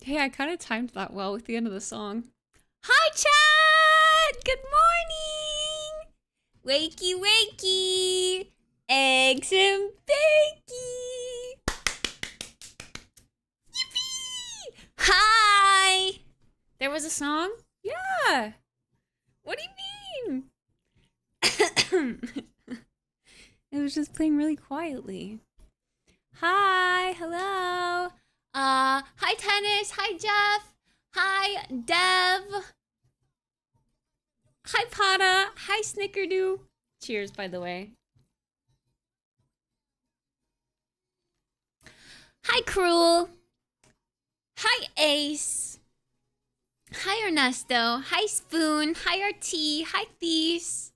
Hey, I kind of timed that well with the end of the song. Hi, chat! Good morning! Wakey, wakey! Eggs and bakey! Yippee! Hi! There was a song? Yeah! What do you mean? It was just playing really quietly. Hi, hello. Hi Tennis, hi Jeff, hi Dev, hi Pata, hi Snickerdo. Cheers, by the way. Hi Cruel, hi Ace, hi Ernesto, hi Spoon, hi RT, hi Thies.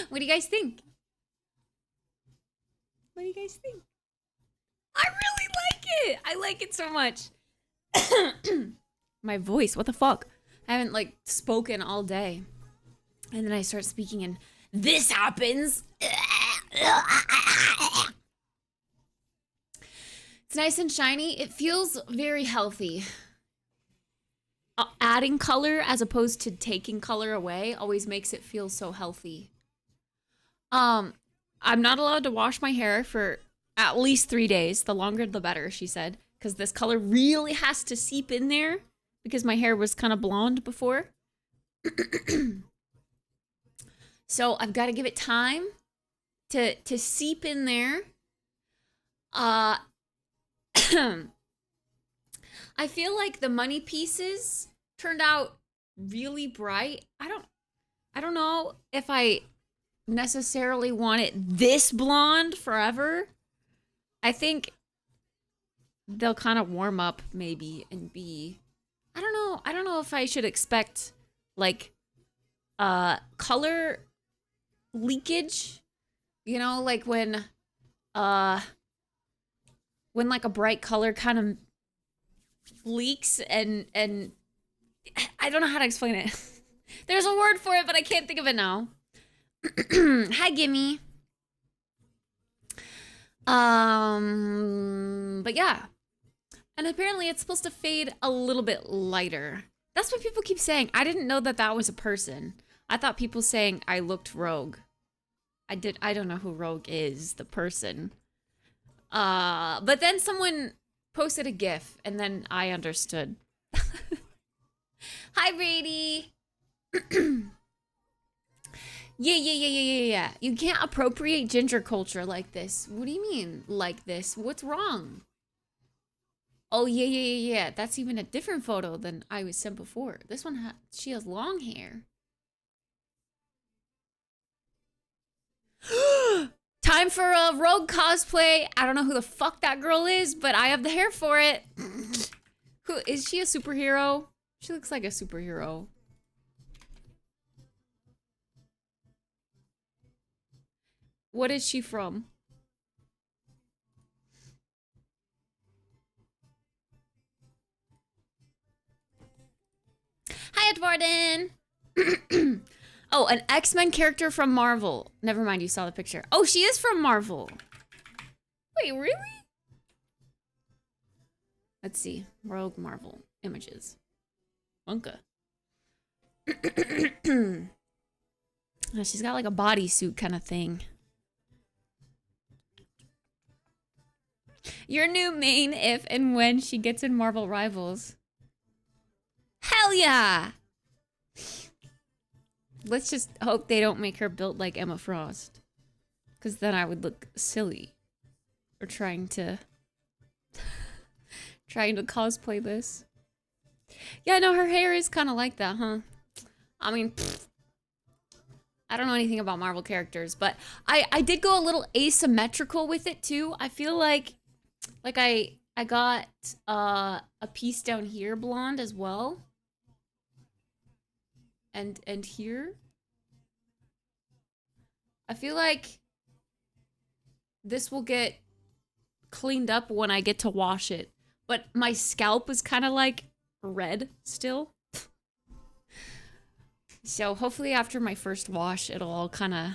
What do you guys think? What do you guys think? I really like it. I like it so much. My voice, what the fuck? I haven't like spoken all day. And then I start speaking and this happens. It's nice and shiny. It feels very healthy. Adding color as opposed to taking color away always makes it feel so healthy. I'm not allowed to wash my hair for at least 3 days. The longer, the better, she said. Because this color really has to seep in there. Because my hair was kind of blonde before. So I've got to give it time to seep in there. I feel like the money pieces turned out really bright. I don't know if I necessarily want it this blonde forever. I think they'll kind of warm up maybe and be, I don't know if I should expect like color leakage, you know, like when like a bright color kind of leaks and I don't know how to explain it. There's a word for it, but I can't think of it now. Hi, Gimme. But yeah. And apparently it's supposed to fade a little bit lighter. That's what people keep saying. I didn't know that that was a person. I thought people saying I looked rogue. I don't know who Rogue is, the person. But then someone posted a GIF and then I understood. Hi, Brady. Yeah. You can't appropriate ginger culture like this. What do you mean, like this? What's wrong? Oh, yeah. That's even a different photo than I was sent before. This one, she has long hair. Time for a Rogue cosplay. I don't know who the fuck that girl is, but I have the hair for it. Who is she? A superhero? She looks like a superhero. What is she from? Hi, Edwarden. Oh, an X-Men character from Marvel. Never mind, you saw the picture. Oh, she is from Marvel. Wait, really? Let's see. Rogue Marvel images. Wonka. Oh, she's got like a bodysuit kind of thing. Your new main if and when she gets in Marvel Rivals. Hell yeah! Let's just hope they don't make her built like Emma Frost. Because then I would look silly. Or trying to cosplay this. Yeah, no, her hair is kind of like that, huh? I mean, I don't know anything about Marvel characters, but I did go a little asymmetrical with it too. I feel like I got a piece down here blonde as well. And here. I feel like this will get cleaned up when I get to wash it. But my scalp is kind of like red still. So hopefully after my first wash, it'll all kind of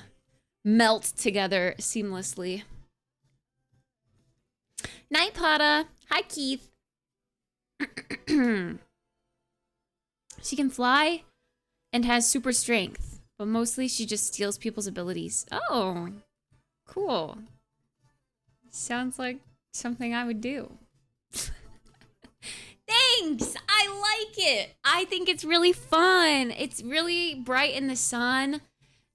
melt together seamlessly. Night, Pata. Hi, Keith. She can fly and has super strength, but mostly she just steals people's abilities. Oh, cool. Sounds like something I would do. Thanks! I like it! I think it's really fun. It's really bright in the sun.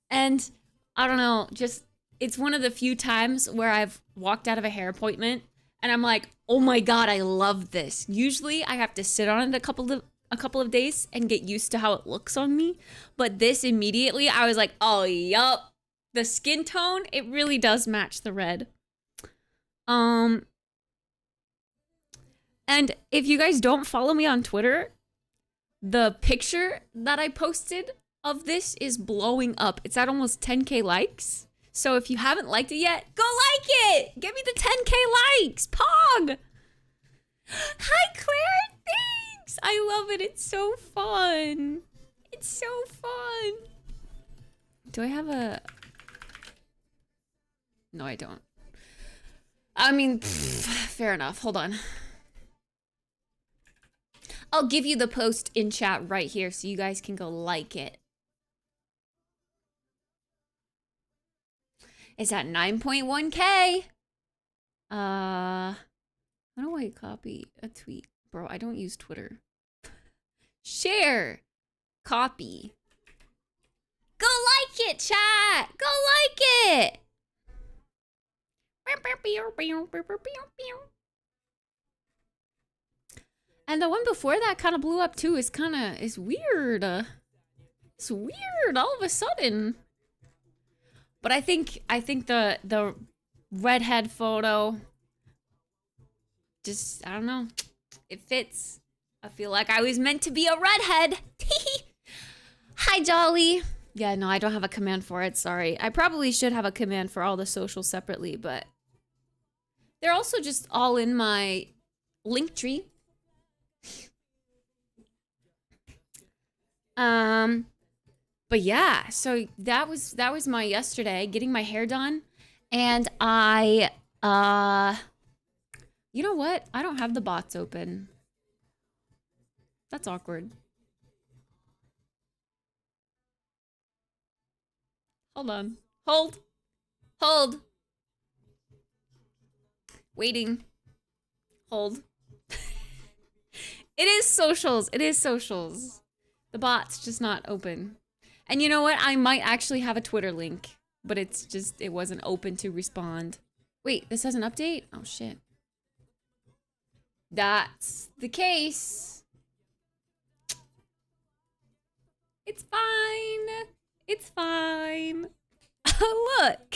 And I don't know, just it's one of the few times where I've walked out of a hair appointment and I'm like, oh my God, I love this. Usually I have to sit on it a couple of days and get used to how it looks on me. But this immediately, I was like, oh, yup. The skin tone, it really does match the red. And if you guys don't follow me on Twitter, the picture that I posted of this is blowing up. It's at almost 10K likes. So if you haven't liked it yet, go like it! Give me the 10K likes! Pog! Hi, Claire! Thanks! I love it. It's so fun. It's so fun. Do I have a... No, I don't. I mean, fair enough. Hold on. I'll give you the post in chat right here so you guys can go like it. It's at 9.1K. How do I copy a tweet? Bro, I don't use Twitter. Share. Copy. Go like it, chat. Go like it. And the one before that kind of blew up too. It's weird. It's weird all of a sudden. But I think the redhead photo just, I don't know. It fits. I feel like I was meant to be a redhead. Hi, Jolly. Yeah, no, I don't have a command for it. Sorry. I probably should have a command for all the socials separately, but they're also just all in my link tree. But yeah, so that was my yesterday, getting my hair done. And I, you know what? I don't have the bots open. That's awkward. Hold on. Hold. Hold. Waiting. Hold. It is socials. It is socials. The bot's just not open. And you know what? I might actually have a Twitter link, but it's just, it wasn't open to respond. Wait, this has an update? Oh, shit. That's the case. It's fine. It's fine. Oh, look.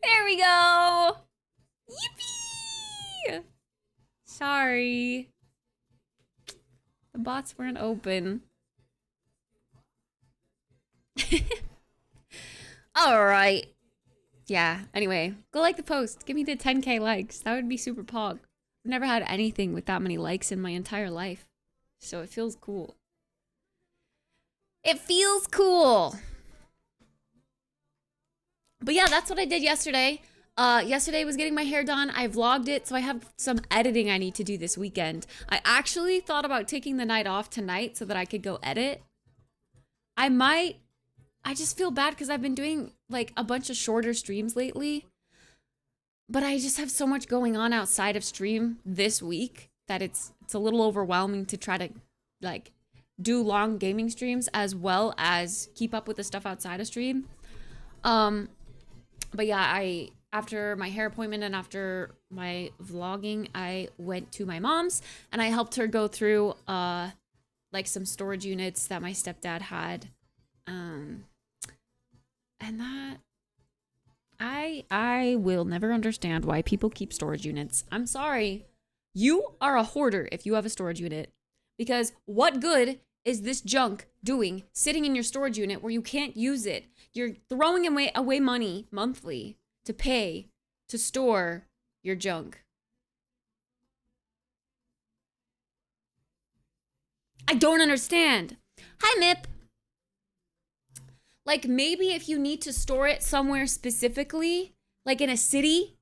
There we go. Yippee! Sorry. The bots weren't open. Alright. Yeah, anyway. Go like the post. Give me the 10K likes. That would be super pog. I've never had anything with that many likes in my entire life. So it feels cool. It feels cool. But yeah, that's what I did yesterday. Yesterday was getting my hair done. I vlogged it, so I have some editing I need to do this weekend. I actually thought about taking the night off tonight so that I could go edit. I just feel bad because I've been doing like a bunch of shorter streams lately. But I just have so much going on outside of stream this week that it's a little overwhelming to try to like do long gaming streams as well as keep up with the stuff outside of stream. But yeah, after my hair appointment and after my vlogging, I went to my mom's and I helped her go through like some storage units that my stepdad had. And that I will never understand why people keep storage units. I'm sorry. You are a hoarder if you have a storage unit. Because what good is this junk doing sitting in your storage unit where you can't use it? You're throwing away money monthly to pay to store your junk. I don't understand. Hi, Mip. Like, maybe if you need to store it somewhere specifically, like in a city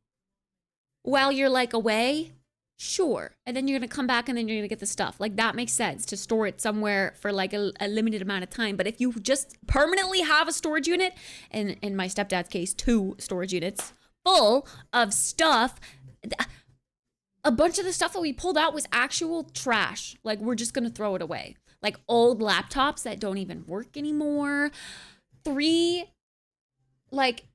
while you're like away, sure. And then you're gonna come back and then you're gonna get the stuff. Like that makes sense to store it somewhere for like a limited amount of time. But if you just permanently have a storage unit, and in my stepdad's case, 2 storage units full of stuff, a bunch of the stuff that we pulled out was actual trash. Like we're just gonna throw it away. Like old laptops that don't even work anymore. 3 like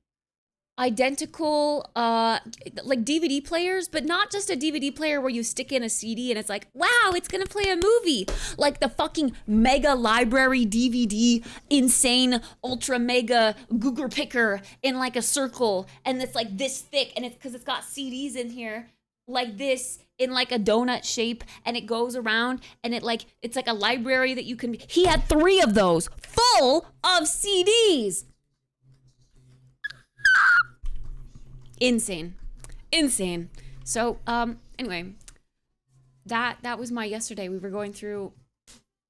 identical like DVD players, but not just a DVD player where you stick in a CD and it's like, wow, it's gonna play a movie. Like the fucking mega library DVD, insane ultra mega Google picker in like a circle, and it's like this thick, and it's because it's got CDs in here like this in like a donut shape, and it goes around, and it's like a library that you can. He had 3 of those full of CDs. Insane. So anyway, that was my yesterday. We were going through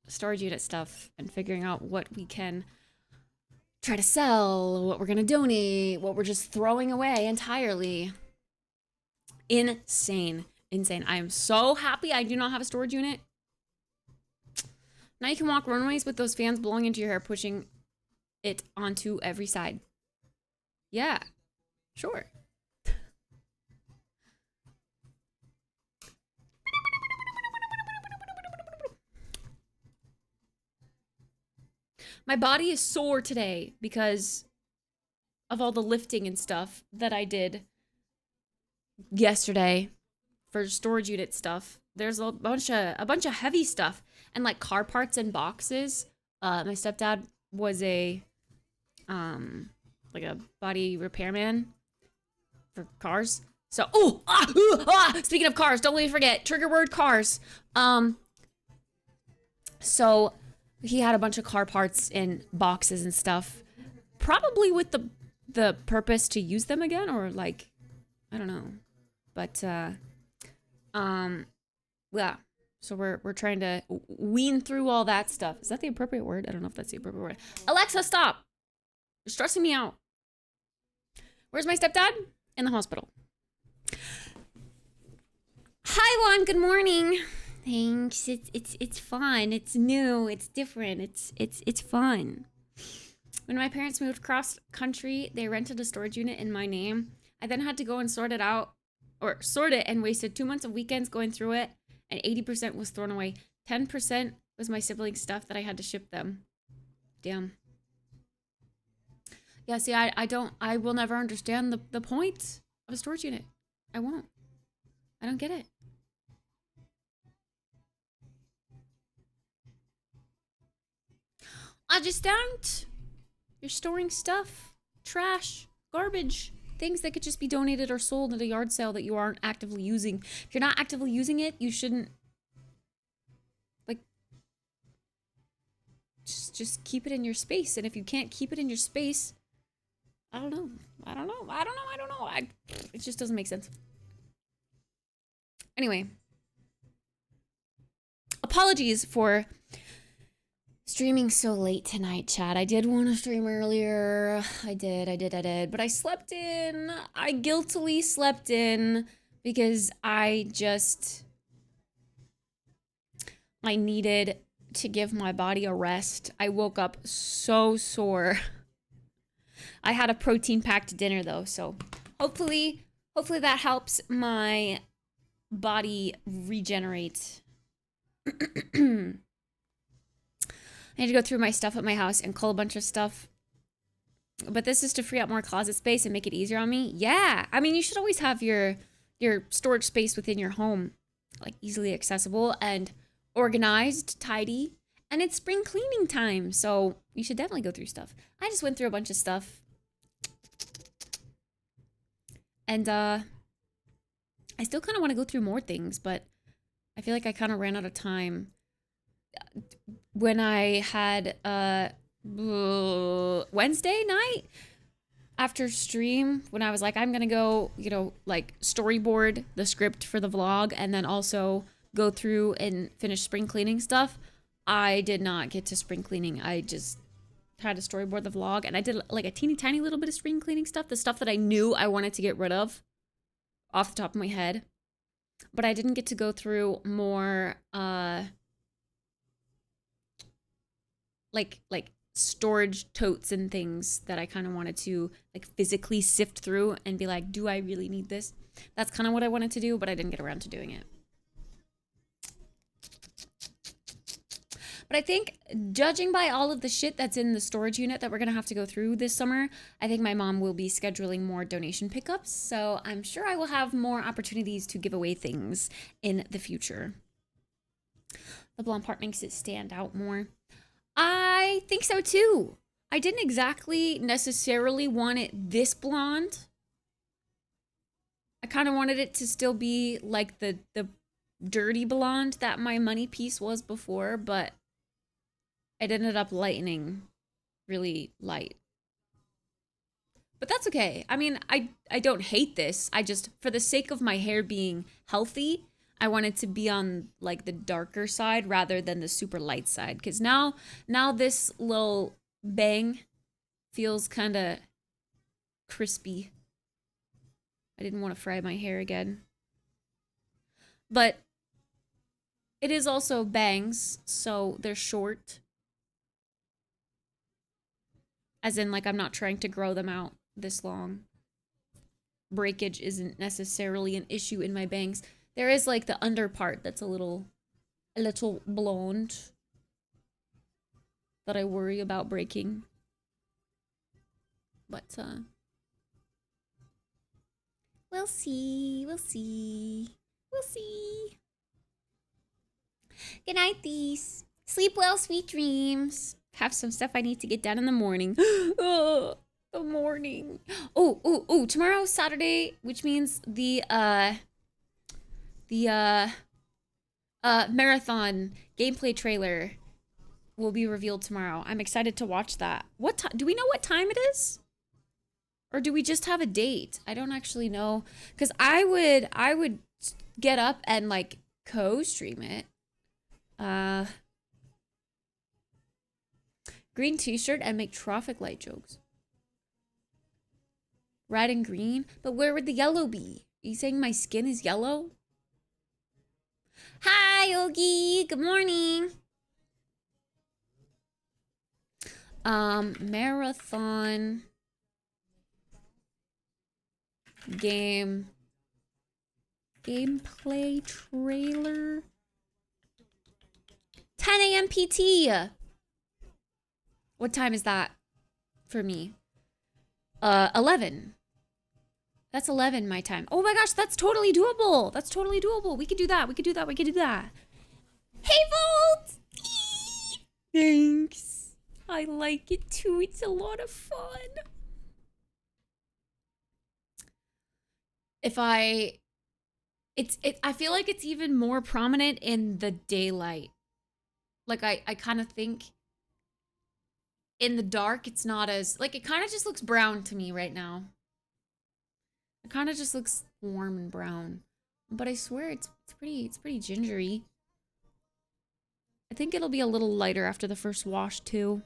storage unit stuff and figuring out what we can try to sell, what we're gonna donate, what we're just throwing away entirely. Insane. I am so happy I do not have a storage unit. Now you can walk runways with those fans blowing into your hair, pushing it onto every side. Yeah, sure. My body is sore today because of all the lifting and stuff that I did yesterday for storage unit stuff. There's a bunch of heavy stuff and like car parts and boxes. My stepdad was a like a body repairman for cars. So speaking of cars, don't let me forget, trigger word cars. So he had a bunch of car parts in boxes and stuff, probably with the purpose to use them again, or like, I don't know. But yeah. So we're trying to wean through all that stuff. Is that the appropriate word? I don't know if that's the appropriate word. Alexa, stop. You're stressing me out. Where's my stepdad? In the hospital. Hi, Juan. Good morning. Thanks. It's fun. It's new. It's different. It's fun. When my parents moved across country, they rented a storage unit in my name. I then had to go and sort it and wasted 2 months of weekends going through it, and 80% was thrown away. 10% was my siblings' stuff that I had to ship them. Damn. Yeah, see, I will never understand the point of a storage unit. I won't. I don't get it. I just don't. You're storing stuff, trash, garbage, things that could just be donated or sold at a yard sale that you aren't actively using. If you're not actively using it, you shouldn't, like, just keep it in your space. And if you can't keep it in your space, I don't know. It just doesn't make sense. Anyway, apologies for streaming so late tonight, chat. I did want to stream earlier. I did. But I slept in. I guiltily slept in because I needed to give my body a rest. I woke up so sore. I had a protein-packed dinner though, so hopefully that helps my body regenerate. I need to go through my stuff at my house and cull a bunch of stuff. But this is to free up more closet space and make it easier on me. Yeah, I mean, you should always have your storage space within your home, like easily accessible and organized, tidy. And it's spring cleaning time, so you should definitely go through stuff. I just went through a bunch of stuff. And I still kind of want to go through more things, but I feel like I kind of ran out of time. When I had Wednesday night after stream, when I was like, I'm gonna go, like storyboard the script for the vlog and then also go through and finish spring cleaning stuff, I did not get to spring cleaning. I just had to storyboard the vlog, and I did like a teeny tiny little bit of spring cleaning stuff, the stuff that I knew I wanted to get rid of off the top of my head. But I didn't get to go through more like storage totes and things that I kind of wanted to like physically sift through and be like, do I really need this? That's kind of what I wanted to do, but I didn't get around to doing it. But I think, judging by all of the shit that's in the storage unit that we're going to have to go through this summer, I think my mom will be scheduling more donation pickups. So I'm sure I will have more opportunities to give away things in the future. The blonde part makes it stand out more. I think so too. I didn't exactly necessarily want it this blonde. I kind of wanted it to still be like the dirty blonde that my money piece was before, but it ended up lightening really light. But that's okay. I mean, I don't hate this. I just, for the sake of my hair being healthy, I want it to be on like the darker side rather than the super light side. Because now this little bang feels kind of crispy. I didn't want to fry my hair again. But it is also bangs, so they're short. As in, like, I'm not trying to grow them out this long. Breakage isn't necessarily an issue in my bangs. There is, like, the under part that's a little blonde that I worry about breaking. But, we'll see. We'll see. We'll see. Good night, these. Sleep well, sweet dreams. Have some stuff I need to get done in the morning. Oh, the morning. Oh, tomorrow's Saturday, which means the marathon gameplay trailer will be revealed tomorrow. I'm excited to watch that. What time? Do we know what time it is? Or do we just have a date? I don't actually know. Because I would get up and like co-stream it. Green t-shirt and make traffic light jokes. Red and green? But where would the yellow be? Are you saying my skin is yellow? Hi, Yogi. Good morning. Marathon gameplay trailer. 10 a.m. PT. What time is that for me? 11. That's 11 my time. Oh my gosh, that's totally doable. That's totally doable. We could do that. We could do that. We could do that. Hey, Volt! Thanks. I like it too. It's a lot of fun. I feel like it's even more prominent in the daylight. Like I kind of think in the dark, it's not as, like, it kind of just looks brown to me right now. It kind of just looks warm and brown. But I swear it's pretty gingery. I think it'll be a little lighter after the first wash too.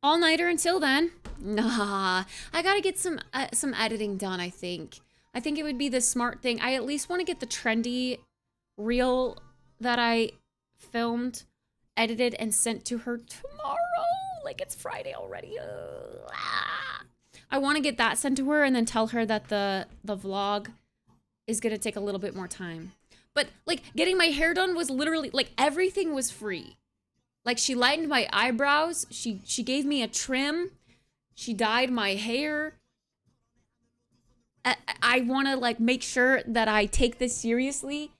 All-nighter until then. Nah, I gotta get some editing done, I think. I think it would be the smart thing. I at least want to get the trendy reel that I filmed, edited, and sent to her tomorrow. Like, it's Friday already. I want to get that sent to her and then tell her that the vlog is gonna take a little bit more time. But, like, getting my hair done was literally, like, everything was free. Like, she lightened my eyebrows. She gave me a trim. She dyed my hair. I want to, like, make sure that I take this seriously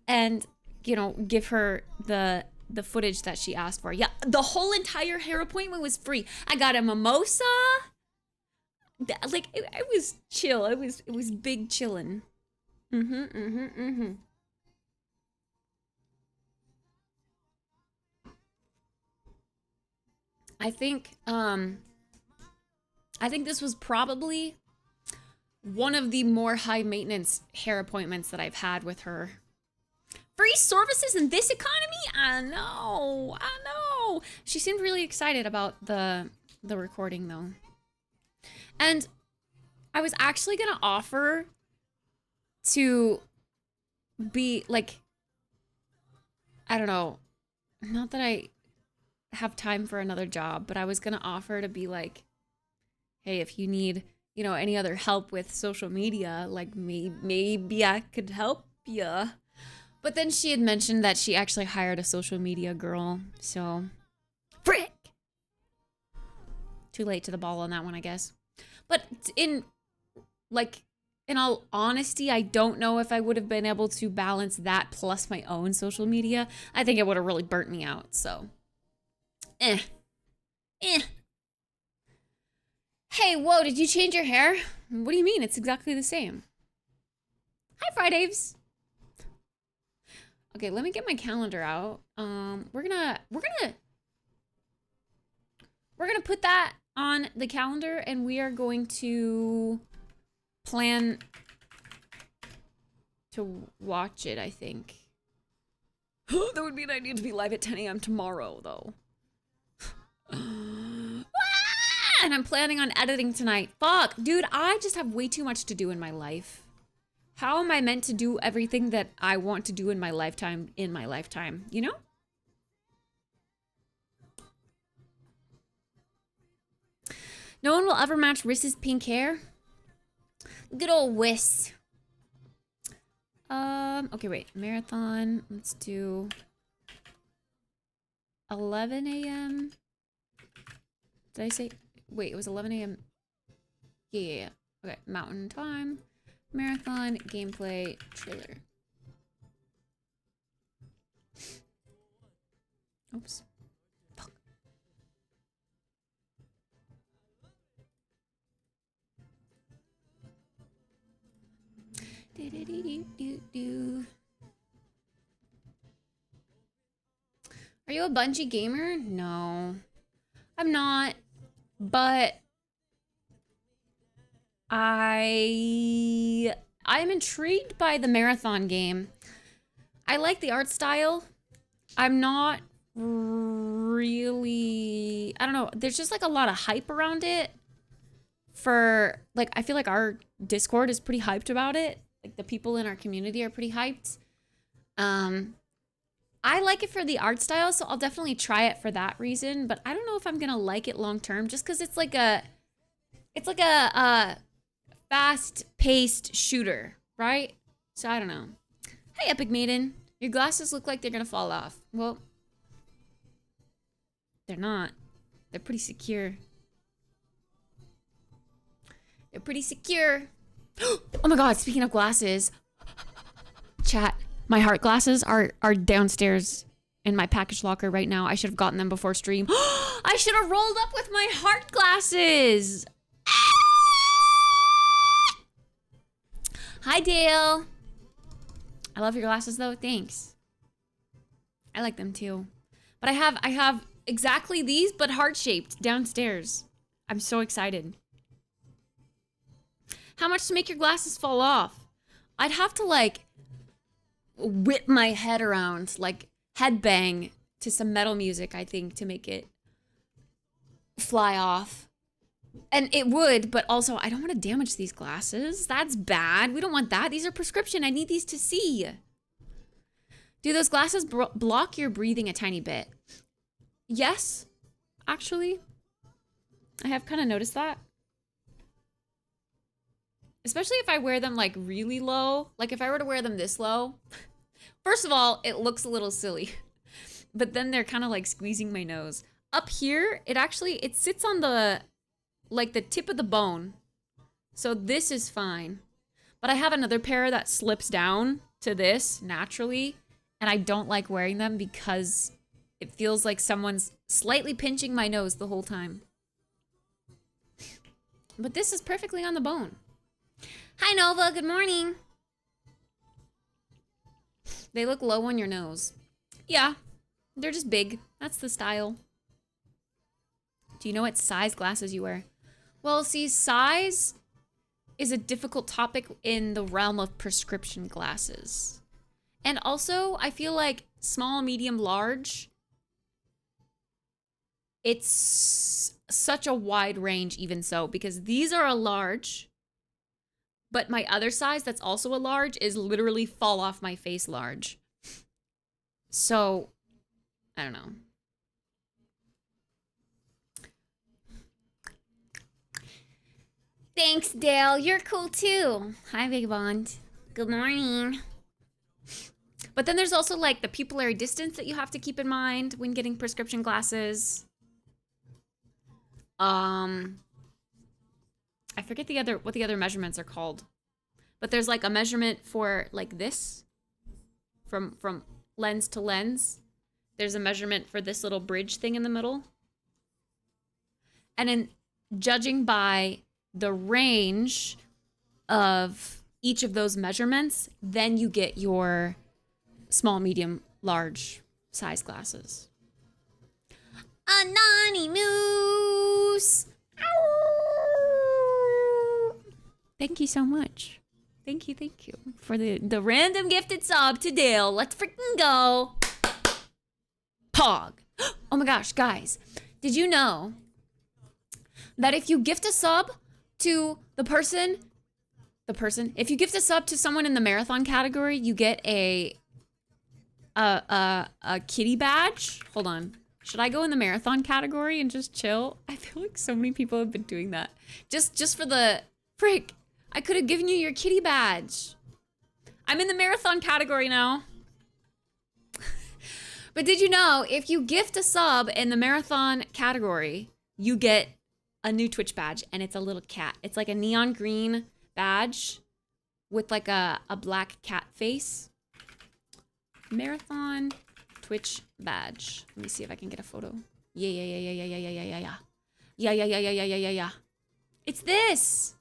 and, you know, give her the footage that she asked for. Yeah, the whole entire hair appointment was free. I got a mimosa. Like, it was chill. It was big chillin'. I think this was probably one of the more high maintenance hair appointments that I've had with her. Free services in this economy? I know. She seemed really excited about the the recording though. And I was actually gonna offer to be like, I don't know, not that I have time for another job, but I was gonna offer to be like, hey, if you need, you know, any other help with social media, like maybe I could help ya. But then she had mentioned that she actually hired a social media girl, so frick. Too late to the ball on that one, I guess. But in all honesty, I don't know if I would have been able to balance that plus my own social media. I think it would have really burnt me out, so. Eh. Hey, whoa, did you change your hair? What do you mean? It's exactly the same. Hi, Fridays. Okay, let me get my calendar out. We're gonna put that on the calendar, and we are going to plan to watch it, I think. That would mean I need to be live at 10 a.m. tomorrow, though. And I'm planning on editing tonight. Fuck, dude, I just have way too much to do in my life. How am I meant to do everything that I want to do in my lifetime, you know? No one will ever match Riss's pink hair. Good old Wiss. Okay, wait, marathon, let's do 11 a.m. Did I say? Wait, it was 11 a.m. Yeah. Okay, mountain time, marathon, gameplay, trailer. Oops. Fuck. Are you a Bungie gamer? No, I'm not. But I'm intrigued by the marathon game. I like the art style. I'm not really, I don't know. There's just like a lot of hype around it. For like, I feel like our Discord is pretty hyped about it. Like the people in our community are pretty hyped. I like it for the art style, so I'll definitely try it for that reason, but I don't know if I'm gonna like it long term just because it's like a fast-paced shooter, right? So I don't know. Hey, Epic Maiden. Your glasses look like they're gonna fall off. Well, they're not. They're pretty secure. They're pretty secure. Oh my god, speaking of glasses. Chat. My heart glasses are downstairs in my package locker right now. I should have gotten them before stream. I should have rolled up with my heart glasses. Hi, Dale. I love your glasses though. Thanks. I like them too. But I have exactly these, but heart-shaped downstairs. I'm so excited. How much to make your glasses fall off? I'd have to like whip my head around, like headbang to some metal music, I think, to make it fly off. And it would, but also I don't want to damage these glasses. That's bad. We don't want that. These are prescription. I need these to see. Do those glasses block your breathing a tiny bit? Yes, actually. I have kind of noticed that. Especially if I wear them like really low. Like if I were to wear them this low. First of all, it looks a little silly. But then they're kind of like squeezing my nose. Up here, it sits on the, like the tip of the bone. So this is fine. But I have another pair that slips down to this naturally. And I don't like wearing them because it feels like someone's slightly pinching my nose the whole time. But this is perfectly on the bone. Hi, Nova. Good morning. They look low on your nose. Yeah, they're just big. That's the style. Do you know what size glasses you wear? Well, see, size is a difficult topic in the realm of prescription glasses. And also, I feel like small, medium, large it's such a wide range even so, because these are a large, but my other size that's also a large is literally fall off my face large. So, I don't know. Thanks, Dale. You're cool too. Hi, Big Bond. Good morning. But then there's also like the pupillary distance that you have to keep in mind when getting prescription glasses. I forget what the other measurements are called. But there's like a measurement for like this from lens to lens. There's a measurement for this little bridge thing in the middle. And in judging by the range of each of those measurements, then you get your small, medium, large size glasses. Anonymous! Thank you so much. Thank you for the random gifted sub to Dale. Let's freaking go. Pog. Oh my gosh, guys. Did you know that if you gift a sub to if you gift a sub to someone in the marathon category, you get a kitty badge? Hold on. Should I go in the marathon category and just chill? I feel like so many people have been doing that. Just for the frick. I could have given you your kitty badge. I'm in the marathon category now. But did you know, if you gift a sub in the marathon category, you get a new Twitch badge, and it's a little cat. It's like a neon green badge with like a black cat face. Marathon Twitch badge. Let me see if I can get a photo. Yeah. It's this.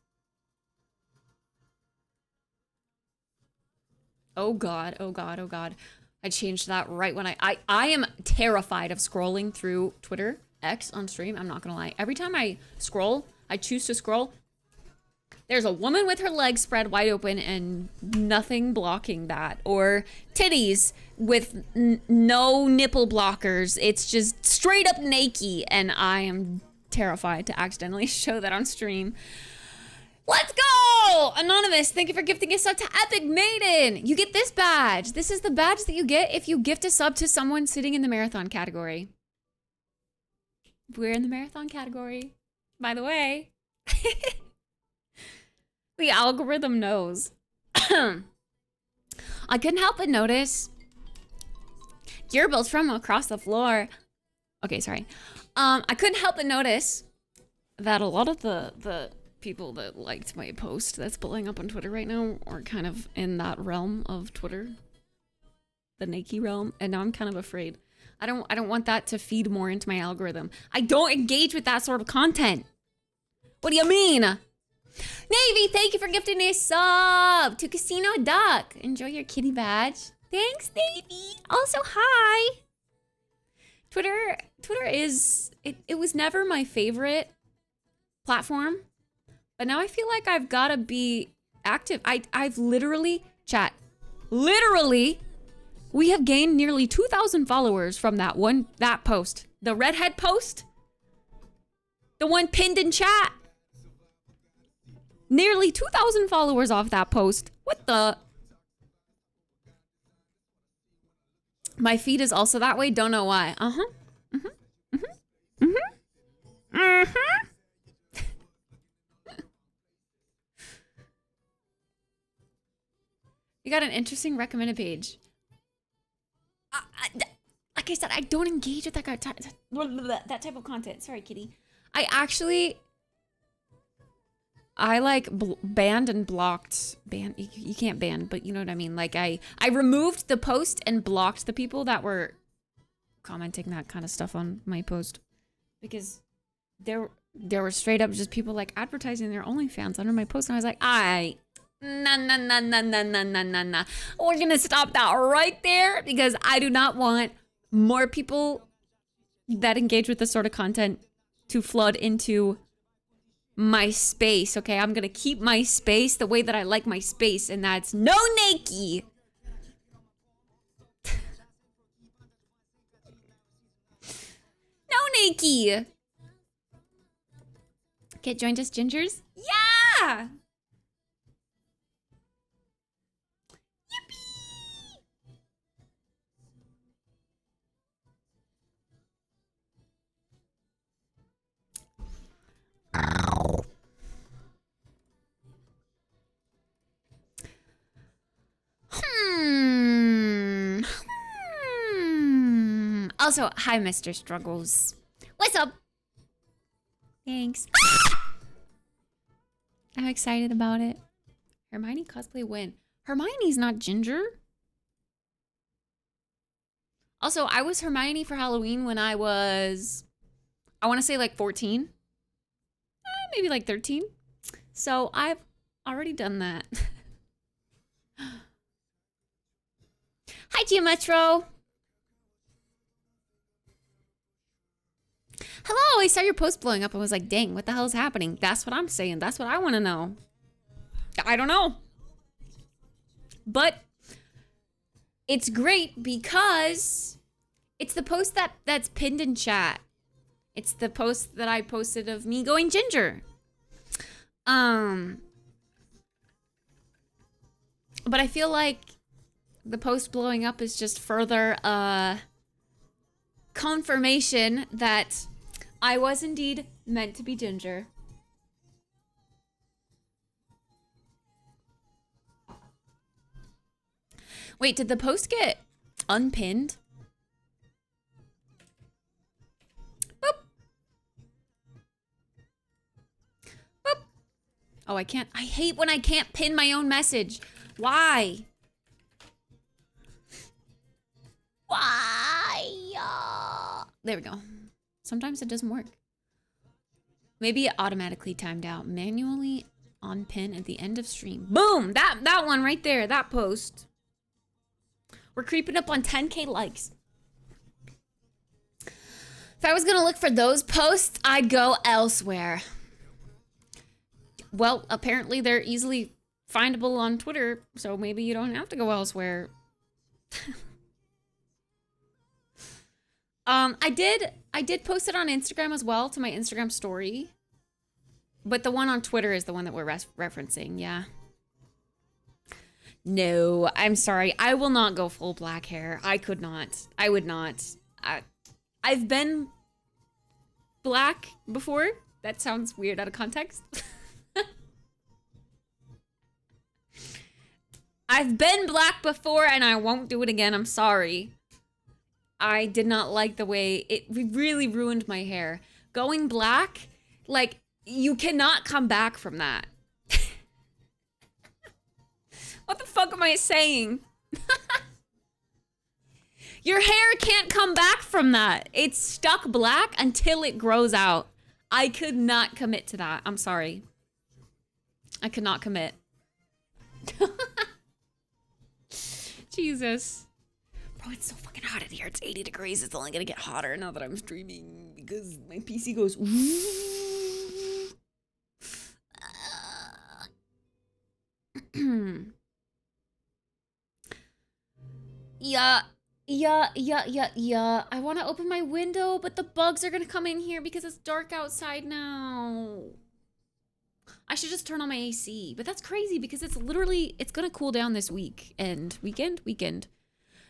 Oh God. I changed that right when I am terrified of scrolling through Twitter X on stream. I'm not gonna lie. Every time I choose to scroll, there's a woman with her legs spread wide open and nothing blocking that. Or titties with no nipple blockers. It's just straight up naked, and I am terrified to accidentally show that on stream. Let's go! Anonymous, thank you for gifting a sub to Epic Maiden. You get this badge. This is the badge that you get if you gift a sub to someone sitting in the marathon category. We're in the marathon category, by the way. The algorithm knows. I couldn't help but notice gearballs from across the floor. Okay, sorry. I couldn't help but notice that a lot of the people that liked my post that's blowing up on Twitter right now are kind of in that realm of Twitter, the Nike realm, and now I'm kind of afraid. I don't want that to feed more into my algorithm. I don't engage with that sort of content. What do you mean? Navy, thank you for gifting a sub to Casino Duck. Enjoy your kitty badge. Thanks, Navy. Also, hi. Twitter is, it was never my favorite platform, but now I feel like I've got to be active. I've literally, chat, literally, we have gained nearly 2,000 followers from that post. The redhead post, the one pinned in chat. Nearly 2,000 followers off that post. What the? My feed is also that way. Don't know why. You got an interesting recommended page. Like I said, I don't engage with that type of content. Sorry, kitty. I like banned and blocked. You can't ban, but you know what I mean. Like I removed the post and blocked the people that were commenting that kind of stuff on my post, because there were straight up just people like advertising their OnlyFans under my post, and I was like, nah. We're gonna stop that right there, because I do not want more people that engage with this sort of content to flood into my space. Okay, I'm gonna keep my space the way that I like my space, and that's no naked. No Vicky. Get joined us, Gingers? Yeah! Also, hi, Mr. Struggles. What's up? Thanks. I'm excited about it. Hermione cosplay win. Hermione's not Ginger. Also, I was Hermione for Halloween when I was, I want to say like 14. Maybe like 13. So I've already done that. Hi, Geometro. Hello, I saw your post blowing up and was like, dang, what the hell is happening? That's what I'm saying. That's what I want to know. I don't know. But it's great because it's the post that's pinned in chat. It's the post that I posted of me going ginger. But I feel like the post blowing up is just further confirmation that I was indeed meant to be ginger. Wait, did the post get unpinned? Boop. Boop. Oh, I can't. I hate when I can't pin my own message. Why? Why? There we go. Sometimes it doesn't work. Maybe it automatically timed out. Manually on pin at the end of stream. Boom! That one right there. That post. We're creeping up on 10K likes. If I was gonna look for those posts, I'd go elsewhere. Well, apparently they're easily findable on Twitter, so maybe you don't have to go elsewhere. I did post it on Instagram as well, to my Instagram story. But the one on Twitter is the one that we're referencing, yeah. No, I'm sorry. I will not go full black hair. I could not. I would not. I've been black before. That sounds weird out of context. I've been black before and I won't do it again. I'm sorry. I did not like the way it really ruined my hair. Going black, like, you cannot come back from that. What the fuck am I saying? Your hair can't come back from that. It's stuck black until it grows out. I could not commit to that. I'm sorry. I could not commit. Jesus. Bro, it's so fucking hot in here. It's 80 degrees. It's only gonna get hotter now that I'm streaming because my PC goes. Yeah. I want to open my window, but the bugs are gonna come in here because it's dark outside now. I should just turn on my AC, but that's crazy because it's gonna cool down this week and weekend.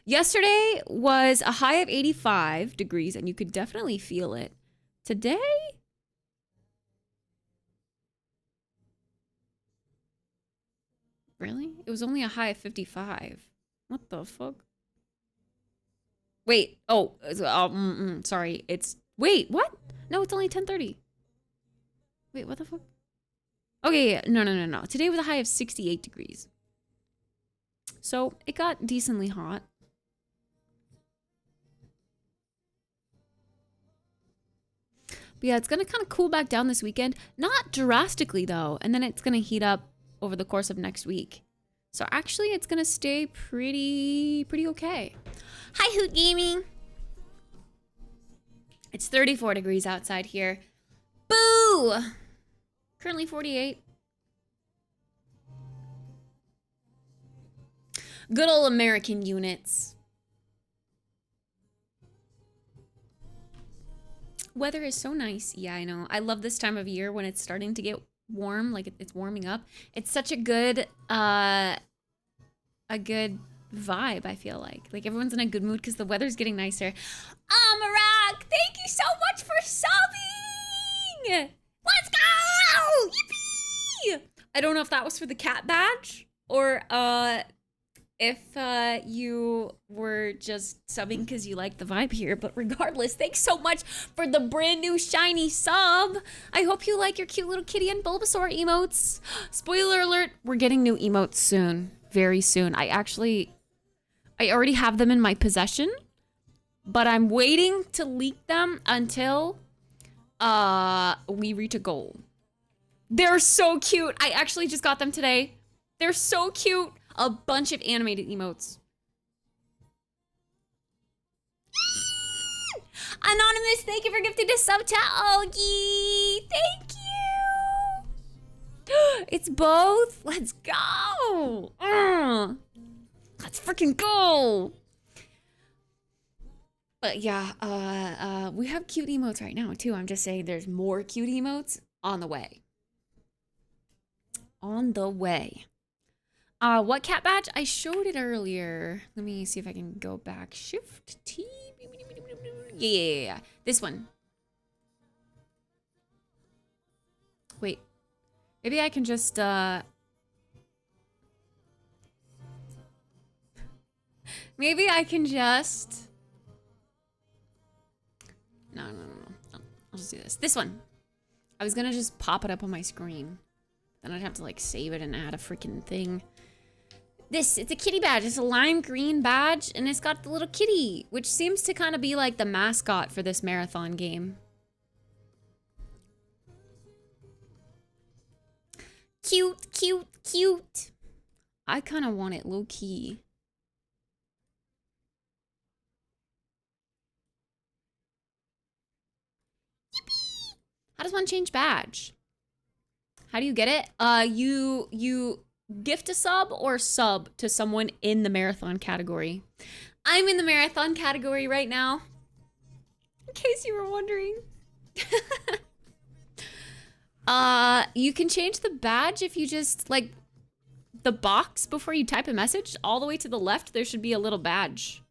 Yesterday was a high of 85 degrees and you could definitely feel it. Today? Really? It was only a high of 55. What the fuck? Wait, oh, sorry. Wait, what? No, it's only 10:30. Wait, what the fuck? Okay, yeah, no. Today was a high of 68 degrees. So it got decently hot. But yeah, it's gonna kind of cool back down this weekend. Not drastically though, and then it's gonna heat up over the course of next week. So actually it's gonna stay pretty okay. Hi, Hoot Gaming. It's 34 degrees outside here. Boo! Currently 48. Good old American units. weather is so nice. Yeah, I know. I love this time of year when it's starting to get warm, like it's warming up. It's such a good vibe, I feel like. Like everyone's in a good mood because the weather's getting nicer. Amarak, thank you so much for subbing! Let's go! Yippee! I don't know if that was for the cat badge or if you were just subbing because you like the vibe here, but regardless, thanks so much for the brand new shiny sub. I hope you like your cute little kitty and Bulbasaur emotes. Spoiler alert, we're getting new emotes soon, very soon. I already have them in my possession, but I'm waiting to leak them until we reach a goal. They're so cute. I actually just got them today. They're so cute. A bunch of animated emotes. Anonymous, thank you for gifting a sub to Augie. Thank you. It's both. Let's go. Let's freaking go. But yeah, we have cute emotes right now too. I'm just saying there's more cute emotes on the way. On the way. What cat badge? I showed it earlier. Let me see if I can go back. Shift T. Yeah. This one. Wait. Maybe I can just, maybe I can just... No. I'll just do this. This one. I was gonna just pop it up on my screen. Then I'd have to like save it and add a freaking thing. It's a kitty badge. It's a lime green badge and it's got the little kitty, which seems to kind of be like the mascot for this marathon game. Cute, cute, cute. I kind of want it low key. Yippee! How does one change badge? How do you get it? You gift a sub or sub to someone in the marathon category. I'm in the marathon category right now, in case you were wondering. You can change the badge if you just, like, the box before you type a message, all the way to the left, there should be a little badge.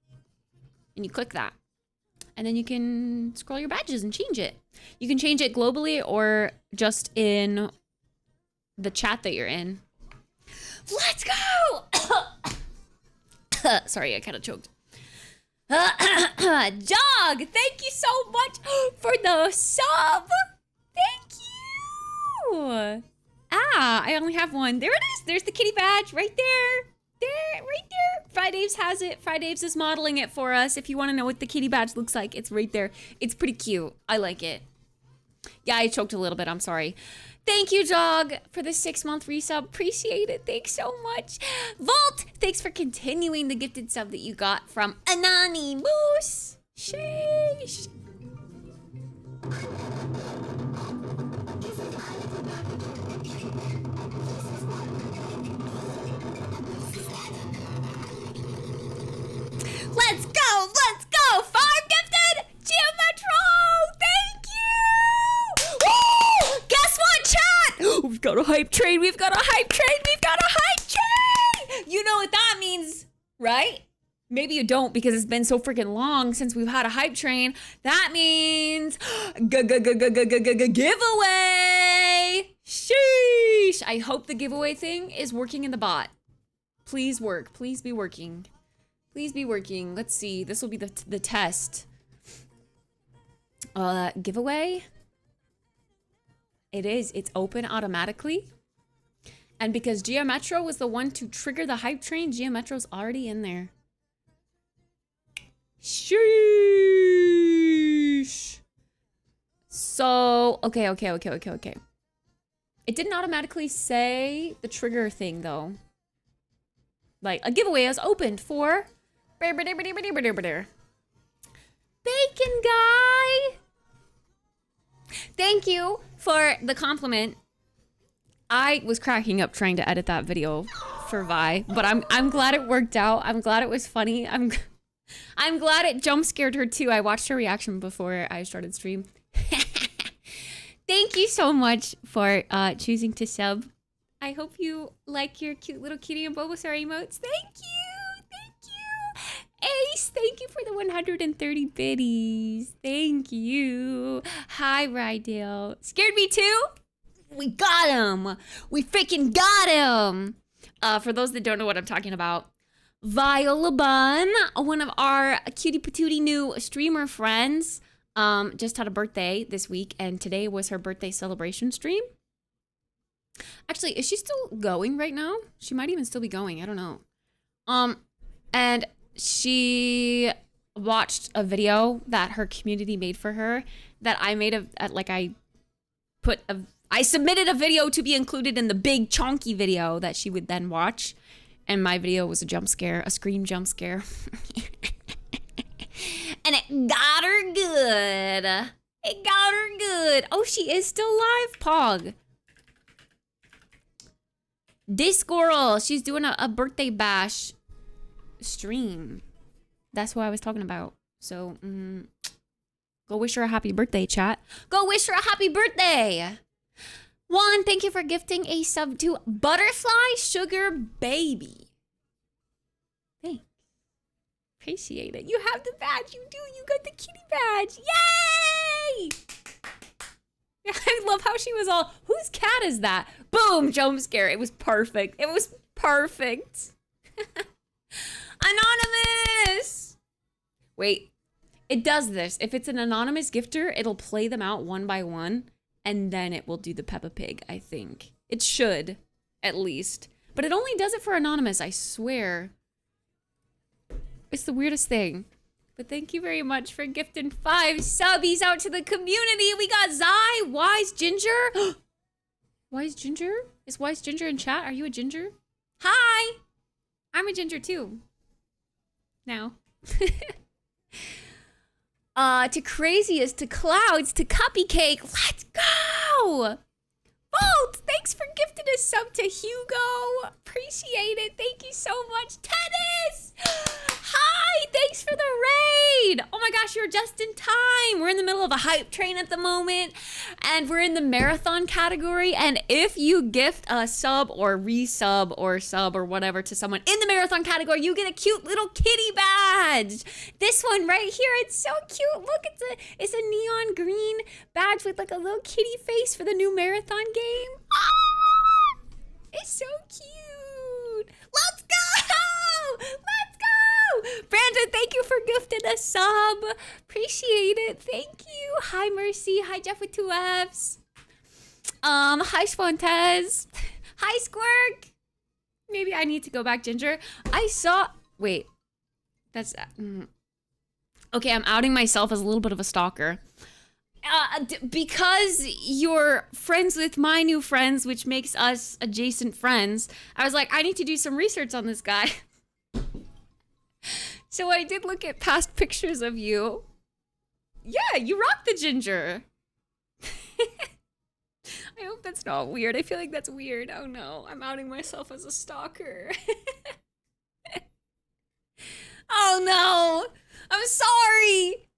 And you click that. And then you can scroll your badges and change it. You can change it globally or just in the chat that you're in. Let's go! Sorry, I kind of choked. Jog, thank you so much for the sub. Thank you. I only have one. There it is. There's the kitty badge right there. Right there. Fridaves has it. Fridaves is modeling it for us. If you want to know what the kitty badge looks like, it's right there. It's pretty cute. I like it. Yeah, I choked a little bit. I'm sorry. Thank you, Jog, for the 6-month resub. Appreciate it. Thanks so much. Volt, thanks for continuing the gifted sub that you got from Anani Moose. Sheesh. Let's go. Let's go. 5 gifted. Geometro. Thank you. Woo! Guess what, chat? We've got a hype train. We've got a hype train. We've got a hype train. You know what that means, right? Maybe you don't because it's been so freaking long since we've had a hype train. That means giveaway. Sheesh. I hope the giveaway thing is working in the bot. Please work. Please be working. Please be working. Let's see. This will be the test. Giveaway. It is. It's open automatically. And because Geometro was the one to trigger the hype train, Geometro's already in there. Sheesh. So, okay. It didn't automatically say the trigger thing, though. Like, a giveaway is opened for... Bacon Guy! Thank you for the compliment. I was cracking up trying to edit that video for Vi, but I'm glad it worked out. I'm glad it was funny. I'm glad it jump scared her too. I watched her reaction before I started stream. Thank you so much for choosing to sub. I hope you like your cute little kitty and Bulbasaur emotes. Thank you. Thank you. Ace, thank you for the 130 biddies. Thank you. Hi, Rydale. Scared me too? We got him. We freaking got him. For those that don't know what I'm talking about, Viola Bun, one of our cutie patootie new streamer friends, just had a birthday this week, and today was her birthday celebration stream. Actually, is she still going right now? She might even still be going. I don't know. And she watched a video that her community made for her that I made I submitted a video to be included in the big chonky video that she would then watch. And my video was a jump scare, a scream jump scare. And it got her good. It got her good. Oh, she is still live, Pog. Discorl, she's doing a birthday bash stream. That's what I was talking about. So, go wish her a happy birthday, chat. Go wish her a happy birthday. Juan, thank you for gifting a sub to Butterfly Sugar Baby. Thanks. Appreciate it. You have the badge. You do. You got the kitty badge. Yay! I love how she was all, whose cat is that? Boom, jump scare. It was perfect. It was perfect. Anonymous! Wait, it does this. If it's an anonymous gifter, it'll play them out one by one, and then it will do the Peppa Pig, I think. It should, at least. But it only does it for anonymous, I swear. It's the weirdest thing. But thank you very much for gifting 5 subbies out to the community. We got Zai, Wise Ginger. Wise Ginger? Is Wise Ginger in chat? Are you a ginger? Hi! I'm a ginger too. Now. To craziest, to clouds, to cupcake. Let's go! Bolt, thanks for gifting a sub to Hugo. Appreciate it. Thank you so much. Tennis! Hi, thanks for the raid. Oh my gosh, you're just in time. We're in the middle of a hype train at the moment, and we're in the marathon category. And if you gift a sub or resub or sub or whatever to someone in the marathon category, you get a cute little kitty badge. This one right here, it's so cute. Look, it's a neon green badge with like a little kitty face for the new marathon game. Ah! It's so cute. Let's go! Let's go! Brandon, thank you for gifting a sub. Appreciate it. Thank you. Hi, Mercy. Hi, Jeff with 2 Fs. Hi, Spontez. Hi, Squirk. Maybe I need to go back, Ginger. Wait. That's... Okay, I'm outing myself as a little bit of a stalker. Because you're friends with my new friends, which makes us adjacent friends, I was like, I need to do some research on this guy. So I did look at past pictures of you. Yeah, you rock the ginger. I hope that's not weird. I feel like that's weird. Oh no, I'm outing myself as a stalker. Oh no, I'm sorry.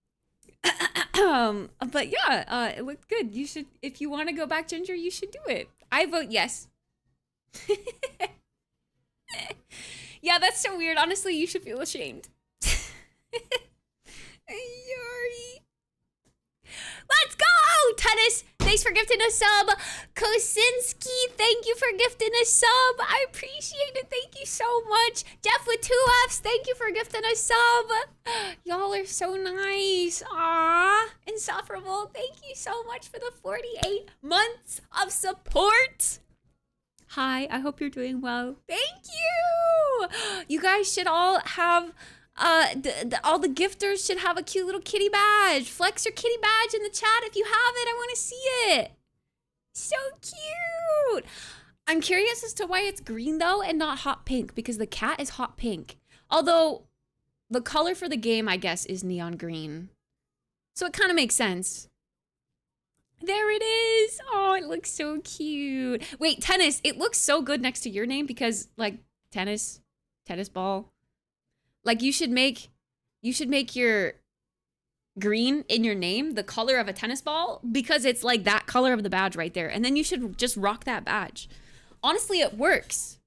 But yeah, it looked good. You should, if you want to go back, Ginger, you should do it. I vote yes. Yeah, that's so weird. Honestly, you should feel ashamed. Sorry. Let's go! Tennis, thanks for gifting a sub. Kosinski, thank you for gifting a sub. I appreciate it. Thank you so much. Jeff with 2 Fs, thank you for gifting a sub. Y'all are so nice. Aww. Insufferable, thank you so much for the 48 months of support. Hi, I hope you're doing well. Thank you. You guys should all have... all the gifters should have a cute little kitty badge. Flex your kitty badge in the chat if you have it. I want to see it. So cute. I'm curious as to why it's green though and not hot pink, because the cat is hot pink. Although the color for the game, I guess, is neon green. So it kind of makes sense. There it is. Oh, it looks so cute. Wait, Tennis, it looks so good next to your name because like tennis ball. Like you should make your green in your name, the color of a tennis ball, because it's like that color of the badge right there. And then you should just rock that badge. Honestly, it works.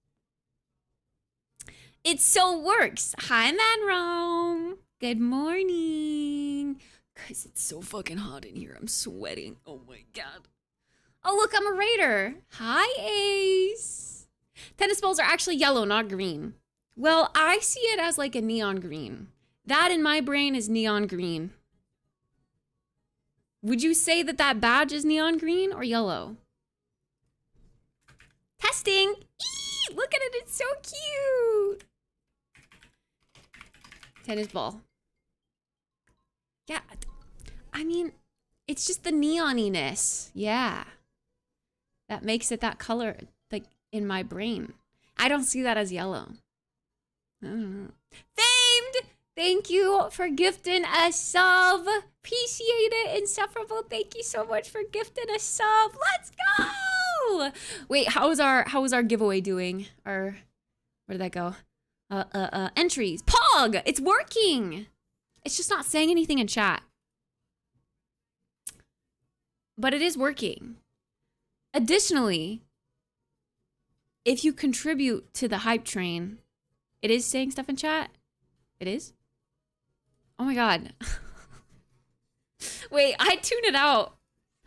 It so works. Hi, Manrome. Good morning. Guys, it's so fucking hot in here. I'm sweating. Oh my God. Oh, look, I'm a raider. Hi, Ace. Tennis balls are actually yellow, not green. Well, I see it as like a neon green. That in my brain is neon green. Would you say that that badge is neon green or yellow? Testing. Eee, look at it. It's so cute. Tennis ball. Yeah. I mean, it's just the neoniness. Yeah. That makes it that color, like, in my brain. I don't see that as yellow. I don't know. Famed! Thank you for gifting a sub. Appreciate it. Insufferable, thank you so much for gifting a sub. Let's go! Wait, how was our giveaway doing? Or where did that go? Entries. Pog! It's working! It's just not saying anything in chat. But it is working. Additionally, if you contribute to the hype train, it is saying stuff in chat? It is? Oh my God. Wait, I tune it out.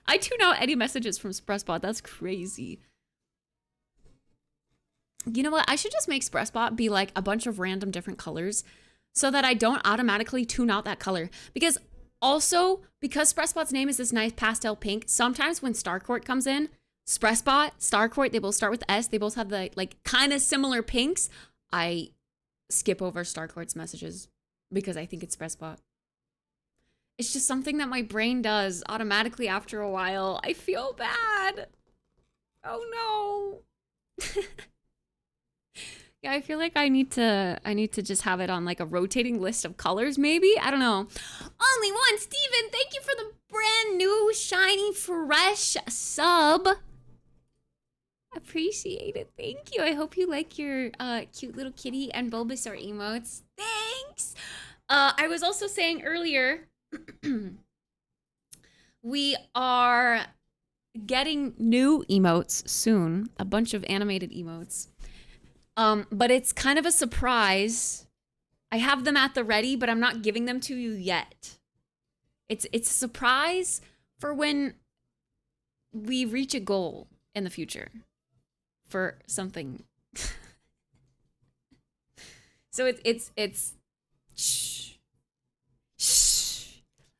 I tune out any messages from Spreadspot. That's crazy. You know what? I should just make Spreadspot be like a bunch of random different colors so that I don't automatically tune out that color. Because also, because Spreadspot's name is this nice pastel pink, sometimes when Starcourt comes in, Spreadspot, Starcourt, they both start with S. They both have the like kind of similar pinks. I skip over Starcourt's messages because I think it's Spreadspot. It's just something that my brain does automatically after a while. I feel bad. Oh no. Yeah, I feel like I need to just have it on like a rotating list of colors maybe. I don't know. Only one, Steven. Thank you for the brand new shiny fresh sub. Appreciate it. Thank you. I hope you like your cute little kitty and Bulbasaur emotes. Thanks. I was also saying earlier we are getting new emotes soon, a bunch of animated emotes. But it's kind of a surprise. I have them at the ready, but I'm not giving them to you yet. It's a surprise for when we reach a goal in the future for something. So it's shh.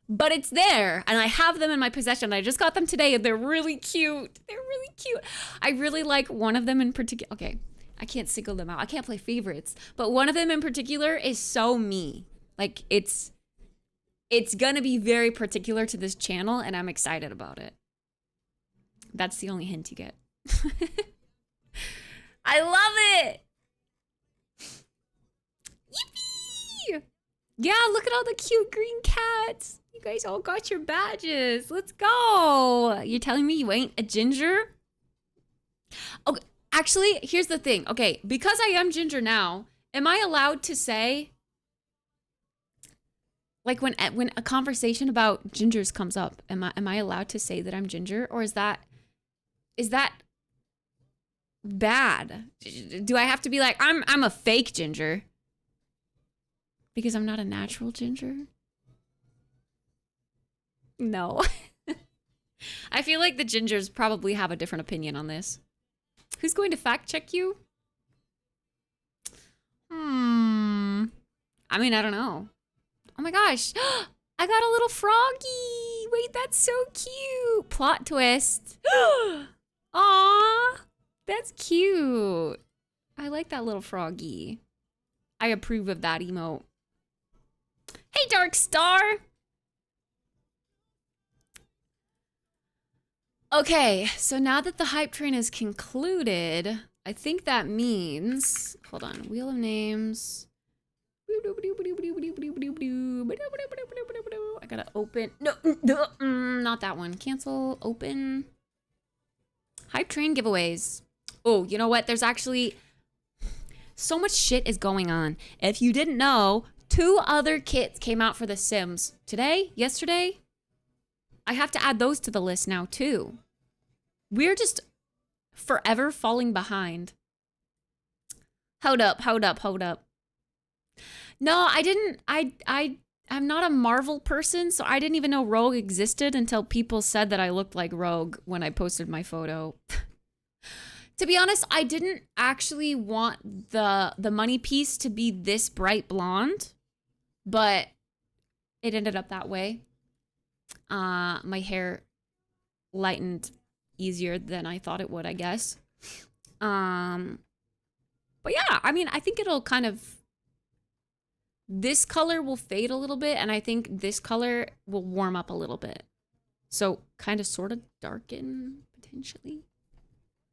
But it's there, and I have them in my possession. I just got them today, and they're really cute. They're really cute. I really like one of them in particular. Okay, I can't single them out. I can't play favorites, but one of them in particular is so me. Like it's gonna be very particular to this channel, and I'm excited about it. That's the only hint you get. I love it. Yippee! Yeah, look at all the cute green cats. You guys all got your badges. Let's go. You're telling me you ain't a ginger? Okay, actually, here's the thing. Okay, because I am ginger now, am I allowed to say, like when a conversation about gingers comes up, am I allowed to say that I'm ginger, or is that bad? Do I have to be like I'm a fake ginger because I'm not a natural ginger? No. I feel like the gingers probably have a different opinion on this. Who's going to fact check you? I mean, I don't know. Oh my gosh. I got a little froggy. Wait, that's so cute. Plot twist. Aw, that's cute. I like that little froggy. I approve of that emote. Hey, Dark Star. Okay, so now that the hype train is concluded, I think that means, hold on, Wheel of Names. I gotta open, no, not that one. Cancel, open. Hype train giveaways. Oh, you know what? There's actually so much shit is going on. If you didn't know, 2 other kits came out for The Sims. Today? Yesterday? I have to add those to the list now, too. We're just forever falling behind. Hold up. No, I didn't. I'm not a Marvel person, so I didn't even know Rogue existed until people said that I looked like Rogue when I posted my photo. To be honest, I didn't actually want the money piece to be this bright blonde, but it ended up that way. My hair lightened easier than I thought it would, I guess. But yeah, I mean, I think it'll kind of... This color will fade a little bit, and I think this color will warm up a little bit. So kind of sort of darken, potentially.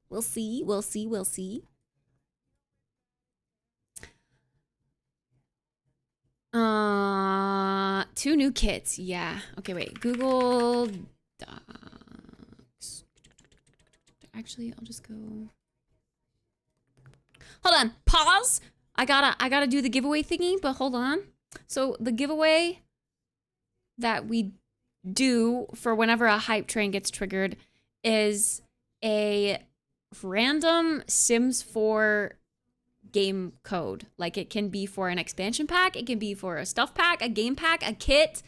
We'll see. 2 new kits. Yeah. Okay, wait. Google Docs. Actually, I'll just go... Hold on. Pause. I gotta do the giveaway thingy, but hold on. So the giveaway that we do for whenever a hype train gets triggered is a random Sims 4 game code. Like, it can be for an expansion pack, it can be for a stuff pack, a game pack, a kit.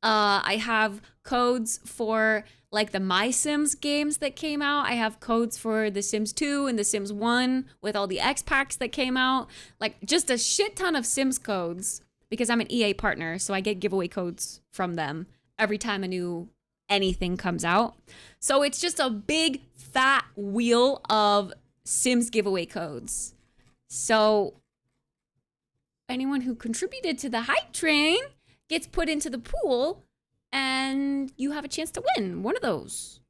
I have codes for like the My Sims games that came out. I have codes for The Sims 2 and The Sims 1 with all the X packs that came out. Like, just a shit ton of Sims codes because I'm an EA partner, so I get giveaway codes from them every time a new anything comes out. So it's just a big fat wheel of Sims giveaway codes. So anyone who contributed to the hype train gets put into the pool, and you have a chance to win one of those.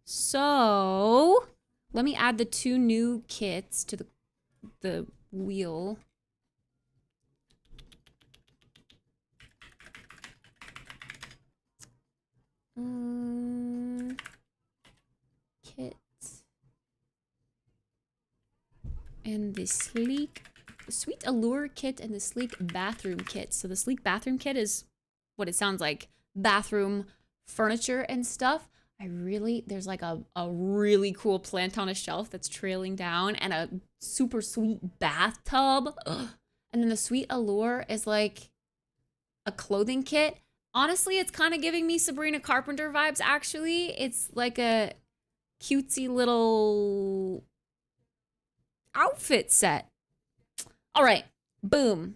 So let me add the 2 new kits to the wheel. Kit. And the Sweet Allure kit and the sleek bathroom kit. So the sleek bathroom kit is what it sounds like. Bathroom furniture and stuff. There's like a really cool plant on a shelf that's trailing down and a super sweet bathtub. Ugh. And then the Sweet Allure is like a clothing kit. Honestly, it's kind of giving me Sabrina Carpenter vibes, actually. It's like a cutesy little outfit set. All right, boom.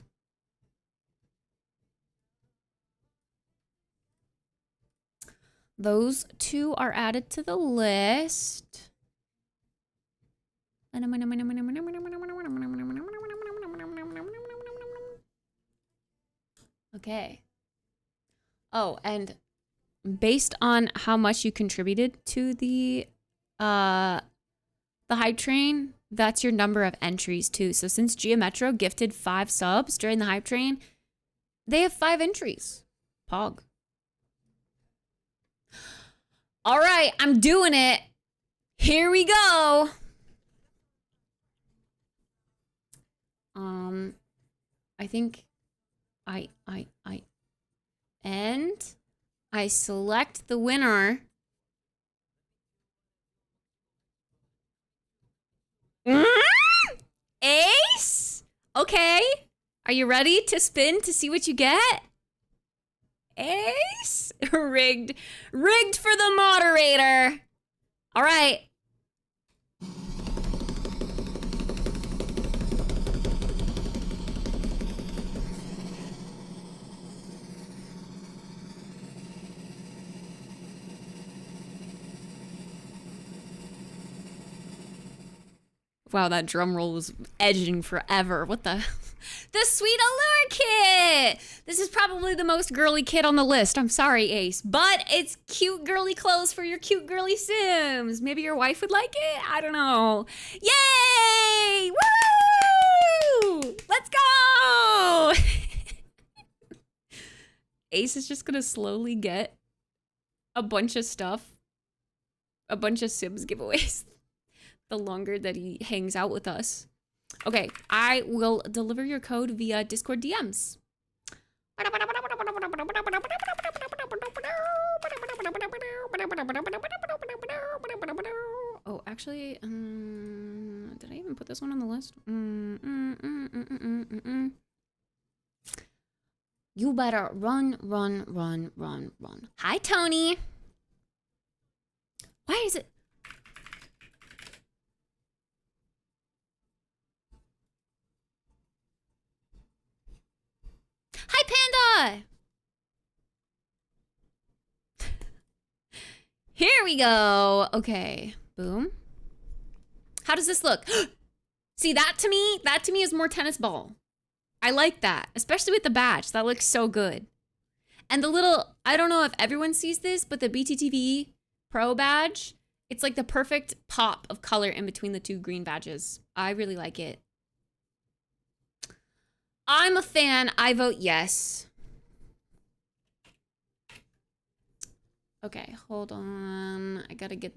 Those 2 are added to the list. Okay. Oh, and based on how much you contributed to the hype train, that's your number of entries too. So since Geometro gifted 5 subs during the hype train, they have 5 entries. Pog. All right, I'm doing it. Here we go. I think and I select the winner. Ace? Okay. Are you ready to spin to see what you get? Ace? Rigged. Rigged for the moderator. All right. Wow, that drum roll was edging forever. What the? The Sweet Allure kit! This is probably the most girly kit on the list. I'm sorry, Ace. But it's cute girly clothes for your cute girly Sims. Maybe your wife would like it? I don't know. Yay! Woo! Let's go! Ace is just gonna slowly get a bunch of stuff. A bunch of Sims giveaways. The longer that he hangs out with us. Okay, I will deliver your code via Discord DMs. Oh, actually, did I even put this one on the list? You better run, run, run, run, run. Hi, Tony. Why is it? Hi, Panda. Here we go. Okay, boom. How does this look? See, that to me is more tennis ball. I like that, especially with the badge. That looks so good. And the little, I don't know if everyone sees this, but the BTTV Pro badge, it's like the perfect pop of color in between the two green badges. I really like it. I'm a fan. I vote yes. Okay, hold on. I gotta get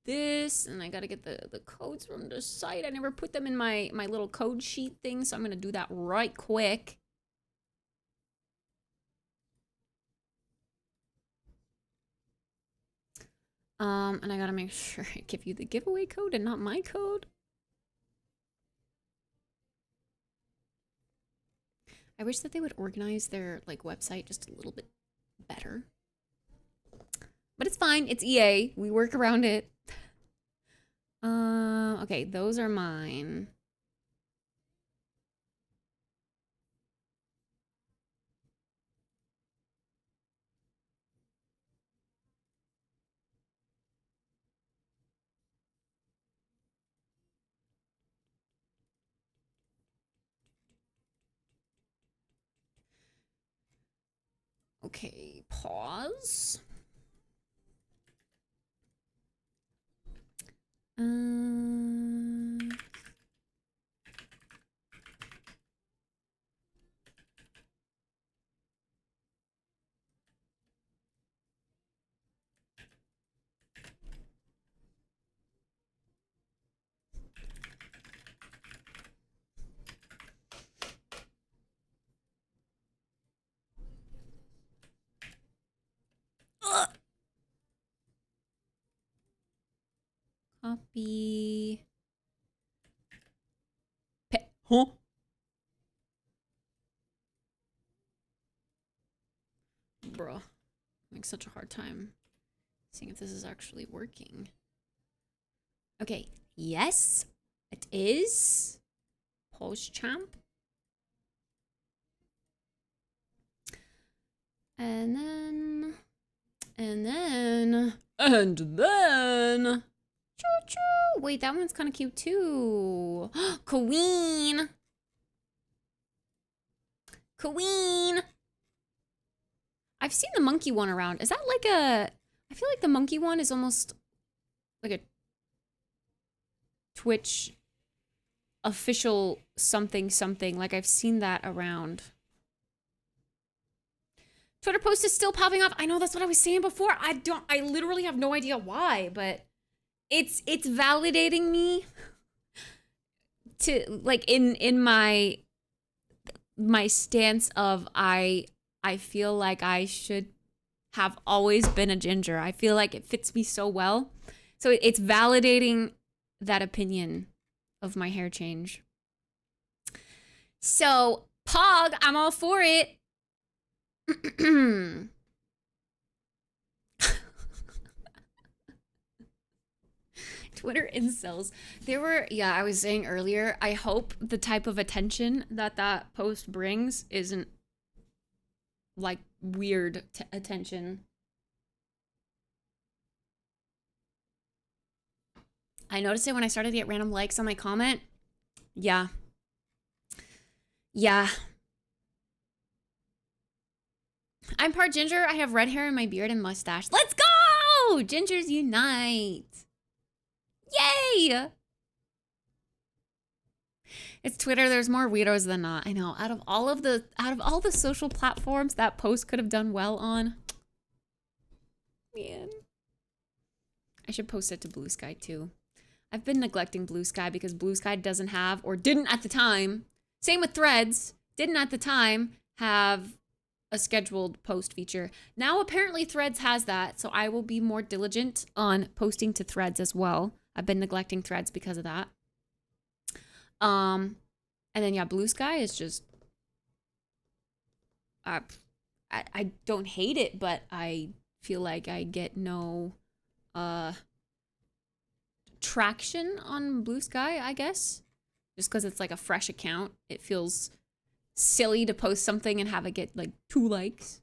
this, and I gotta get the codes from the site. I never put them in my little code sheet thing, so I'm gonna do that right quick. And I gotta make sure I give you the giveaway code and not my code. I wish that they would organize their like website just a little bit better. But it's fine. It's EA. We work around it. Okay, those are mine. Okay, pause. Copy. Huh? Bruh. Like such a hard time seeing if this is actually working. Okay. Yes, it is. Post champ. And then. Choo-choo. Wait, that one's kind of cute too. Queen. Queen. I've seen the monkey one around. Is that like a... I feel like the monkey one is almost like a Twitch official something something. Like I've seen that around. Twitter post is still popping up. I know, that's what I was saying before. I literally have no idea why, but it's validating me to like in my stance of I feel like I should have always been a ginger. I feel like it fits me so well. So it's validating that opinion of my hair change. So, Pog, I'm all for it. Twitter incels. There were, yeah, I was saying earlier, I hope the type of attention that that post brings isn't like weird attention. I noticed it when I started to get random likes on my comment. Yeah. Yeah. I'm part ginger. I have red hair in my beard and mustache. Let's go! Gingers unite. Yay! It's Twitter. There's more weirdos than not. I know. Out of all the social platforms that post could have done well on. Man. I should post it to Blue Sky too. I've been neglecting Blue Sky because Blue Sky doesn't have, or didn't at the time, same with Threads, didn't at the time have a scheduled post feature. Now apparently Threads has that, so I will be more diligent on posting to Threads as well. I've been neglecting Threads because of that. And then yeah, Blue Sky is just I don't hate it, but I feel like I get no traction on Blue Sky, I guess. Just because it's like a fresh account. It feels silly to post something and have it get like 2 likes.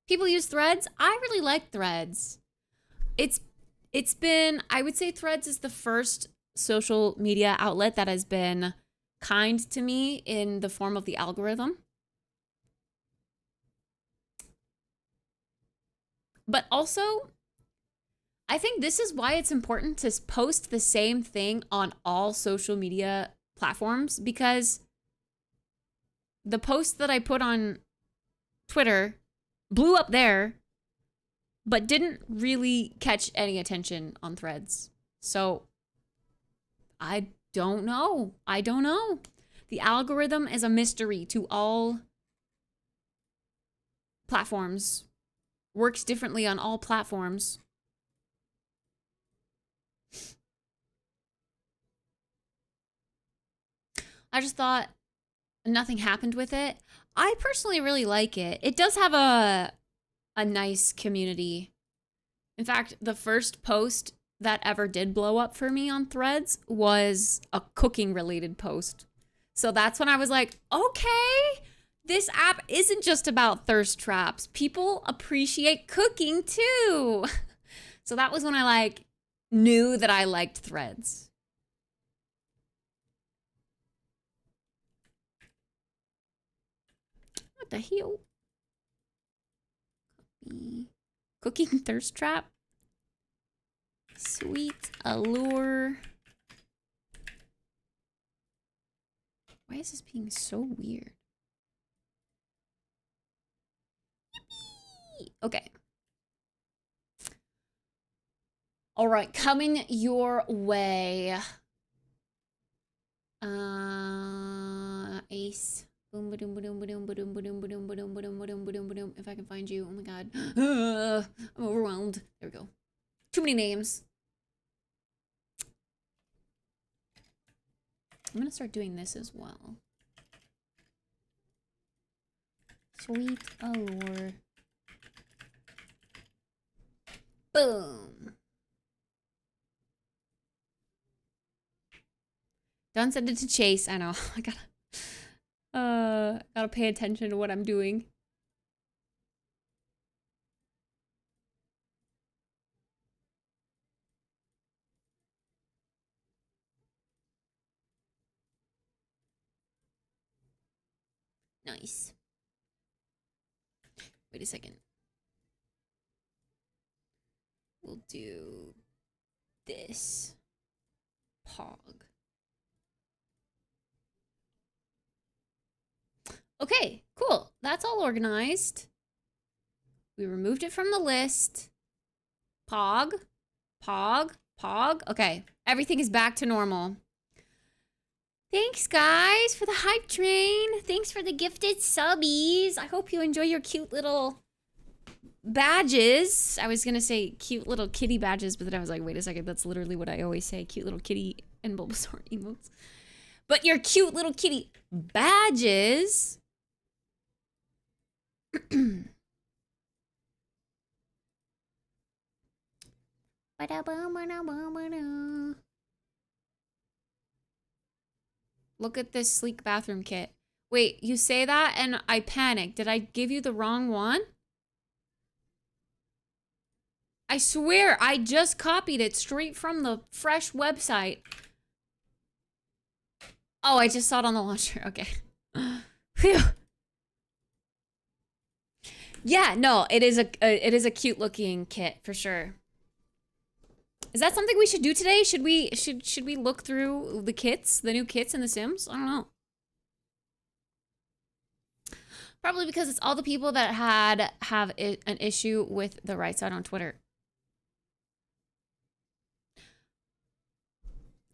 People use Threads. I really like Threads. It's been, I would say Threads is the first social media outlet that has been kind to me in the form of the algorithm. But also, I think this is why it's important to post the same thing on all social media platforms, because the post that I put on Twitter blew up there, but didn't really catch any attention on Threads. So I don't know. The algorithm is a mystery to all platforms. Works differently on all platforms. I just thought nothing happened with it. I personally really like it. It does have a nice community. In fact, the first post that ever did blow up for me on Threads was a cooking related post. So that's when I was like, okay, this app isn't just about thirst traps. People appreciate cooking too. So that was when I like knew that I liked Threads. What the hell? Cooking thirst trap. Sweet allure. Why is this being so weird? Okay. All right, coming your way. Ace. Boom, ba-doom, ba-doom, ba-doom, ba-doom, ba-doom, ba-doom, ba-doom, ba-doom, ba-doom, ba-doom, ba-doom. If I can find you. Oh my god. I'm overwhelmed. There we go. Too many names. I'm gonna start doing this as well. Sweet allure. Boom. Don't send it to Chase. I know. I gotta pay attention to what I'm doing. Nice. Wait a second. We'll do this. Pog. Okay, cool. That's all organized. We removed it from the list. Pog. Pog. Pog. Okay, everything is back to normal. Thanks, guys, for the hype train. Thanks for the gifted subbies. I hope you enjoy your cute little badges. I was gonna say cute little kitty badges, but then I was like, wait a second, that's literally what I always say, cute little kitty and Bulbasaur emotes. But your cute little kitty badges. Look at this sleek bathroom kit. Wait, you say that and I panic. Did I give you the wrong one? I swear, I just copied it straight from the fresh website. Oh, I just saw it on the launcher. Okay. Phew. Yeah, no, it is a cute looking kit for sure. Is that something we should do today? Should we look through the kits, the new kits in The Sims? I don't know. Probably because it's all the people that have an issue with the right side on Twitter.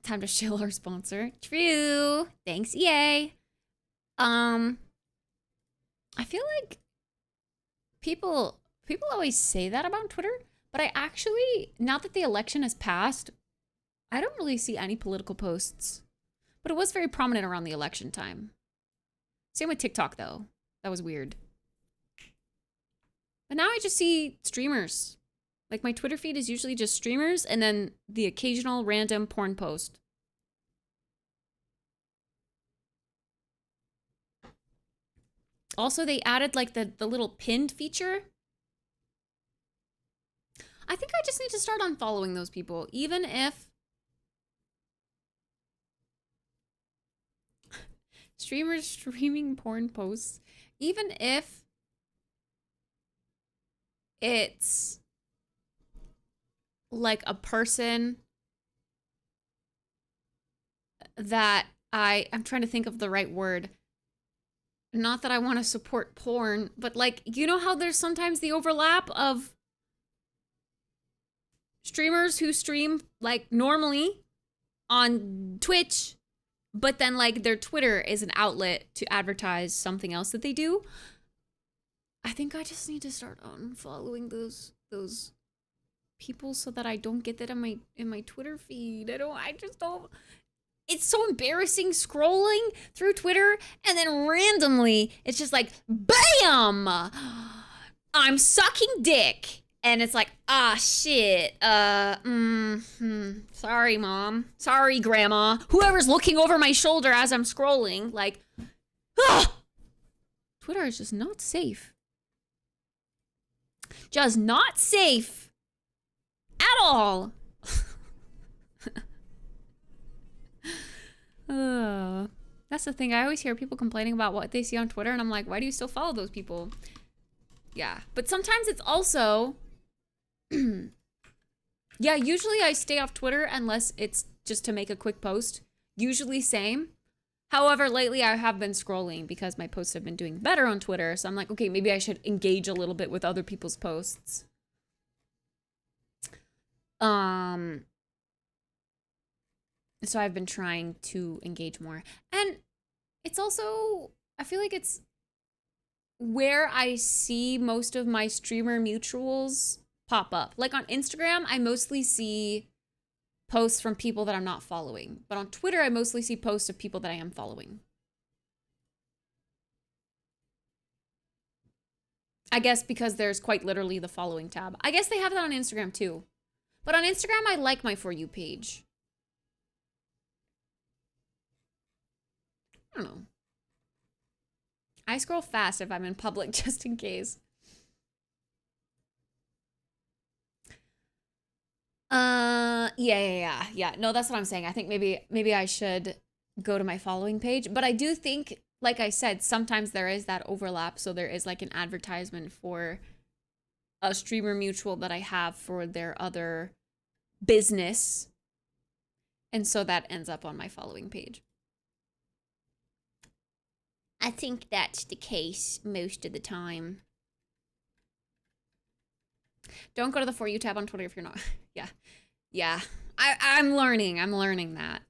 Time to shill our sponsor. True. Thanks, EA. I feel like People always say that about Twitter, but I actually, now that the election has passed, I don't really see any political posts. But it was very prominent around the election time. Same with TikTok, though. That was weird. But now I just see streamers. Like, my Twitter feed is usually just streamers and then the occasional random porn post. Also, they added, like, the little pinned feature. I think I just need to start unfollowing those people, even if streamers streaming porn posts, even if it's like a person that I'm trying to think of the right word. Not that I want to support porn, but like, you know how there's sometimes the overlap of streamers who stream like normally on Twitch, but then like their Twitter is an outlet to advertise something else that they do. I think I just need to start unfollowing those people so that I don't get that in my Twitter feed. I just don't. It's so embarrassing scrolling through Twitter and then randomly it's just like, bam! I'm sucking dick. And it's like, ah, shit. Sorry, Mom. Sorry, Grandma. Whoever's looking over my shoulder as I'm scrolling. Like, Twitter is just not safe. Just not safe. At all. That's the thing. I always hear people complaining about what they see on Twitter, and I'm like, why do you still follow those people? Yeah, but sometimes it's also... yeah, usually I stay off Twitter unless it's just to make a quick post. Usually same. However, lately I have been scrolling because my posts have been doing better on Twitter. So I'm like, okay, maybe I should engage a little bit with other people's posts. So I've been trying to engage more. And it's also, I feel like it's where I see most of my streamer mutuals pop up. Like on Instagram, I mostly see posts from people that I'm not following. But on Twitter, I mostly see posts of people that I am following. I guess because there's quite literally the following tab. I guess they have that on Instagram too. But on Instagram, I like my For You page. I don't know. I scroll fast if I'm in public just in case. Yeah. No, that's what I'm saying. I think maybe I should go to my following page. But I do think, like I said, sometimes there is that overlap. So there is like an advertisement for a streamer mutual that I have for their other business. And so that ends up on my following page. I think that's the case most of the time. Don't go to the For You tab on Twitter if you're not. Yeah. I'm learning that.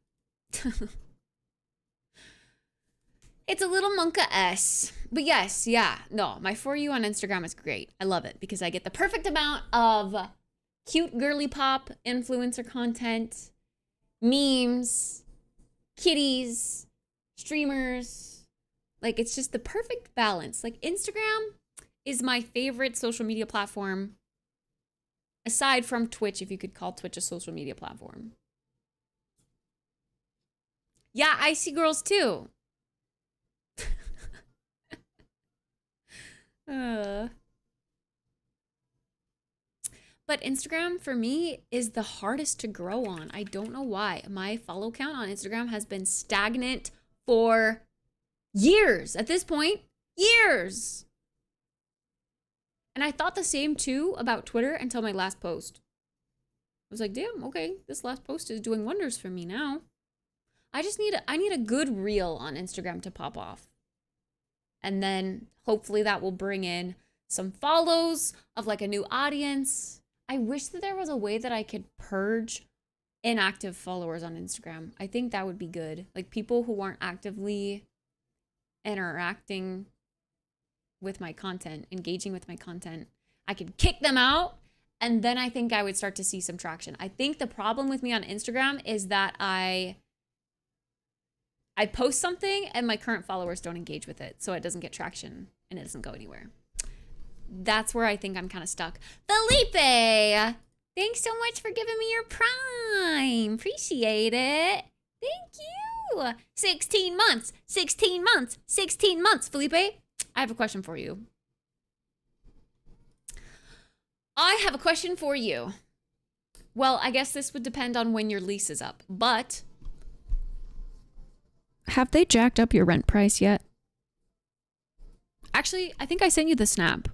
It's a little monka-esque. But yes, yeah. No, my For You on Instagram is great. I love it because I get the perfect amount of cute girly pop influencer content, memes, kitties, streamers. Like, it's just the perfect balance. Like, Instagram is my favorite social media platform, aside from Twitch, if you could call Twitch a social media platform. Yeah, I see girls too. But Instagram, for me, is the hardest to grow on. I don't know why. My follow count on Instagram has been stagnant for years at this point. Years. And I thought the same too about Twitter until my last post. I was like, damn, okay, this last post is doing wonders for me now. I need a good reel on Instagram to pop off. And then hopefully that will bring in some follows of like a new audience. I wish that there was a way that I could purge inactive followers on Instagram. I think that would be good. Like people who aren't actively interacting with my content, engaging with my content, I could kick them out, and then I think I would start to see some traction. I think the problem with me on Instagram is that I post something and my current followers don't engage with it, so it doesn't get traction and it doesn't go anywhere. That's where I think I'm kind of stuck. Felipe, thanks so much for giving me your Prime. Appreciate it. Thank you. 16 months, 16 months, 16 months. Felipe, I have a question for you. Well, I guess this would depend on when your lease is up, but have they jacked up your rent price yet? Actually, I think I sent you the snap.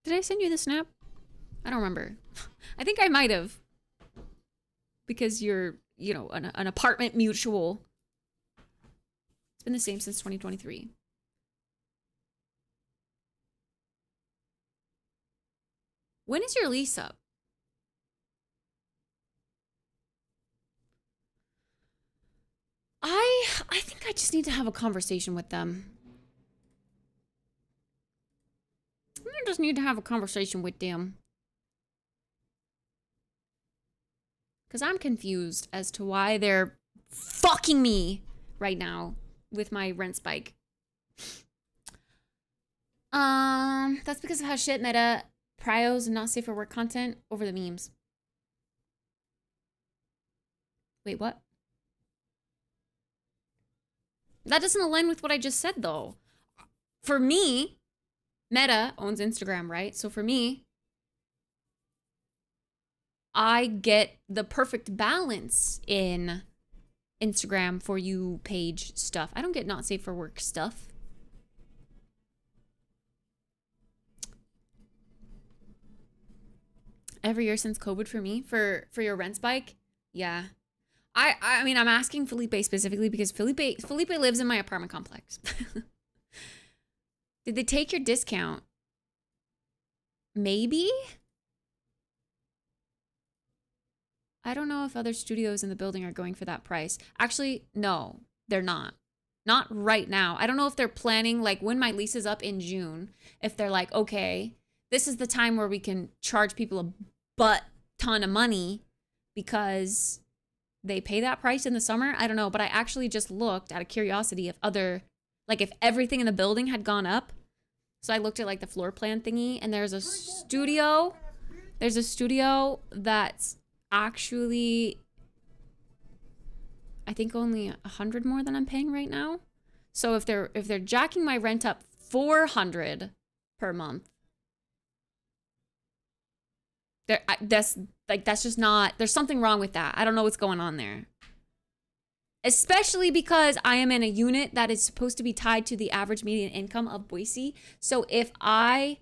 Did I send you the snap? I don't remember. I think I might have. Because you're, you know, an apartment mutual. It's been the same since 2023. When is your lease up? I think I just need to have a conversation with them. I just need to have a conversation with them. Because I'm confused as to why they're fucking me right now with my rent spike. That's because of how shit Meta prios and not safe for work content over the memes. Wait, what? That doesn't align with what I just said, though. For me, Meta owns Instagram, right? So for me, I get the perfect balance in Instagram for you page stuff. I don't get not safe for work stuff. Every year since COVID for me, for your rent spike, yeah. I mean, I'm asking Felipe specifically because Felipe lives in my apartment complex. Did they take your discount? Maybe? I don't know if other studios in the building are going for that price. Actually, no, they're not. Not right now. I don't know if they're planning, like, when my lease is up in June, if they're like, okay, this is the time where we can charge people a butt ton of money because they pay that price in the summer. I don't know, but I actually just looked out of curiosity if other, like, if everything in the building had gone up. So I looked at, like, the floor plan thingy, and there's a studio that's actually, I think, only 100 more than I'm paying right now. So if they're jacking my rent up 400 per month, that's just not, there's something wrong with that. I don't know what's going on there. Especially because I am in a unit that is supposed to be tied to the average median income of Boise. So if my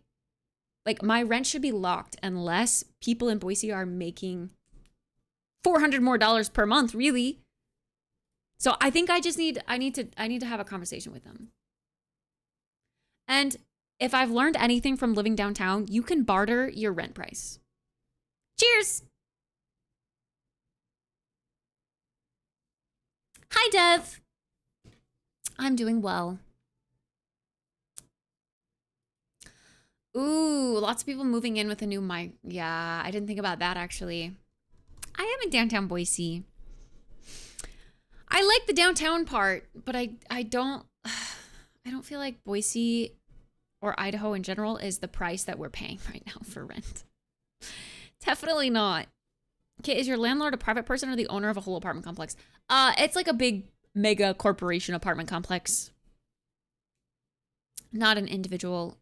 rent should be locked unless people in Boise are making $400 more per month, really. So I think I need to have a conversation with them. And if I've learned anything from living downtown, you can barter your rent price. Cheers. Hi, Dev. I'm doing well. Ooh, lots of people moving in with a new mic. Yeah, I didn't think about that, actually. I am in downtown Boise. I like the downtown part, but I don't feel like Boise or Idaho in general is the price that we're paying right now for rent. Definitely not. Okay, is your landlord a private person or the owner of a whole apartment complex? It's like a big mega corporation apartment complex. Not an individual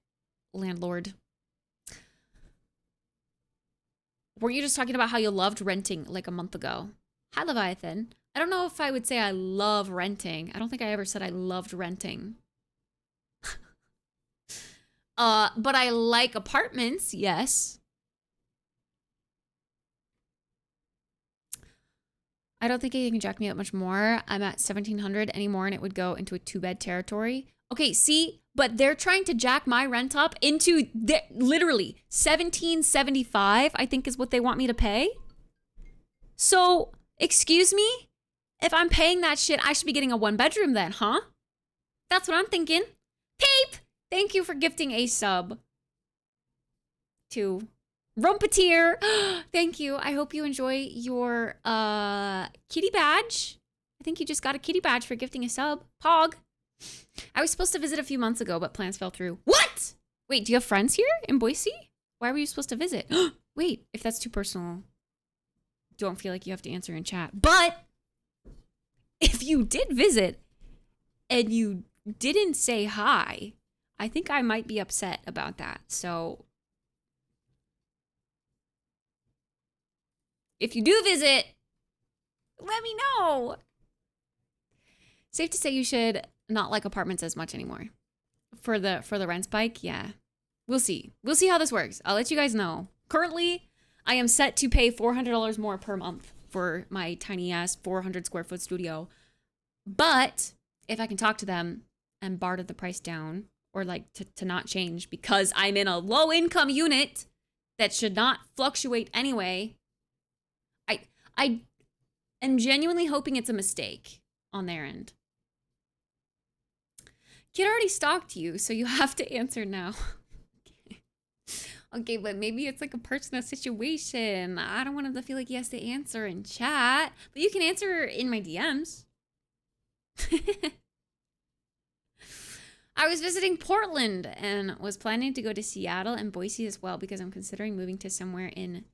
landlord. Weren't you just talking about how you loved renting like a month ago? Hi, Leviathan. I don't know if I would say I love renting. I don't think I ever said I loved renting. But I like apartments, yes. I don't think you can jack me up much more. I'm at 1,700 anymore and it would go into a 2-bed territory. Okay, see, but they're trying to jack my rent up into literally $1,775, I think is what they want me to pay. So, excuse me? If I'm paying that shit, I should be getting a 1-bedroom then, huh? That's what I'm thinking. Pape, thank you for gifting a sub to Rumpeteer. Thank you. I hope you enjoy your kitty badge. I think you just got a kitty badge for gifting a sub. Pog. I was supposed to visit a few months ago, but plans fell through. What? Wait, do you have friends here in Boise? Why were you supposed to visit? Wait, if that's too personal, don't feel like you have to answer in chat. But if you did visit and you didn't say hi, I think I might be upset about that. So if you do visit, let me know. Safe to say you should not like apartments as much anymore. For the rent spike, yeah. We'll see. We'll see how this works. I'll let you guys know. Currently, I am set to pay $400 more per month for my tiny ass 400 square foot studio. But if I can talk to them and barter the price down, or like to not change because I'm in a low income unit that should not fluctuate anyway, I am genuinely hoping it's a mistake on their end. Kid already stalked you, so you have to answer now. Okay, but maybe it's like a personal situation. I don't want him to feel like he has to answer in chat, but you can answer in my DMs. I was visiting Portland and was planning to go to Seattle and Boise as well because I'm considering moving to somewhere in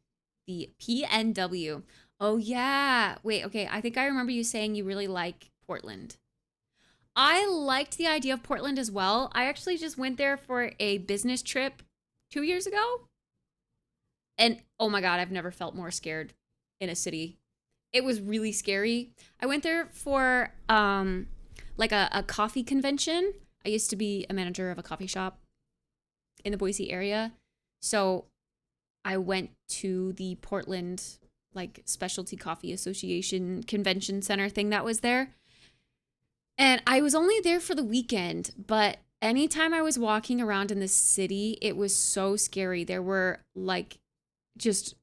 the PNW. Oh yeah. Wait, okay. I think I remember you saying you really like Portland. I liked the idea of Portland as well. I actually just went there for a business trip 2 years ago. And oh my God, I've never felt more scared in a city. It was really scary. I went there for like a coffee convention. I used to be a manager of a coffee shop in the Boise area. So I went to the Portland like Specialty Coffee Association convention center thing that was there. And I was only there for the weekend, but anytime I was walking around in the city, it was so scary. There were like just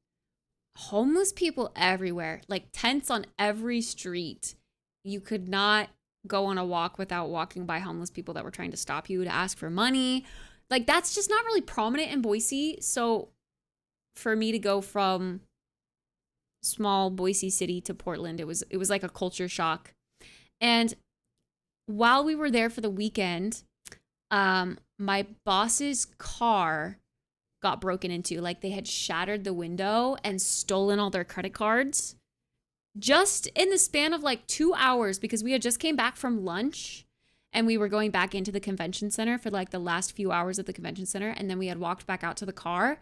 homeless people everywhere, like tents on every street. You could not go on a walk without walking by homeless people that were trying to stop you to ask for money. Like that's just not really prominent in Boise. So for me to go from small Boise city to Portland, it was like a culture shock. And while we were there for the weekend, my boss's car got broken into. Like they had shattered the window and stolen all their credit cards just in the span of like 2 hours, because we had just came back from lunch and we were going back into the convention center for like the last few hours of the convention center. And then we had walked back out to the car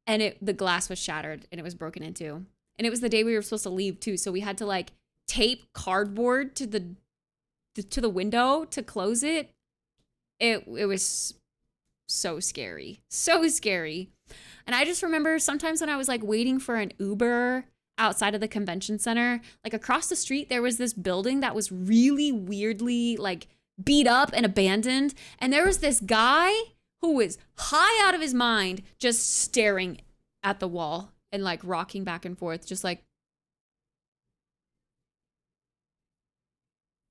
and the glass was shattered and it was broken into. And it was the day we were supposed to leave too. So we had to like tape cardboard to the window to close it. It was so scary. So scary. And I just remember sometimes when I was like waiting for an Uber outside of the convention center, like across the street, there was this building that was really weirdly like beat up and abandoned. And there was this guy who was high out of his mind, just staring at the wall and like rocking back and forth, just like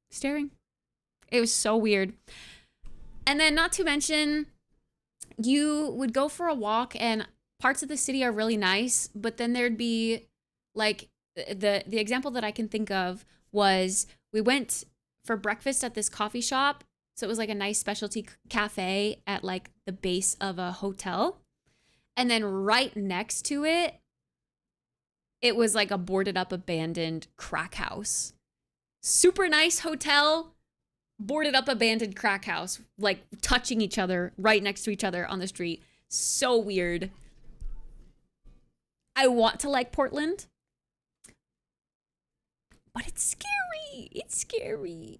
staring. It was so weird. And then not to mention, you would go for a walk and parts of the city are really nice, but then there'd be like the example that I can think of was we went for breakfast at this coffee shop. So it was like a nice specialty cafe at like the base of a hotel. And then right next to it, it was like a boarded up, abandoned crack house. Super nice hotel, boarded up, abandoned crack house, like touching each other right next to each other on the street. So weird. I want to like Portland, but it's scary. It's scary.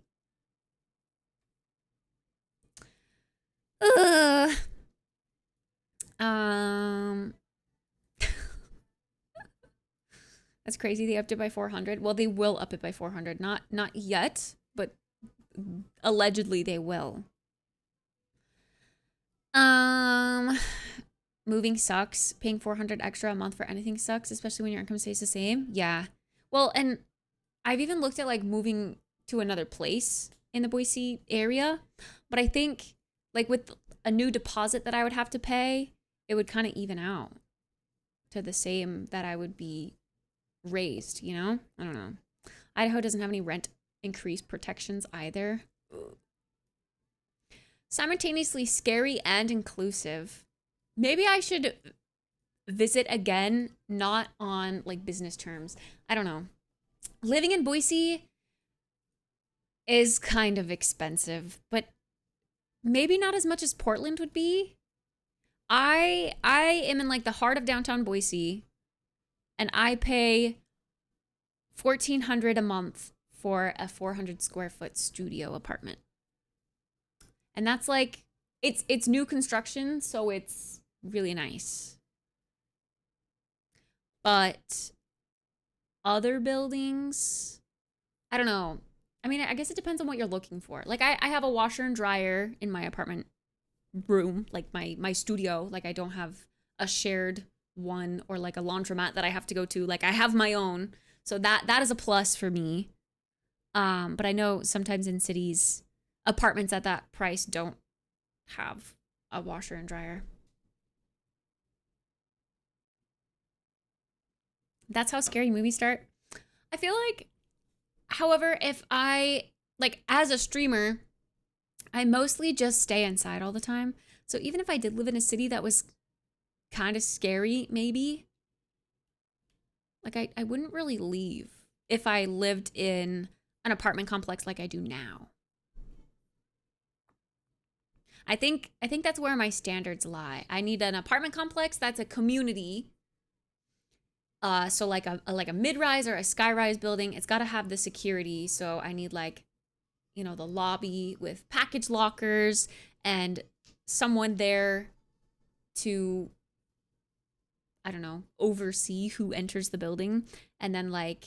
That's crazy. They upped it by 400. Well, they will up it by 400. Not yet, but allegedly they will. Moving sucks. Paying 400 extra a month for anything sucks, especially when your income stays the same. Yeah. Well, and I've even looked at like moving to another place in the Boise area. But I think like with a new deposit that I would have to pay, it would kind of even out to the same that I would be raised, you know? I don't know. Idaho doesn't have any rent increase protections either. Simultaneously scary and inclusive. Maybe I should visit again, not on like business terms. I don't know. Living in Boise is kind of expensive, but maybe not as much as Portland would be. I am in like the heart of downtown Boise, and I pay $1,400 a month for a 400 square foot studio apartment. And that's like, it's new construction, so it's really nice. But other buildings, I don't know. I mean, I guess it depends on what you're looking for. Like I have a washer and dryer in my apartment room, like my studio. Like I don't have a shared one or like a laundromat that I have to go to. Like I have my own. So that is a plus for me. But I know sometimes in cities, apartments at that price don't have a washer and dryer. That's how scary movies start. I feel like, however, if I, like, as a streamer, I mostly just stay inside all the time. So even if I did live in a city that was kind of scary, maybe, like, I wouldn't really leave if I lived in an apartment complex like I do now. I think that's where my standards lie. I need an apartment complex that's a community. So like a mid-rise or a sky-rise building, it's got to have the security. So I need like, you know, the lobby with package lockers and someone there to, I don't know, oversee who enters the building, and then like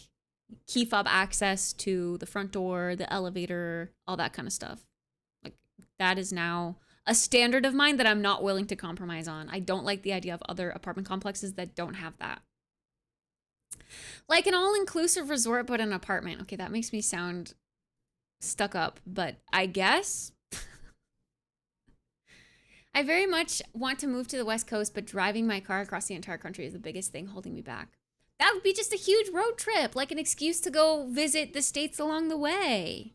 key fob access to the front door, the elevator, all that kind of stuff. Like that is now a standard of mine that I'm not willing to compromise on. I don't like the idea of other apartment complexes that don't have that. Like an all-inclusive resort, but an apartment. Okay, that makes me sound stuck up, but I guess. I very much want to move to the West Coast, but driving my car across the entire country is the biggest thing holding me back. That would be just a huge road trip, like an excuse to go visit the states along the way.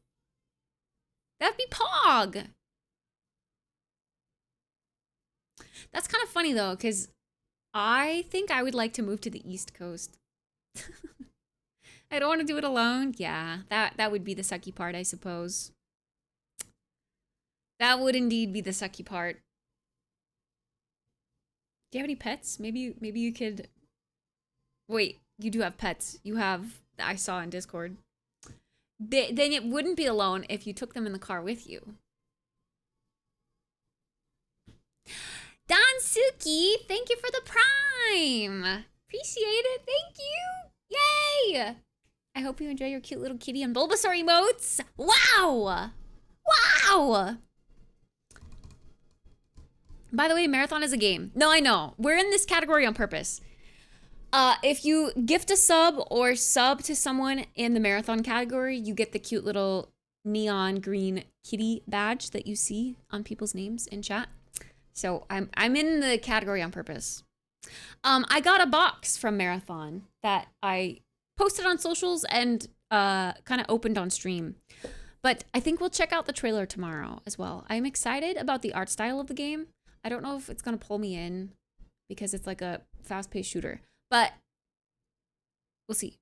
That'd be Pog. That's kind of funny though, because I think I would like to move to the East Coast. I don't want to do it alone. Yeah, that would be the sucky part, I suppose. That would indeed be the sucky part. Do you have any pets? Maybe you could... Wait, you do have pets. You have... I saw in Discord. Then it wouldn't be alone if you took them in the car with you. Dansuki, thank you for the prime. Appreciate it. Thank you. Yay. I hope you enjoy your cute little kitty and Bulbasaur emotes. Wow. Wow. By the way, marathon is a game. No, I know. We're in this category on purpose. If you gift a sub or sub to someone in the marathon category, you get the cute little neon green kitty badge that you see on people's names in chat. So I'm in the category on purpose. I got a box from Marathon that I posted on socials and kind of opened on stream. But I think we'll check out the trailer tomorrow as well. I'm excited about the art style of the game. I don't know if it's going to pull me in because it's like a fast-paced shooter. But we'll see.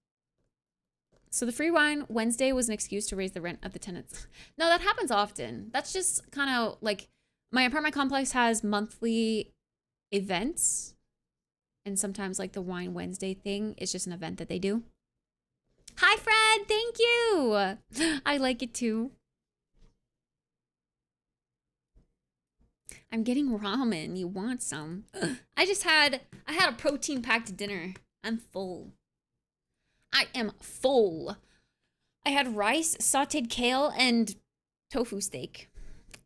So the free wine Wednesday was an excuse to raise the rent of the tenants. No, that happens often. That's just kind of like my apartment complex has monthly events. And sometimes like the Wine Wednesday thing is just an event that they do. Hi, Fred. Thank you. I like it too. I'm getting ramen. You want some? I had a protein-packed dinner. I'm full. I am full. I had rice, sauteed kale, and tofu steak.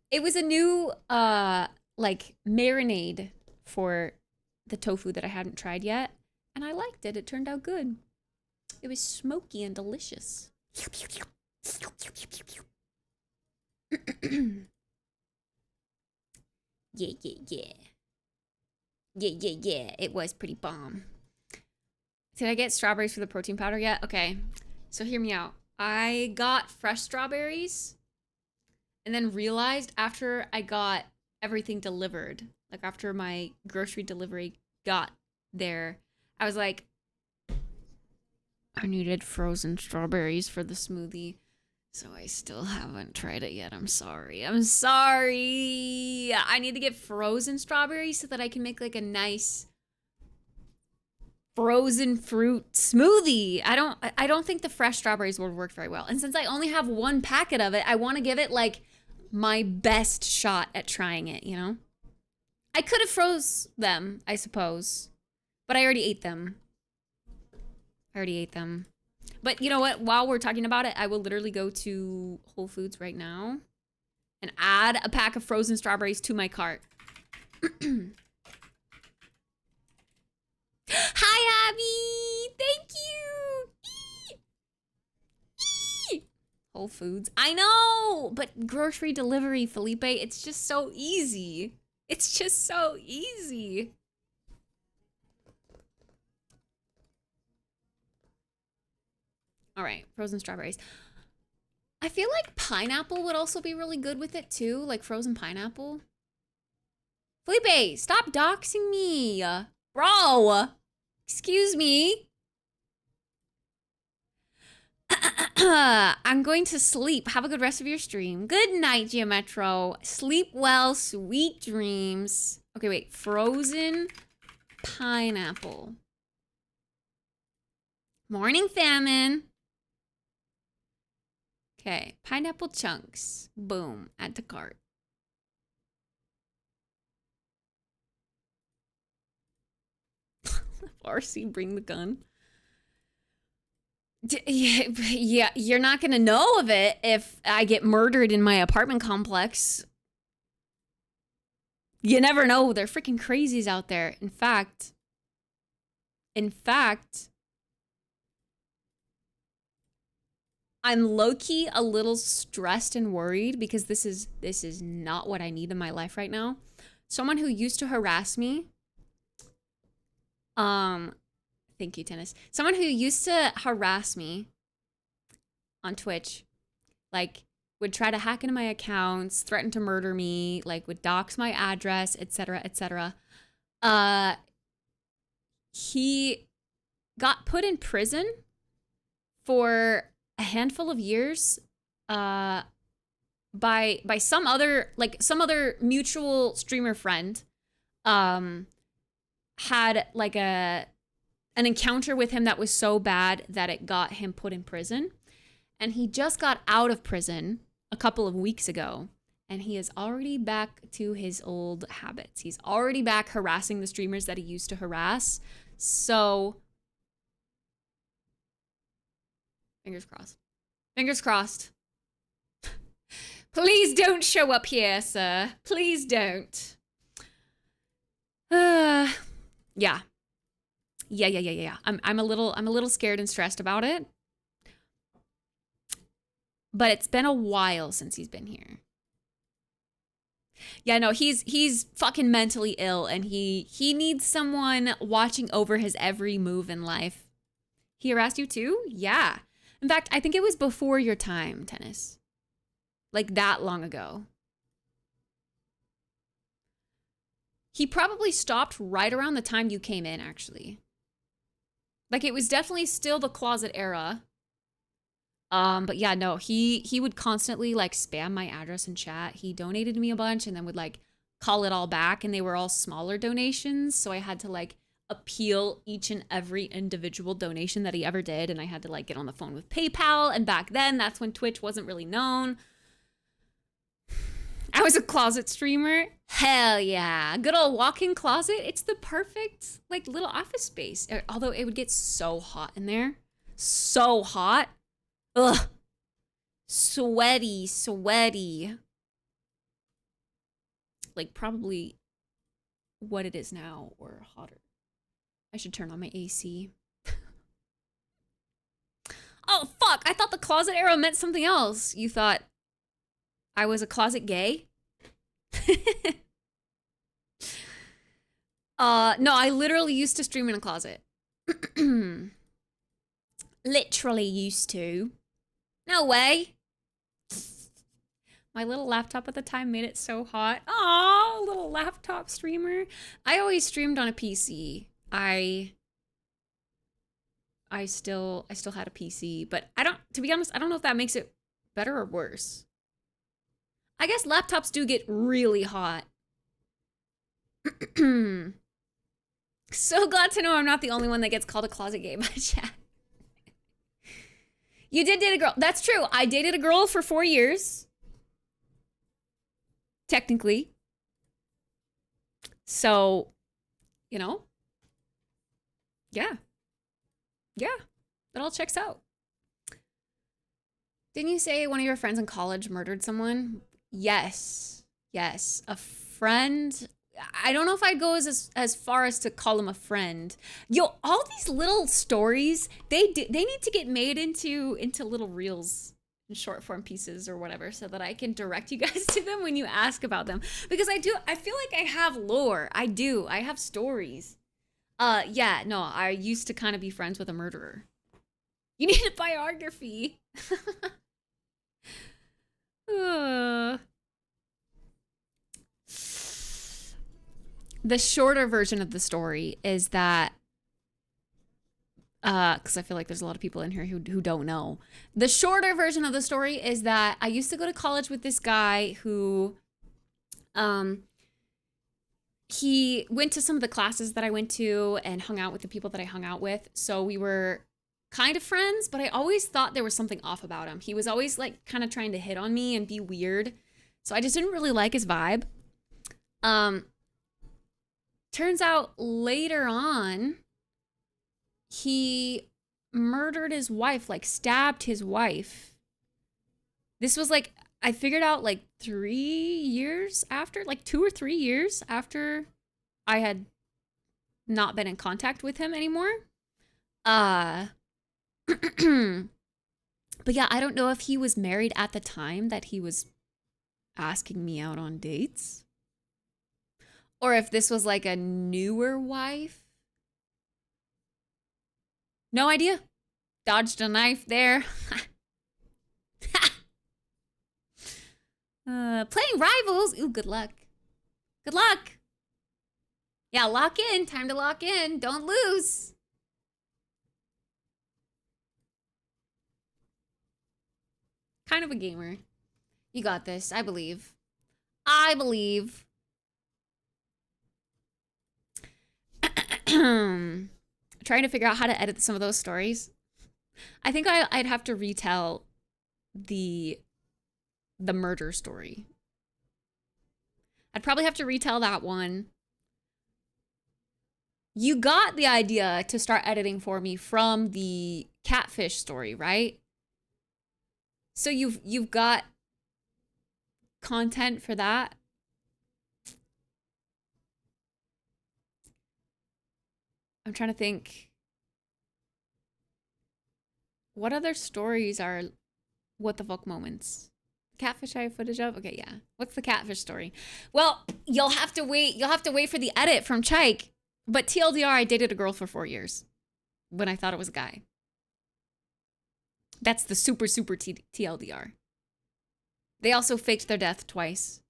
It was a new like marinade for the tofu that I hadn't tried yet, and I liked it. It turned out good. It was smoky and delicious. Yeah, yeah, yeah. Yeah, yeah, yeah. It was pretty bomb. Did I get strawberries for the protein powder yet? Okay. So hear me out. I got fresh strawberries and then realized after I got everything delivered, like after my grocery delivery got there, I was like, I needed frozen strawberries for the smoothie. So I still haven't tried it yet. I'm sorry. I'm sorry. I need to get frozen strawberries so that I can make like a nice frozen fruit smoothie. I don't think the fresh strawberries would work very well. And since I only have one packet of it, I want to give it like my best shot at trying it, you know? I could have froze them, I suppose. But I already ate them. But you know what? While we're talking about it, I will literally go to Whole Foods right now and add a pack of frozen strawberries to my cart. Hi, Abby! Thank you! Eee! Whole Foods. I know! But grocery delivery, Felipe, it's just so easy. It's just so easy. All right, frozen strawberries. I feel like pineapple would also be really good with it too, like frozen pineapple. Felipe, stop doxing me. Bro, excuse me. I'm going to sleep. Have a good rest of your stream. Good night, Geometro. Sleep well, sweet dreams. Okay, wait, frozen pineapple. Morning, famine. Okay, pineapple chunks. Boom, add to cart. RC, bring the gun. Yeah, you're not gonna know of it if I get murdered in my apartment complex. You never know. They're freaking crazies out there. In fact, I'm low-key a little stressed and worried because this is not what I need in my life right now. Someone who used to harass me, thank you, Tennis. Someone who used to harass me on Twitch, like would try to hack into my accounts, threaten to murder me, like would dox my address, etc., etc. He got put in prison for a handful of years by some other mutual streamer friend had like an encounter with him that was so bad that it got him put in prison. And he just got out of prison a couple of weeks ago, and he is already back to his old habits. He's already back harassing the streamers that he used to harass. So fingers crossed. Fingers crossed. Please don't show up here, sir. Please don't. Yeah. I'm a little scared and stressed about it. But it's been a while since he's been here. Yeah, no, he's fucking mentally ill, and he needs someone watching over his every move in life. He harassed you too? Yeah. In fact, I think it was before your time, Tennis. Like that long ago. He probably stopped right around the time you came in, actually. Like it was definitely still the closet era. But yeah, no, he would constantly like spam my address in chat. He donated to me a bunch and then would like call it all back, and they were all smaller donations. So I had to like appeal each and every individual donation that he ever did. And I had to like get on the phone with PayPal. And back then, that's when Twitch wasn't really known. I was a closet streamer. Hell yeah. Good old walk-in closet. It's the perfect like little office space. Although it would get so hot in there. So hot. Ugh. Sweaty. Like probably what it is now or hotter. I should turn on my AC. Oh, fuck. I thought the closet era meant something else. You thought I was a closet gay. No, I literally used to stream in a closet. Literally used to. No way. My little laptop at the time made it so hot. Oh, little laptop streamer. I always streamed on a PC. I still had a PC, but to be honest, I don't know if that makes it better or worse. I guess laptops do get really hot. So glad to know I'm not the only one that gets called a closet gay by chat. You did date a girl. That's true. I dated a girl for 4 years. Technically. So, you know. Yeah. Yeah. That all checks out. Didn't you say one of your friends in college murdered someone? Yes. Yes. A friend. I don't know if I'd go as far as to call him a friend. Yo, all these little stories, they need to get made into little reels and short form pieces or whatever, so that I can direct you guys to them when you ask about them. Because I feel like I have lore. I do. I have stories. Yeah, no, I used to kind of be friends with a murderer. You need a biography. The shorter version of the story is that, because I feel like there's a lot of people in here who don't know. The shorter version of the story is that I used to go to college with this guy who, he went to some of the classes that I went to and hung out with the people that I hung out with. So we were kind of friends, but I always thought there was something off about him. He was always like kind of trying to hit on me and be weird. So I just didn't really like his vibe. Turns out later on, he murdered his wife, like stabbed his wife. This was like, I figured out like 3 years after, like 2 or 3 years after I had not been in contact with him anymore. But yeah, I don't know if he was married at the time that he was asking me out on dates. Or if this was like a newer wife. No idea. Dodged a knife there. Playing Rivals. Ooh, good luck. Good luck. Yeah, lock in. Time to lock in. Don't lose. Kind of a gamer. You got this. I believe. I believe. Trying to figure out how to edit some of those stories. I think I'd have to retell the murder story. I'd probably have to retell that one. You got the idea to start editing for me from the catfish story, right? So you've got content for that. I'm trying to think. What other stories are what the fuck moments? Catfish I have footage of? Okay, yeah. What's the catfish story? Well, you'll have to wait. You'll have to wait for the edit from Chike. But TLDR, I dated a girl for 4 years when I thought it was a guy. That's the super TLDR. They also faked their death twice.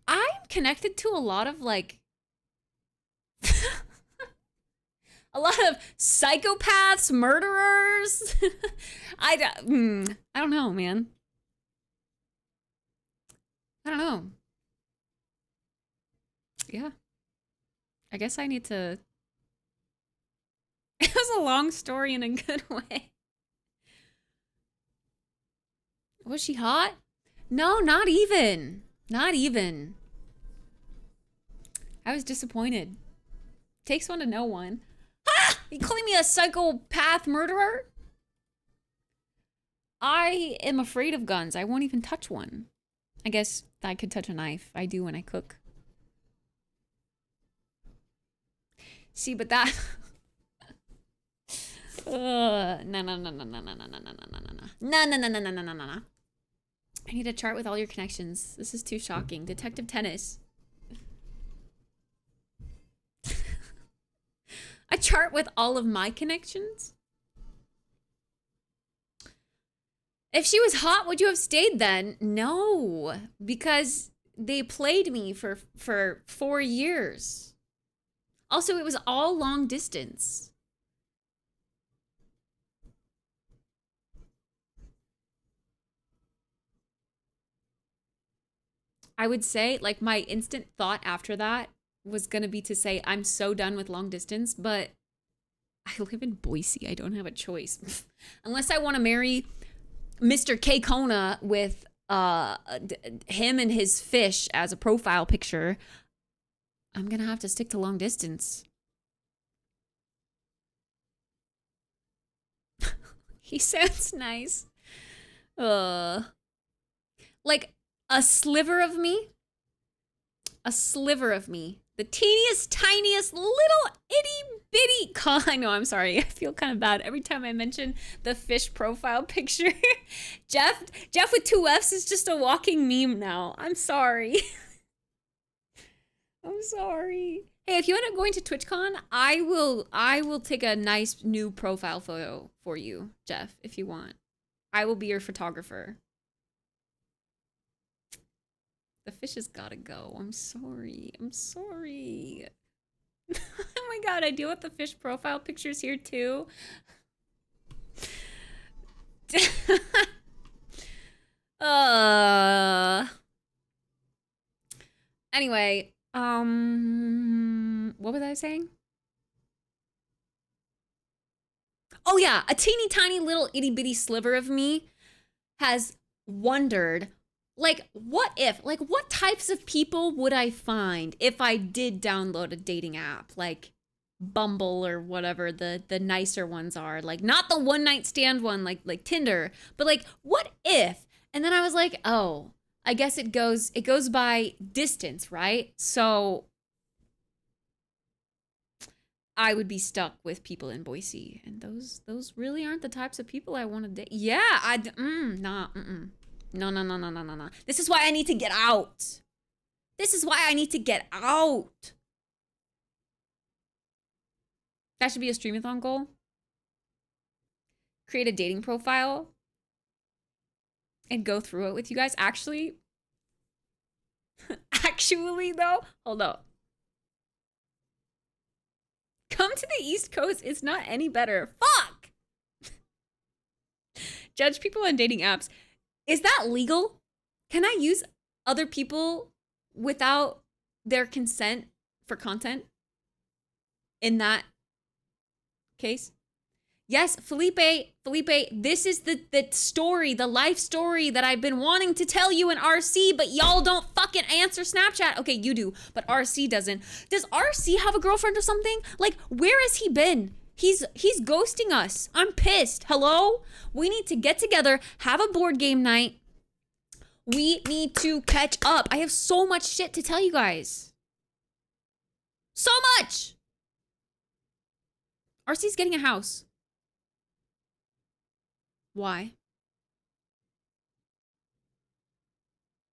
I'm connected to a lot of like a lot of psychopaths, murderers. I don't know, man. I don't know. Yeah. I guess I need to... It was a long story in a good way. Was she hot? No, not even. Not even. I was disappointed. Takes one to know one. Ah! You calling me a psychopath murderer? I am afraid of guns. I won't even touch one. I guess I could touch a knife. I do when I cook. See, but that... No. I need a chart with all your connections. This is too shocking. Detective Tennis. A chart with all of my connections? If she was hot, would you have stayed then? No, because they played me for 4 years. Also, it was all long distance. I would say, like, my instant thought after that was gonna be to say, I'm so done with long distance, but I live in Boise. I don't have a choice. Unless I want to marry Mr. K. Kona with him and his fish as a profile picture, I'm gonna have to stick to long distance. He sounds nice. Like a sliver of me, the teeniest, tiniest, little itty bitty. I know, I'm sorry. I feel kind of bad every time I mention the fish profile picture. Jeff with 2 F's is just a walking meme now. I'm sorry. I'm sorry. Hey, if you end up going to TwitchCon, I will take a nice new profile photo for you, Jeff, if you want. I will be your photographer. The fish has gotta go. I'm sorry. I'm sorry. Oh my god, I deal with the fish profile pictures here too. Anyway, what was I saying? Oh yeah, a teeny tiny little itty bitty sliver of me has wondered, like, what if, like, what types of people would I find if I did download a dating app, like Bumble or whatever the nicer ones are, like not the one night stand one like Tinder, but like, what if? And then I was like, oh, I guess it goes by distance, right? So I would be stuck with people in Boise, and those really aren't the types of people I want to date. Yeah, no. This is why I need to get out. This is why I need to get out. That should be a streamathon goal. Create a dating profile and go through it with you guys. Actually though, hold up. Come to the East Coast. It's not any better. Fuck. Judge people on dating apps. Is that legal? Can I use other people without their consent for content in that case? Yes, Felipe, this is the story, the life story that I've been wanting to tell you in RC, but y'all don't fucking answer Snapchat. Okay, you do, but RC doesn't. Does RC have a girlfriend or something? Like, where has he been? He's ghosting us. I'm pissed. Hello? We need to get together, have a board game night. We need to catch up. I have so much shit to tell you guys. So much. RC's getting a house. Why?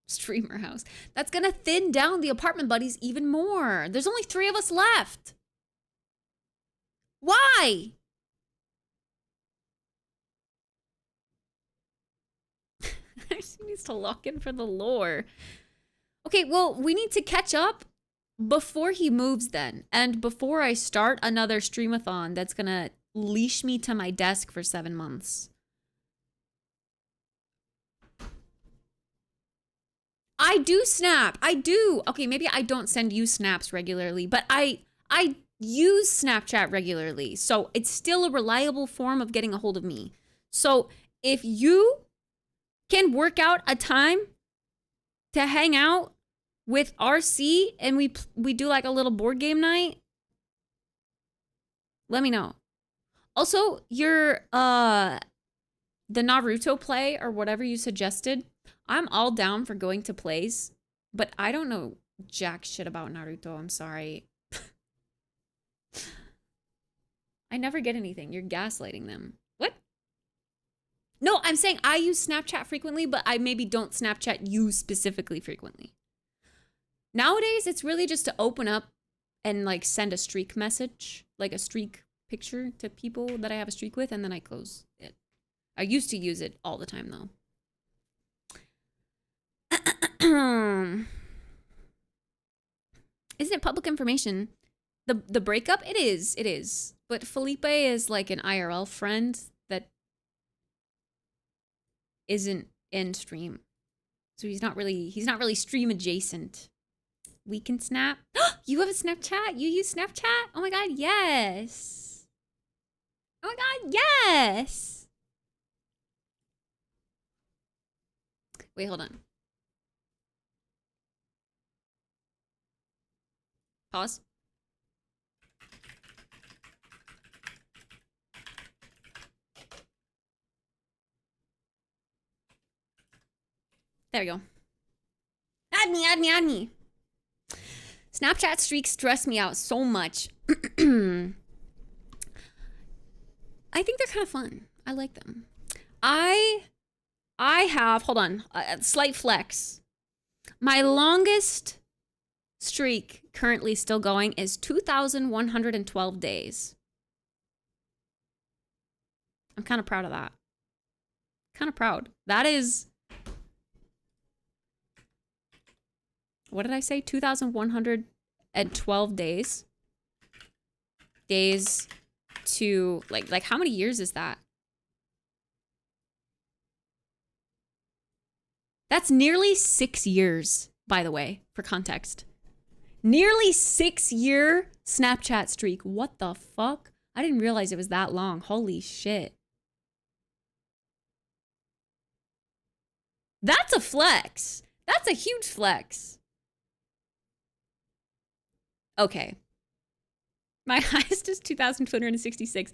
Streamer house. That's gonna thin down the apartment buddies even more. There's only 3 of us left. Why? She needs to lock in for the lore. Okay, well, we need to catch up before he moves then. And before I start another streamathon that's gonna leash me to my desk for 7 months. I do snap. I do. Okay, maybe I don't send you snaps regularly, but I use Snapchat regularly. So it's still a reliable form of getting a hold of me. So if you can work out a time to hang out with RC and we do like a little board game night, let me know. Also, your the Naruto play or whatever you suggested, I'm all down for going to plays, but I don't know jack shit about Naruto. I'm sorry. I never get anything. You're gaslighting them. What? No, I'm saying I use Snapchat frequently, but I maybe don't Snapchat you specifically frequently. Nowadays, it's really just to open up and like send a streak message, like a streak picture to people that I have a streak with, and then I close it. I used to use it all the time though. Isn't it public information? The breakup? It is. But Felipe is like an IRL friend that isn't in stream. So he's not really stream adjacent. We can snap. You have a Snapchat? You use Snapchat? Oh my god, yes. Oh my god, yes. Wait, hold on. Pause. There we go. Add me. Snapchat streaks stress me out so much. I think they're kind of fun. I like them. I have, hold on, a slight flex. My longest streak currently still going is 2,112 days. I'm kind of proud of that. Kind of proud. That is, what did I say? 2,112 days. Days to, like how many years is that? That's nearly 6 years, by the way, for context. Nearly 6-year Snapchat streak. What the fuck? I didn't realize it was that long. Holy shit. That's a flex. That's a huge flex. Okay. My highest is 2,266.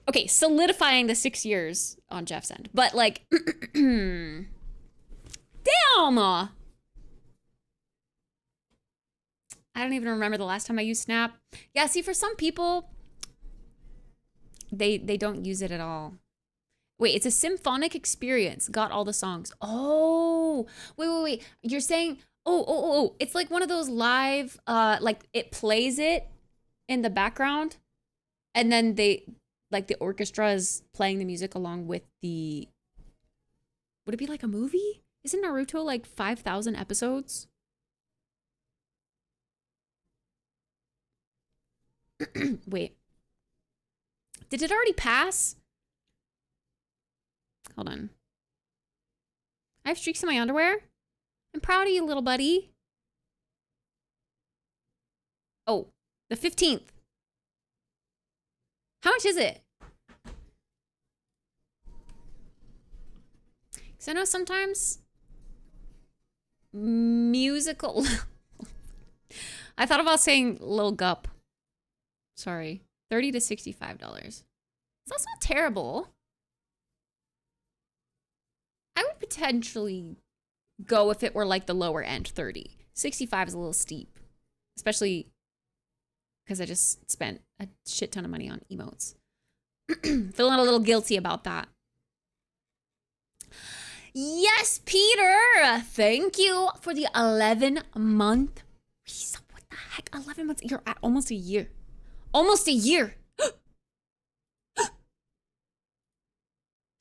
Okay, solidifying the 6 years on Jeff's end. But like, damn! I don't even remember the last time I used Snap. Yeah, see, for some people, they don't use it at all. Wait, it's a symphonic experience. Got all the songs. Oh, wait. You're saying, oh. It's like one of those live, like it plays it in the background, and then they, like the orchestra is playing the music along with the, would it be like a movie? Isn't Naruto like 5,000 episodes? Wait. Did it already pass? Hold on. I have streaks in my underwear? I'm proud of you, little buddy. Oh, the 15th. How much is it? Because I know sometimes musical. I thought about saying Lil Gup. Sorry. $30 to $65. So that's not terrible. I would potentially go if it were like the lower end, 30. 65 is a little steep. Especially because I just spent a shit ton of money on emotes. Feeling a little guilty about that. Yes, Peter! Thank you for the 11-month resub. What the heck? 11 months? You're at almost a year. Almost a year!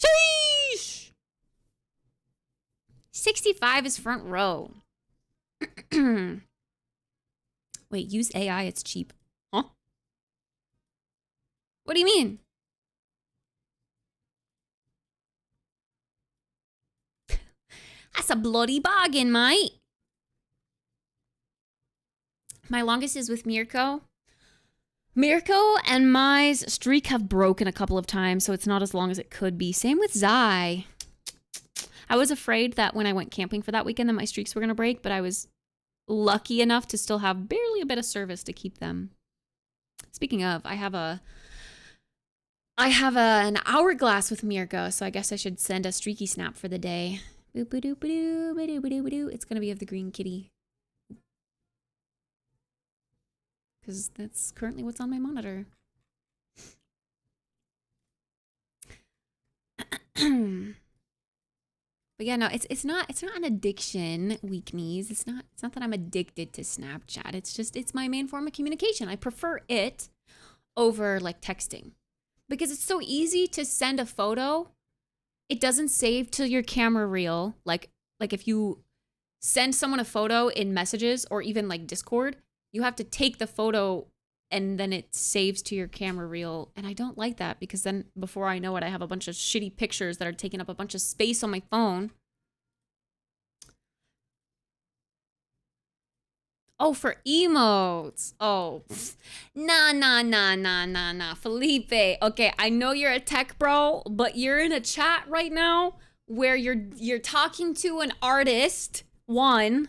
Sheesh! 65 is front row. Wait, use AI, it's cheap. Huh? What do you mean? That's a bloody bargain, mate. My longest is with Mirko. Mirko and my streak have broken a couple of times, so it's not as long as it could be. Same with Zai. I was afraid that when I went camping for that weekend that my streaks were going to break, but I was lucky enough to still have barely a bit of service to keep them. Speaking of, I have an hourglass with Mirko, so I guess I should send a streaky snap for the day. It's going to be of the green kitty. Because that's currently what's on my monitor. But yeah, no, it's not an addiction, weak knees. It's not that I'm addicted to Snapchat. It's my main form of communication. I prefer it over like texting because it's so easy to send a photo. It doesn't save to your camera reel. Like if you send someone a photo in messages or even like Discord, you have to take the photo and then it saves to your camera reel. And I don't like that because then before I know it, I have a bunch of shitty pictures that are taking up a bunch of space on my phone. Oh, for emotes. Oh, nah. Felipe. Okay, I know you're a tech bro, but you're in a chat right now where you're talking to an artist. One,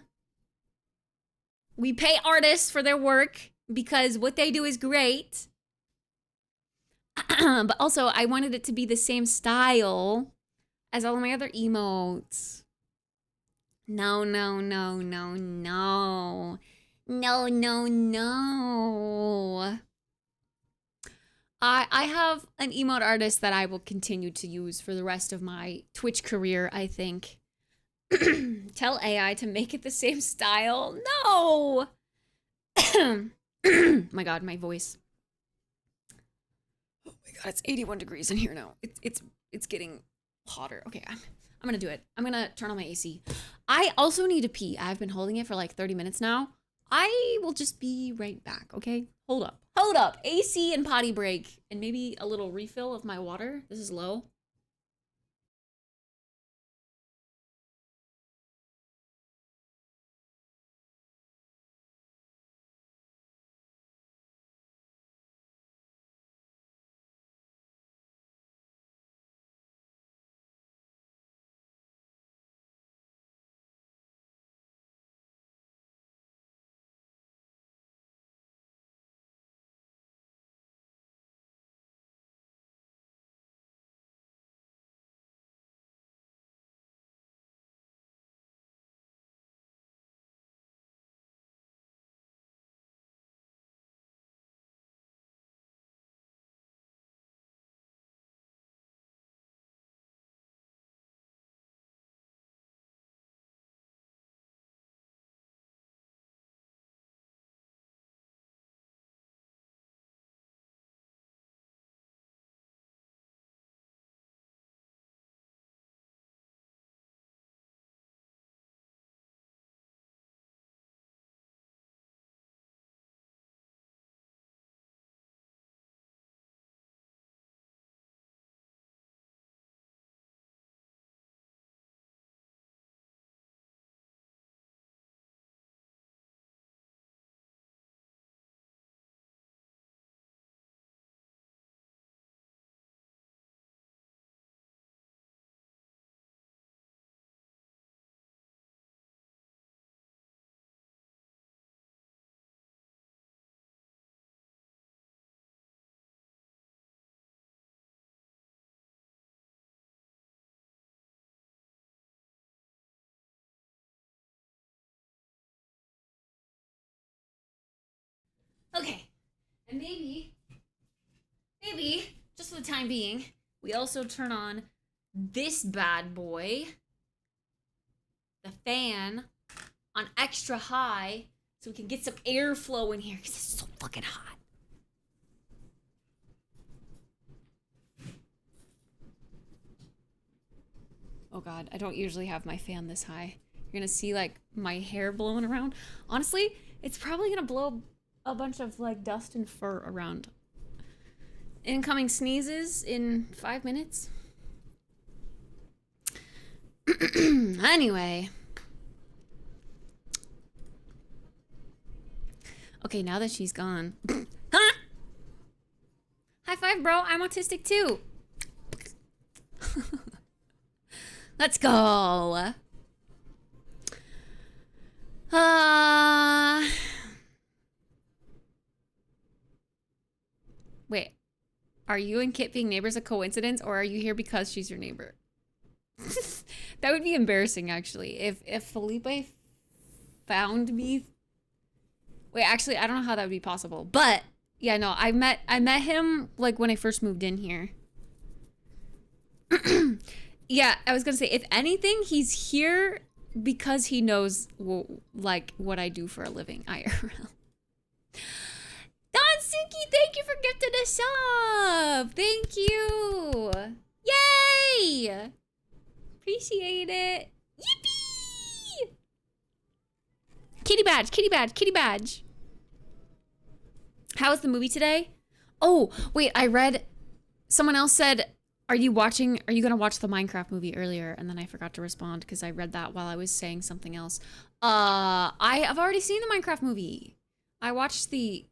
we pay artists for their work because what they do is great. But also, I wanted it to be the same style as all of my other emotes. No. I have an emote artist that I will continue to use for the rest of my Twitch career, I think. Tell AI to make it the same style. No! My God, my voice. Oh my God, it's 81 degrees in here now. It's getting hotter. Okay, I'm gonna do it. I'm gonna turn on my AC. I also need to pee. I've been holding it for like 30 minutes now. I will just be right back, okay? Hold up. AC and potty break and maybe a little refill of my water. This is low. Okay, and maybe, just for the time being, we also turn on this bad boy, the fan, on extra high so we can get some airflow in here because it's so fucking hot. Oh God, I don't usually have my fan this high. You're gonna see like my hair blowing around. Honestly, it's probably gonna blow a bunch of like dust and fur around. Incoming sneezes in 5 minutes. Anyway. Okay, now that she's gone. Huh? High five, bro. I'm autistic too. Let's go. Wait. Are you and Kit being neighbors a coincidence, or are you here because she's your neighbor? That would be embarrassing, actually. If Felipe found me. Wait, actually, I don't know how that would be possible. But yeah, no, I met him like when I first moved in here. Yeah, I was gonna say, if anything, he's here because he knows, like, what I do for a living, IRL. Don Suki, thank you for gifting a sub. Thank you. Yay! Appreciate it. Yippee! Kitty badge, kitty badge, kitty badge. How was the movie today? Oh, wait, I read, someone else said, are you going to watch the Minecraft movie earlier? And then I forgot to respond because I read that while I was saying something else. I have already seen the Minecraft movie. I watched the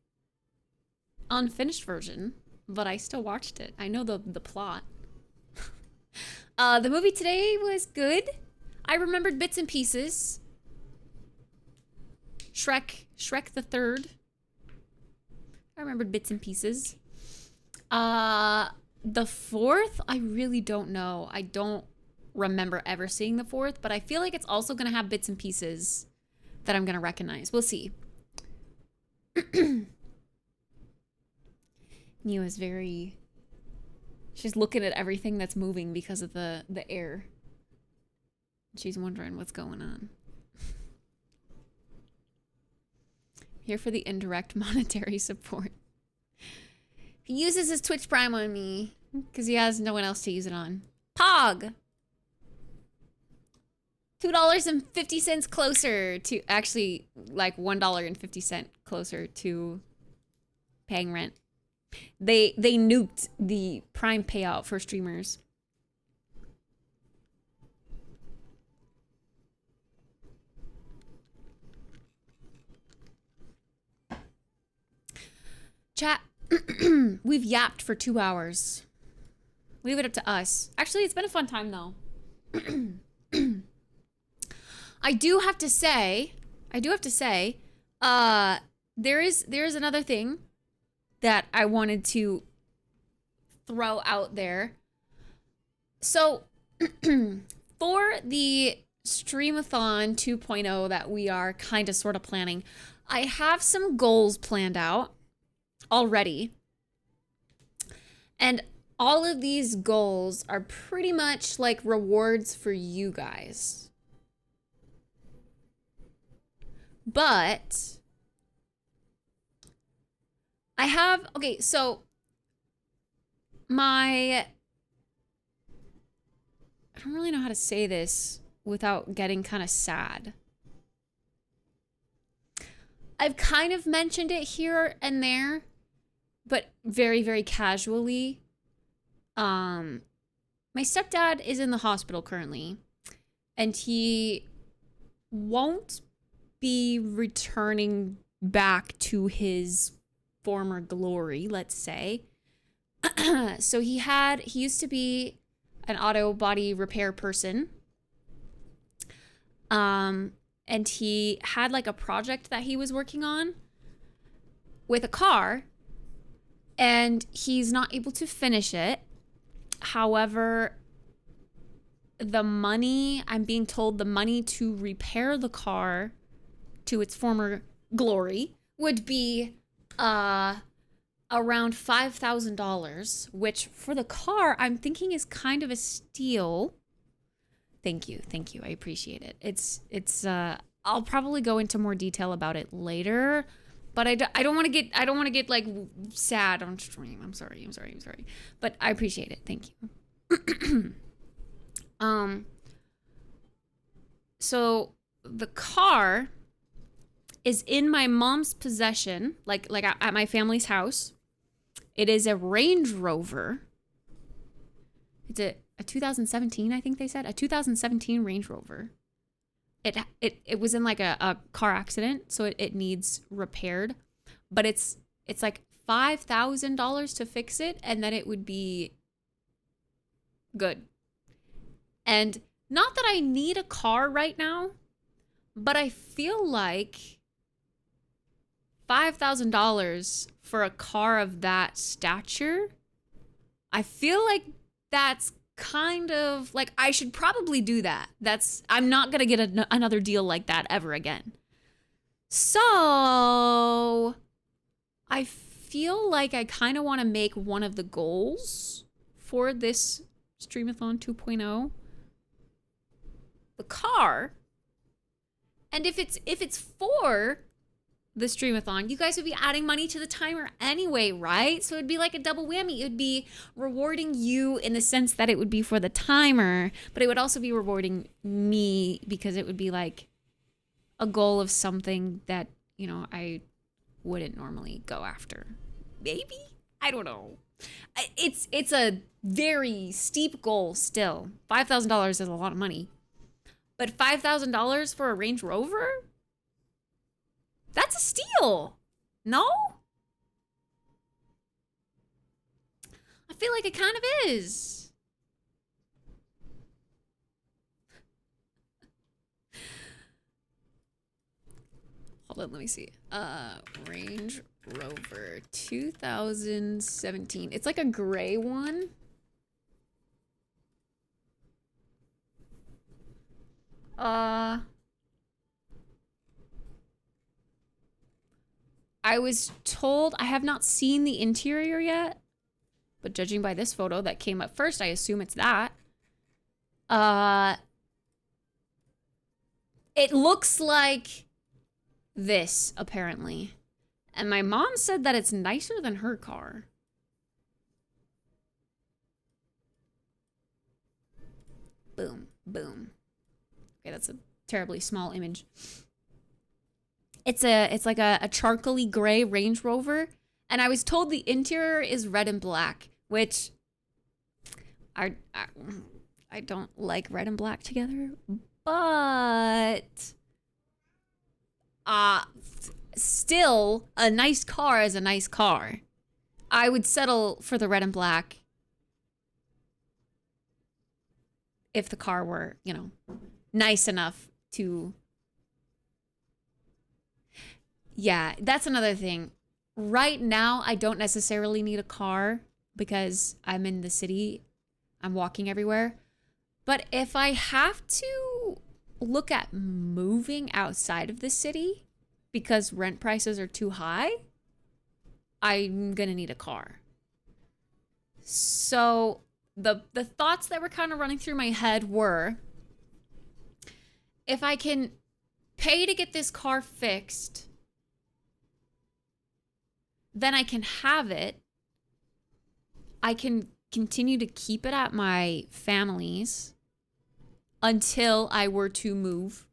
unfinished version, but I still watched it. I know the plot. The movie today was good. I remembered bits and pieces. Shrek the Third. I remembered bits and pieces. The fourth, I really don't know. I don't remember ever seeing the fourth, but I feel like it's also gonna have bits and pieces that I'm gonna recognize. We'll see. Nia is very... She's looking at everything that's moving because of the air. She's wondering what's going on. Here for the indirect monetary support. He uses his Twitch Prime on me because he has no one else to use it on. Pog! $2.50 closer to, actually, like $1.50 closer to paying rent. They nuked the Prime payout for streamers. Chat, we've yapped for 2 hours. Leave it up to us. Actually, it's been a fun time though. I do have to say, there is another thing that I wanted to throw out there. So, for the Streamathon 2.0 that we are kind of sort of planning, I have some goals planned out already. And all of these goals are pretty much like rewards for you guys. But I have, okay, so I don't really know how to say this without getting kind of sad. I've kind of mentioned it here and there, but very, very casually. My stepdad is in the hospital currently, and he won't be returning back to his former glory, let's say. So he used to be an auto body repair person. And he had like a project that he was working on with a car, and he's not able to finish it. However, the money, I'm being told the money to repair the car to its former glory would be around $5,000, which for the car, I'm thinking is kind of a steal. Thank you. I appreciate it. It's I'll probably go into more detail about it later, but I don't want to get like sad on stream. I'm sorry. But I appreciate it. Thank you. So the car is in my mom's possession, like at my family's house. It is a Range Rover. It's a 2017, I think they said. A 2017 Range Rover. It was in like a car accident, so it needs repaired. But it's like $5,000 to fix it, and then it would be good. And not that I need a car right now, but I feel like $5,000 for a car of that stature, I feel like that's kind of like I should probably do that. I'm not gonna get another deal like that ever again. So I feel like I kind of want to make one of the goals for this Streamathon 2.0 the car. And if it's for the streamathon, you guys would be adding money to the timer anyway, right? So it'd be like a double whammy. It would be rewarding you in the sense that it would be for the timer, but it would also be rewarding me because it would be like a goal of something that, you know, I wouldn't normally go after. Maybe? I don't know. It's a very steep goal still. $5,000 is a lot of money. But $5,000 for a Range Rover? That's a steal. No? I feel like it kind of is. Hold on, let me see. Range Rover 2017. It's like a gray one. I was told, I have not seen the interior yet, but judging by this photo that came up first, I assume it's that. It looks like this, apparently. And my mom said that it's nicer than her car. Boom, boom. Okay, that's a terribly small image. It's like a charcoaly gray Range Rover, and I was told the interior is red and black, which I don't like red and black together, but still a nice car is a nice car. I would settle for the red and black if the car were, you know, nice enough to... Yeah, that's another thing. Right now, I don't necessarily need a car because I'm in the city. I'm walking everywhere. But if I have to look at moving outside of the city because rent prices are too high, I'm going to need a car. So the thoughts that were kind of running through my head were, if I can pay to get this car fixed, then I can have it. I can continue to keep it at my family's until I were to move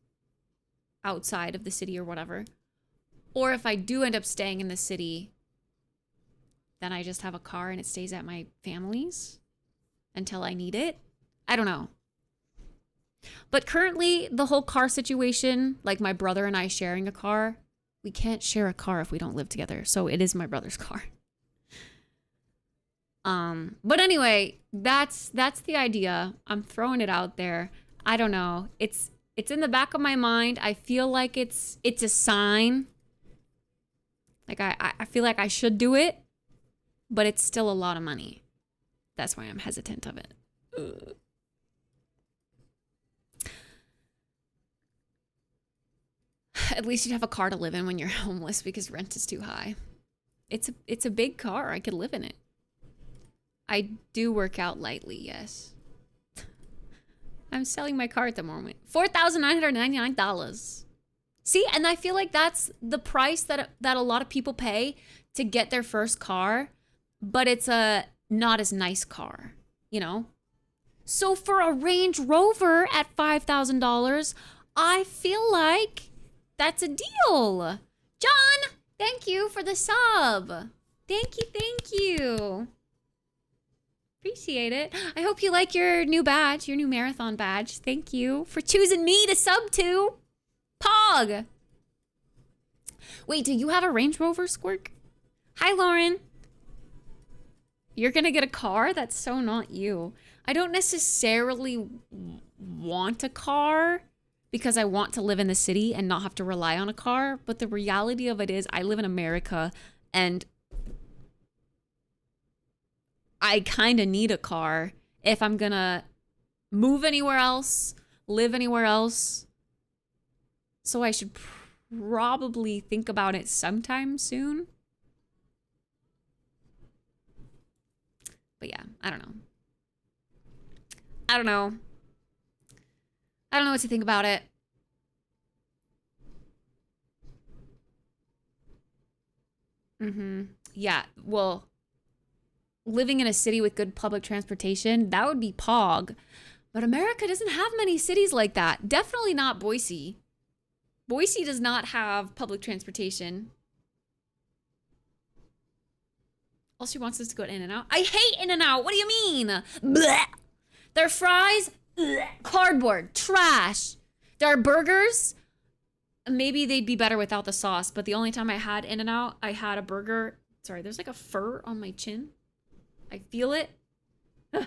outside of the city or whatever. Or if I do end up staying in the city, then I just have a car and it stays at my family's until I need it. I don't know. But currently, the whole car situation, like my brother and I sharing a car, we can't share a car if we don't live together. So it is my brother's car. But anyway, that's the idea. I'm throwing it out there. I don't know. It's in the back of my mind. I feel like it's a sign. Like I feel like I should do it, but it's still a lot of money. That's why I'm hesitant of it. Ugh. At least you'd have a car to live in when you're homeless because rent is too high. It's a big car. I could live in it. I do work out lightly, yes. I'm selling my car at the moment. $4,999. See, and I feel like that's the price that a lot of people pay to get their first car, but it's a not as nice car, you know? So for a Range Rover at $5,000, I feel like that's a deal. John, thank you for the sub. Thank you. Appreciate it. I hope you like your new badge, your new marathon badge. Thank you for choosing me to sub to. Pog. Wait, do you have a Range Rover, Squirk? Hi, Lauren. You're gonna get a car? That's so not you. I don't necessarily want a car because I want to live in the city and not have to rely on a car. But the reality of it is I live in America and I kind of need a car if I'm gonna move anywhere else, live anywhere else. So I should probably think about it sometime soon. But yeah, I don't know. I don't know what to think about it. Yeah, well, living in a city with good public transportation, that would be Pog. But America doesn't have many cities like that. Definitely not Boise. Boise does not have public transportation. All she wants is to go to In-N-Out. I hate In-N-Out. What do you mean? Blech. Their fries, blech. Cardboard, trash. Their burgers, maybe they'd be better without the sauce. But the only time I had In-N-Out, I had a burger. Sorry, there's like a fur on my chin. I feel it. There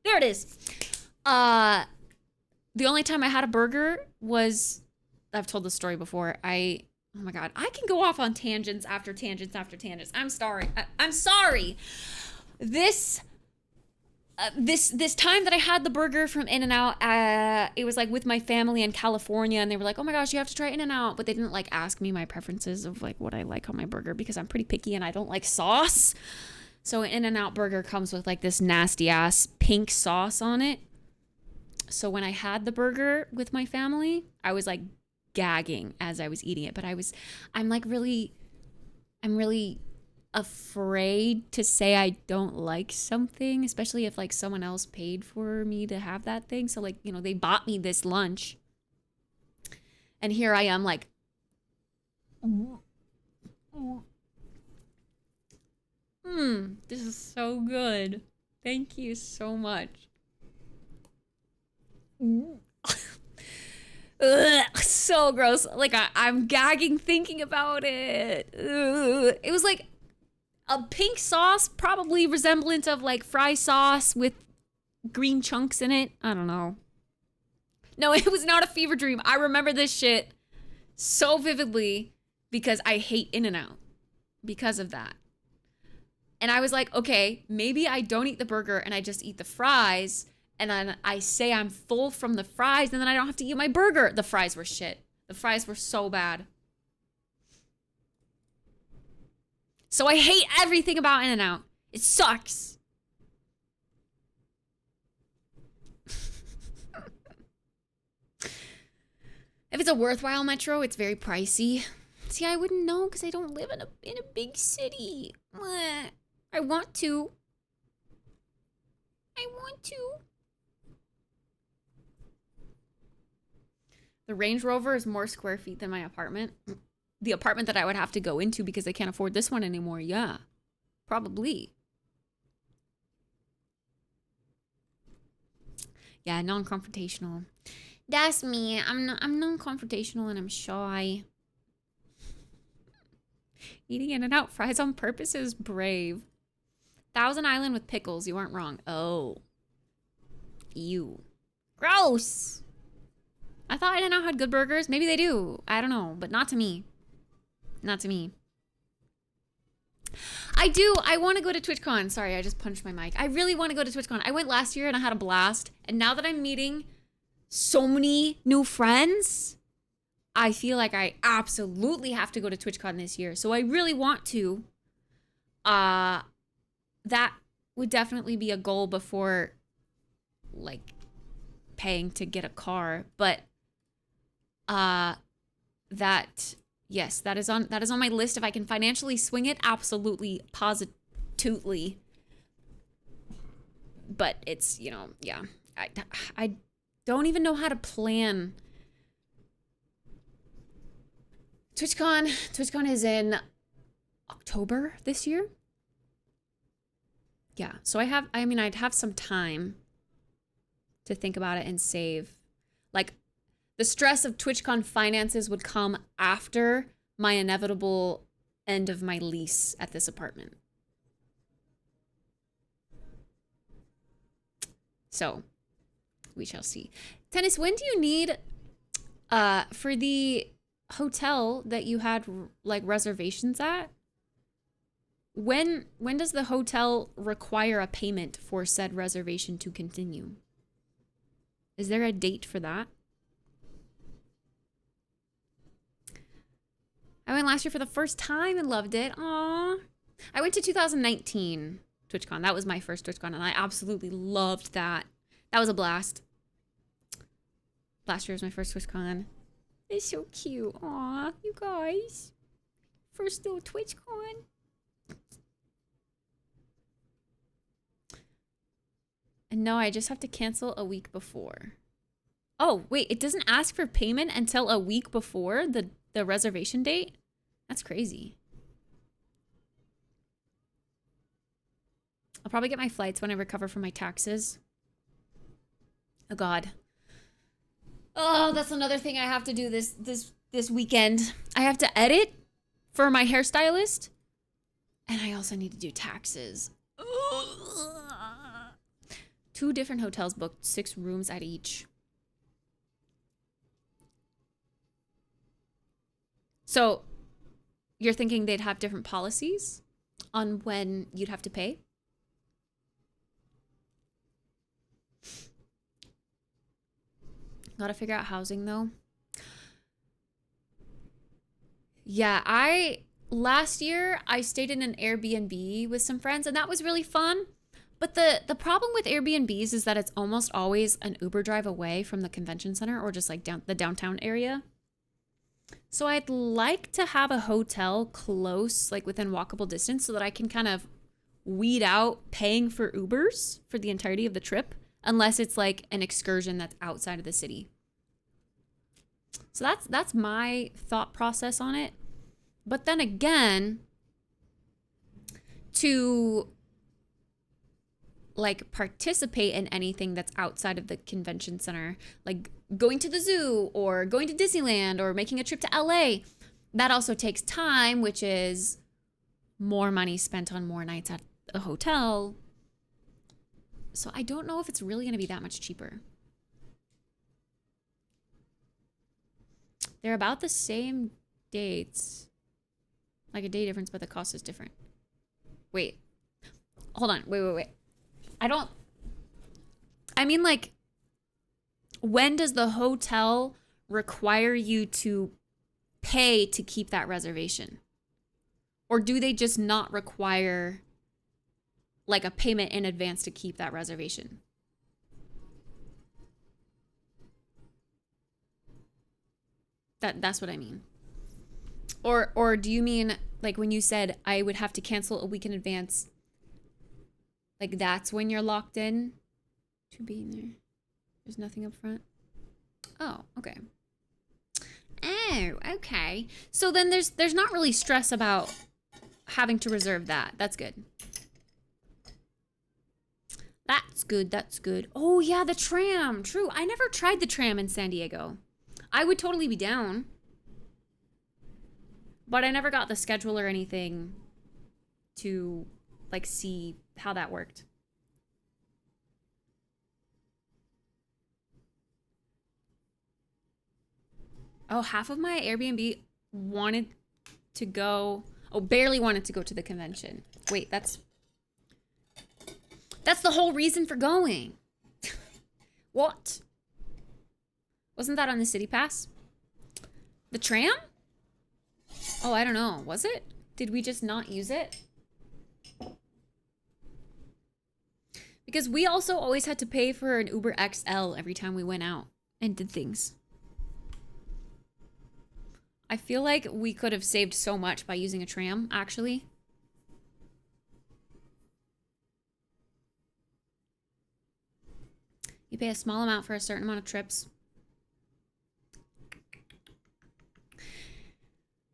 it is. The only time I had a burger was, I've told this story before. Oh my God, I can go off on tangents after tangents after tangents. I'm sorry. I'm sorry. This time that I had the burger from In-N-Out, it was like with my family in California, and they were like, oh my gosh, you have to try In-N-Out. But they didn't like ask me my preferences of like what I like on my burger because I'm pretty picky and I don't like sauce. So an In-N-Out burger comes with like this nasty ass pink sauce on it. So when I had the burger with my family, I was like gagging as I was eating it. But I'm really afraid to say I don't like something, especially if like someone else paid for me to have that thing. So like, you know, they bought me this lunch. And here I am like, this is so good. Thank you so much. Ugh, so gross. Like I'm gagging thinking about it. Ugh. It was like a pink sauce, probably resemblant of like fry sauce with green chunks in it. I don't know. No, it was not a fever dream. I remember this shit so vividly because I hate In-N-Out because of that. And I was like, okay, maybe I don't eat the burger and I just eat the fries. And then I say I'm full from the fries and then I don't have to eat my burger. The fries were shit. The fries were so bad. So I hate everything about In-N-Out. It sucks. If it's a worthwhile metro, it's very pricey. See, I wouldn't know because I don't live in a big city. I want to. The Range Rover is more square feet than my apartment. The apartment that I would have to go into because I can't afford this one anymore. Yeah, probably. Yeah, non-confrontational. That's me. I'm non-confrontational and I'm shy. Eating In-N-Out fries on purpose is brave. Thousand Island with pickles. You aren't wrong. Oh. Ew. Gross. I thought In-N-Out had good burgers. Maybe they do. I don't know. But not to me. Not to me. I want to go to TwitchCon. Sorry, I just punched my mic. I really want to go to TwitchCon. I went last year and I had a blast. And now that I'm meeting so many new friends, I feel like I absolutely have to go to TwitchCon this year. So I really want to. That would definitely be a goal before, like, paying to get a car. But yes, that is on my list. If I can financially swing it, absolutely, positively. But it's, you know, yeah. I don't even know how to plan. TwitchCon is in October this year. Yeah, so I'd have some time to think about it and save. Like, the stress of TwitchCon finances would come after my inevitable end of my lease at this apartment. So, we shall see. Tennis, when do you need, for the hotel that you had, like, reservations at? When does the hotel require a payment for said reservation to continue? Is there a date for that? I went last year for the first time and loved it. Aww. I went to 2019 TwitchCon. That was my first TwitchCon, and I absolutely loved that. That was a blast. Last year was my first TwitchCon. It's so cute. Aw, you guys. First little TwitchCon. And no, I just have to cancel a week before. Oh, wait, it doesn't ask for payment until a week before the reservation date? That's crazy. I'll probably get my flights when I recover from my taxes. Oh, God. Oh, that's another thing I have to do this weekend. I have to edit for my hairstylist. And I also need to do taxes. Ugh. 2 different hotels booked, 6 rooms at each. So, you're thinking they'd have different policies on when you'd have to pay? Gotta figure out housing, though. Yeah, last year, I stayed in an Airbnb with some friends, and that was really fun. But the problem with Airbnbs is that it's almost always an Uber drive away from the convention center or just like the downtown area. So I'd like to have a hotel close, like within walkable distance, so that I can kind of weed out paying for Ubers for the entirety of the trip, unless it's like an excursion that's outside of the city. So that's my thought process on it. But then again, to like participate in anything that's outside of the convention center, like going to the zoo or going to Disneyland or making a trip to LA, that also takes time, which is more money spent on more nights at a hotel. So I don't know if it's really going to be that much cheaper. They're about the same dates, like a day difference, but the cost is different. Wait, hold on. Wait. I mean, like, when does the hotel require you to pay to keep that reservation? Or do they just not require like a payment in advance to keep that reservation? That's what I mean. Or do you mean like when you said I would have to cancel a week in advance, like that's when you're locked in to being there? There's nothing up front? Oh, okay. Oh, okay. So then there's not really stress about having to reserve that. That's good. That's good. Oh yeah, the tram. True. I never tried the tram in San Diego. I would totally be down. But I never got the schedule or anything to like see how that worked. Oh, half of my Airbnb wanted to go, barely wanted to go to the convention. Wait, that's the whole reason for going. What? Wasn't that on the City Pass? The tram? Oh, I don't know. Was it? Did we just not use it? Because we also always had to pay for an Uber XL every time we went out and did things. I feel like we could have saved so much by using a tram, actually. You pay a small amount for a certain amount of trips.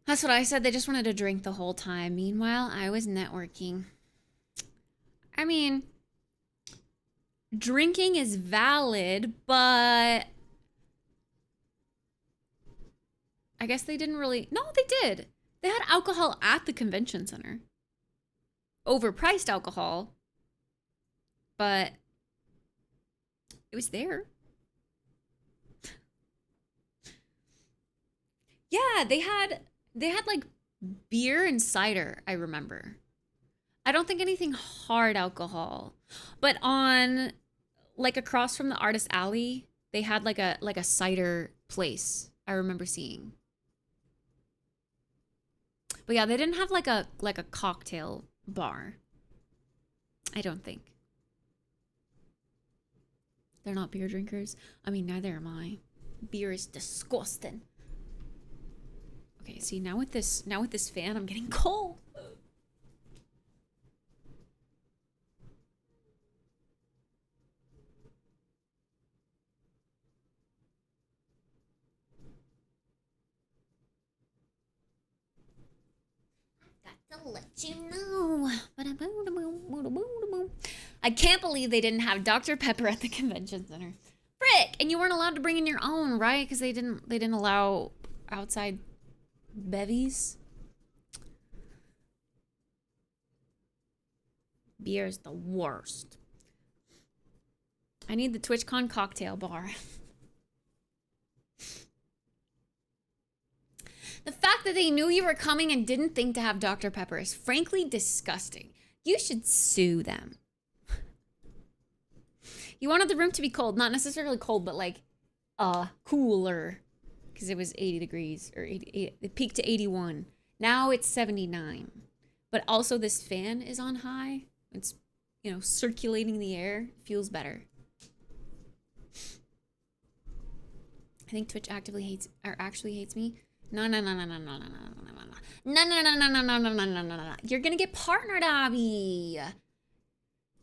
That's what I said. They just wanted to drink the whole time. Meanwhile, I was networking. I mean, drinking is valid, but I guess they didn't really... No, they did. They had alcohol at the convention center. Overpriced alcohol, but it was there. Yeah, they had like beer and cider, I remember. I don't think anything hard alcohol. But on like across from the Artist Alley, they had like a cider place I remember seeing. But yeah, they didn't have like a cocktail bar. I don't think. They're not beer drinkers. I mean, neither am I. Beer is disgusting. Okay, see, now with this fan, I'm getting cold. Got to let you know. I can't believe they didn't have Dr. Pepper at the convention center. Frick! And you weren't allowed to bring in your own, right? Because they didn't allow outside bevies. Beer is the worst. I need the TwitchCon cocktail bar. The fact that they knew you were coming and didn't think to have Dr. Pepper is frankly disgusting. You should sue them. You wanted the room to be cold, not necessarily cold, but like cooler, because it was 80 degrees or 88. It peaked to 81. Now it's 79. But also this fan is on high. It's, you know, circulating the air. Feels better. I think Twitch actually hates me. No. You're gonna get partnered, Abby.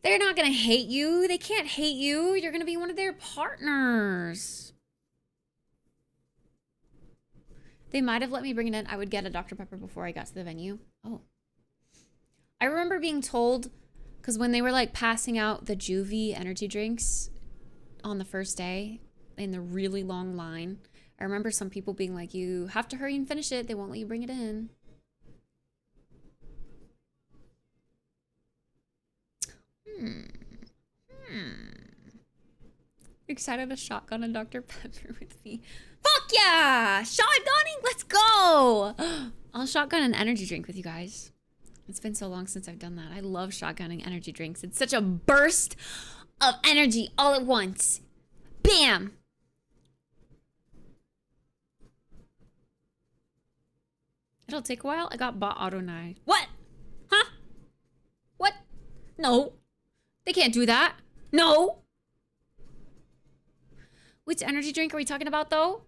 They're not gonna hate you. They can't hate you. You're gonna be one of their partners. They might have let me bring it in. I would get a Dr. Pepper before I got to the venue. Oh. I remember being told, because when they were like passing out the Juvie energy drinks on the first day in the really long line, I remember some people being like, you have to hurry and finish it. They won't let you bring it in. Excited to shotgun a Dr. Pepper with me. Fuck yeah! Shotgunning, let's go! I'll shotgun an energy drink with you guys. It's been so long since I've done that. I love shotgunning energy drinks. It's such a burst of energy all at once. Bam! It'll take a while. I got bought auto knife. What? Huh? What? No. They can't do that. No. Which energy drink are we talking about though?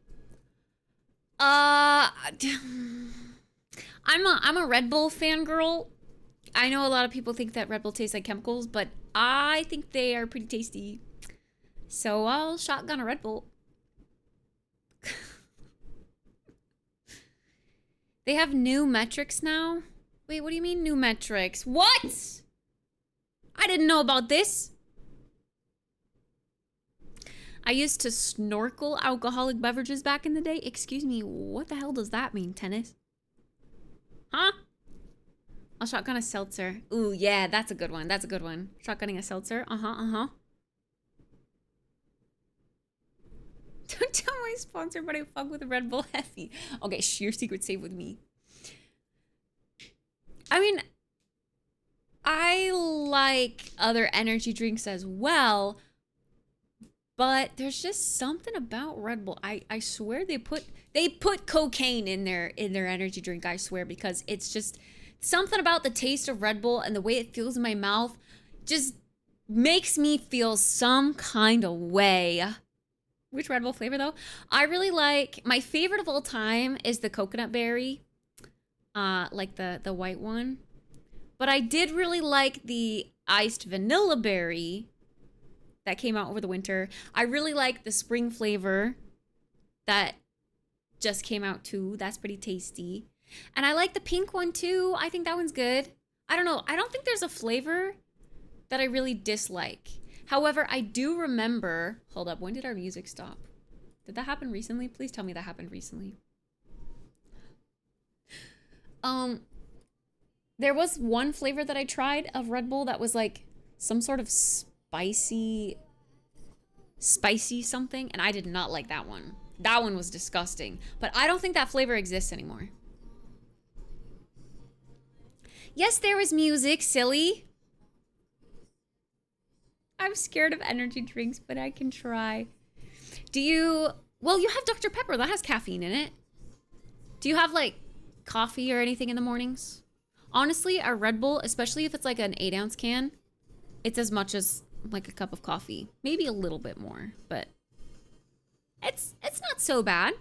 I'm a Red Bull fangirl. I know a lot of people think that Red Bull tastes like chemicals, but I think they are pretty tasty. So I'll shotgun a Red Bull. They have new metrics now? Wait, what do you mean new metrics? What? I didn't know about this. I used to snorkel alcoholic beverages back in the day. Excuse me, what the hell does that mean, Tennis? Huh? I'll shotgun a seltzer. Ooh, yeah, that's a good one. That's a good one. Shotgunning a seltzer. Uh-huh. Don't tell my sponsor, but I fuck with Red Bull Heavy. Okay, your secret safe with me. I mean, I like other energy drinks as well, but there's just something about Red Bull. I swear they put cocaine in their energy drink, I swear, because it's just something about the taste of Red Bull and the way it feels in my mouth just makes me feel some kind of way. Which Red Bull flavor though? I really like, my favorite of all time is the coconut berry. Like the white one. But I did really like the iced vanilla berry that came out over the winter. I really like the spring flavor that just came out too. That's pretty tasty. And I like the pink one too. I think that one's good. I don't know. I don't think there's a flavor that I really dislike. However, I do remember... Hold up. When did our music stop? Did that happen recently? Please tell me that happened recently. There was one flavor that I tried of Red Bull that was like some sort of spicy something, and I did not like that one. That one was disgusting. But I don't think that flavor exists anymore. Yes, there was music, silly. I'm scared of energy drinks, but I can try. Well, you have Dr. Pepper. That has caffeine in it. Do you have, like, coffee or anything in the mornings? Honestly, a Red Bull, especially if it's, like, an 8-ounce can, it's as much as, like, a cup of coffee. Maybe a little bit more, but It's not so bad.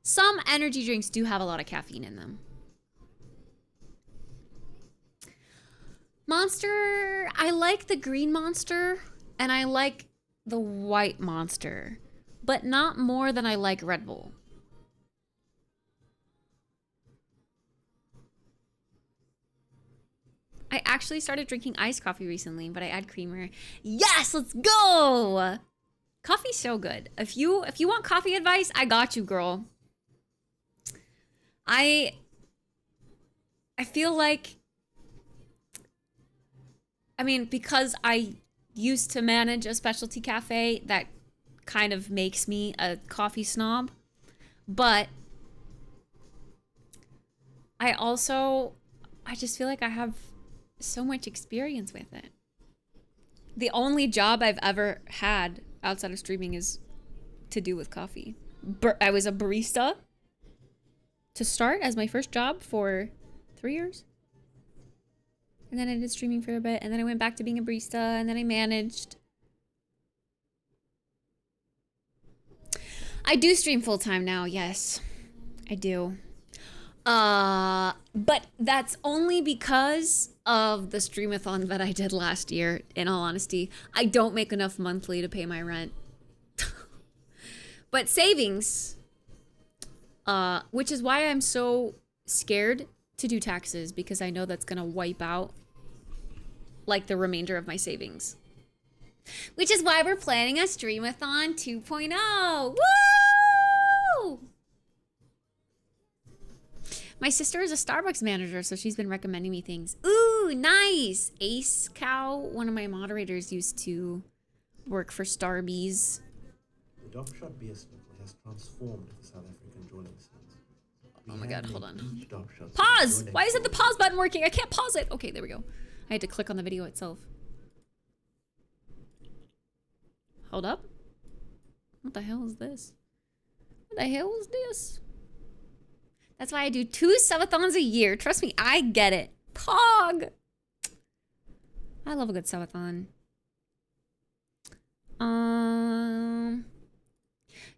Some energy drinks do have a lot of caffeine in them. Monster, I like the green Monster and I like the white Monster, but not more than I like Red Bull. I actually started drinking iced coffee recently, but I add creamer. Yes, let's go. Coffee's so good. If you want coffee advice, I got you, girl. I feel like, I mean, because I used to manage a specialty cafe, that kind of makes me a coffee snob. But I just feel like I have so much experience with it. The only job I've ever had outside of streaming is to do with coffee. I was a barista to start as my first job for 3 years. And then I did streaming for a bit, and then I went back to being a barista, and then I managed. I do stream full-time now, yes. I do. But that's only because of the streamathon that I did last year, in all honesty. I don't make enough monthly to pay my rent. But savings, which is why I'm so scared to do taxes, because I know that's gonna wipe out like the remainder of my savings. Which is why we're planning a streamathon 2.0. Woo! My sister is a Starbucks manager, so she's been recommending me things. Ooh, nice. Ace Cow, one of my moderators, used to work for Starbies. The Dog Shot beer sniffle has transformed the South African drawing scenes. Oh my god, hold on. Pause! Why isn't the pause button working? I can't pause it. Okay, there we go. I had to click on the video itself. Hold up. What the hell is this? What the hell is this? That's why I do 2 subathons a year. Trust me, I get it. Pog! I love a good subathon.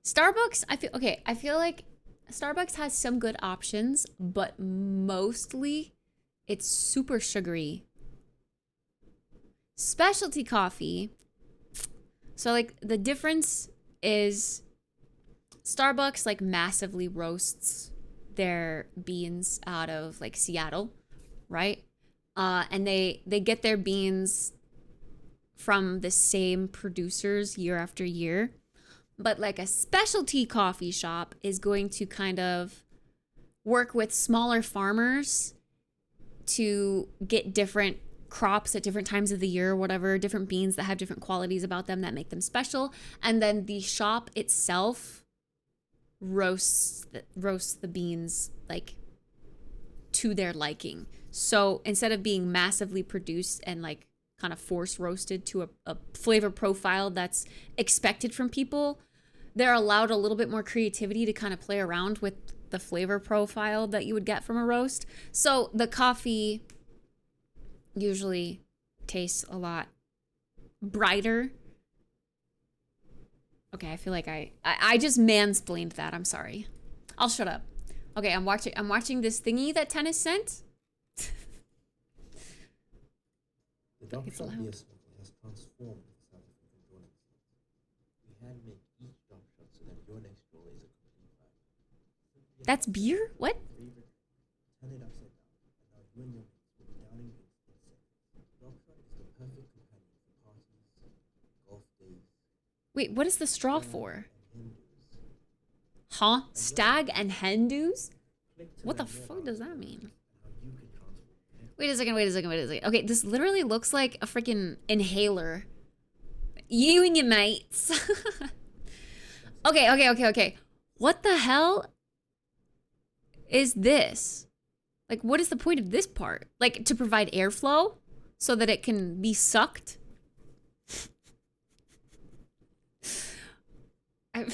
Starbucks, I feel like Starbucks has some good options, but mostly it's super sugary. Specialty coffee. So like the difference is Starbucks like massively roasts their beans out of like Seattle, right? And they get their beans from the same producers year after year. But like a specialty coffee shop is going to kind of work with smaller farmers to get different crops at different times of the year or whatever, different beans that have different qualities about them that make them special. And then the shop itself roasts the beans like to their liking. So instead of being massively produced and like kind of force roasted to a flavor profile that's expected from people, they're allowed a little bit more creativity to kind of play around with the flavor profile that you would get from a roast. So the coffee usually tastes a lot brighter. Okay, I feel like I just mansplained that. I'm sorry. I'll shut up. Okay, I'm watching this thingy that Tennis sent. The Dog Shot beer sniffle has transformed the South African drawing scenes. We handmade each dog shot so that your next draw is a complete vibe. That's beer? What? Turn it upside down, and now you and your mates will be downing drinks in seconds. Dog Shot is the perfect companion for parties, golf days. Wait, what is the straw for? Huh? Stag and hen do's? What the fuck does that mean? Wait a second. Okay, this literally looks like a freaking inhaler. You and your mates. Okay. What the hell is this? Like, what is the point of this part? Like, to provide airflow so that it can be sucked? I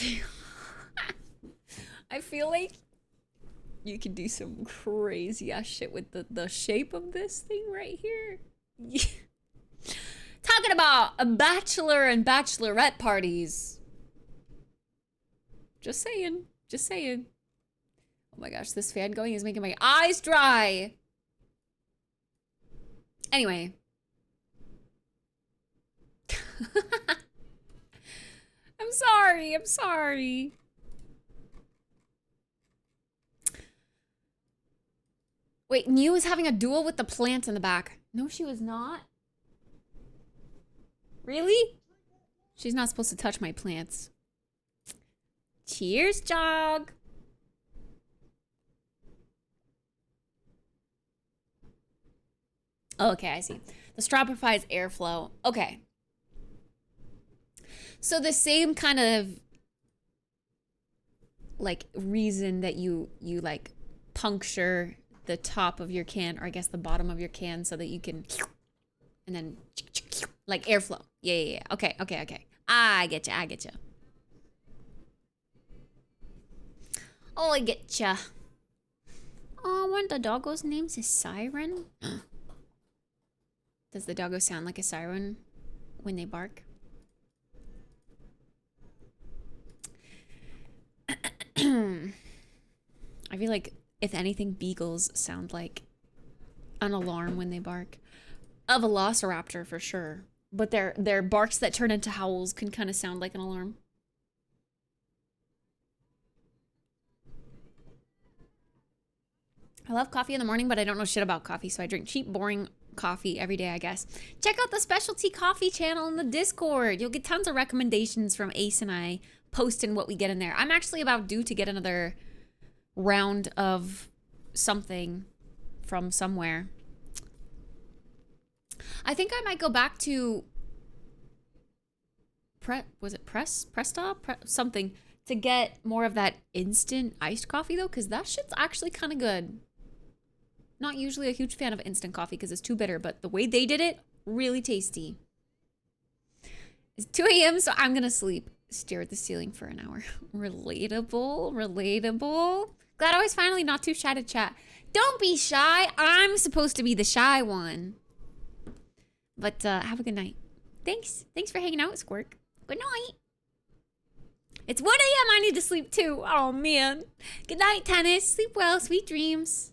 feel like you could do some crazy ass shit with the shape of this thing right here. Talking about a bachelor and bachelorette parties. Just saying. Just saying. Oh my gosh, this fan going is making my eyes dry. Anyway. I'm sorry. I'm sorry. Wait, Mew is having a duel with the plant in the back. No, she was not. Really? She's not supposed to touch my plants. Cheers, Jog. Okay, I see. The straw provides airflow. Okay. So the same kind of like reason that you like puncture the top of your can, or I guess the bottom of your can, so that you can, and then like airflow. Yeah. Okay. I get you. Oh, I get ya. Oh, one of the doggo's names is Siren. Does the doggo sound like a siren when they bark? I feel like, if anything, beagles sound like an alarm when they bark. A velociraptor for sure. But their barks that turn into howls can kind of sound like an alarm. I love coffee in the morning, but I don't know shit about coffee, so I drink cheap, boring coffee every day, I guess. Check out the specialty coffee channel in the Discord. You'll get tons of recommendations from Ace and I posting what we get in there. I'm actually about due to get another round of something from somewhere. I think I might go back to something to get more of that instant iced coffee though, because that shit's actually kind of good. Not usually a huge fan of instant coffee because it's too bitter, but the way they did it, really tasty. It's 2 a.m., so I'm gonna sleep. Stare at the ceiling for an hour. Relatable. Glad I was finally not too shy to chat. Don't be shy. I'm supposed to be the shy one. But have a good night. Thanks for hanging out, Squirk. Good night. It's 1 a.m. I need to sleep too. Oh man. Good night, Tennis. Sleep well. Sweet dreams.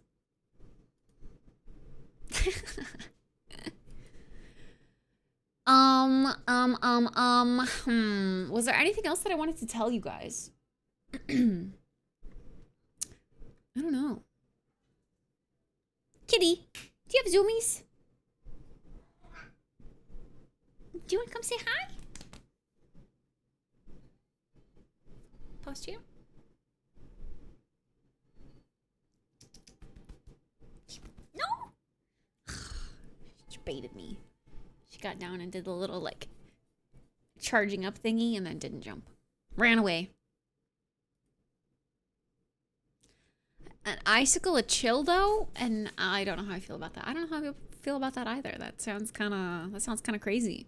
Was there anything else that I wanted to tell you guys? I don't know. Kitty, do you have zoomies? Do you want to come say hi? Post you? No! She baited me. She got down and did the little, like, charging up thingy and then didn't jump. Ran away. An icicle, a chill though, and I don't know how I feel about that. I don't know how I feel about that either. That sounds kind of crazy.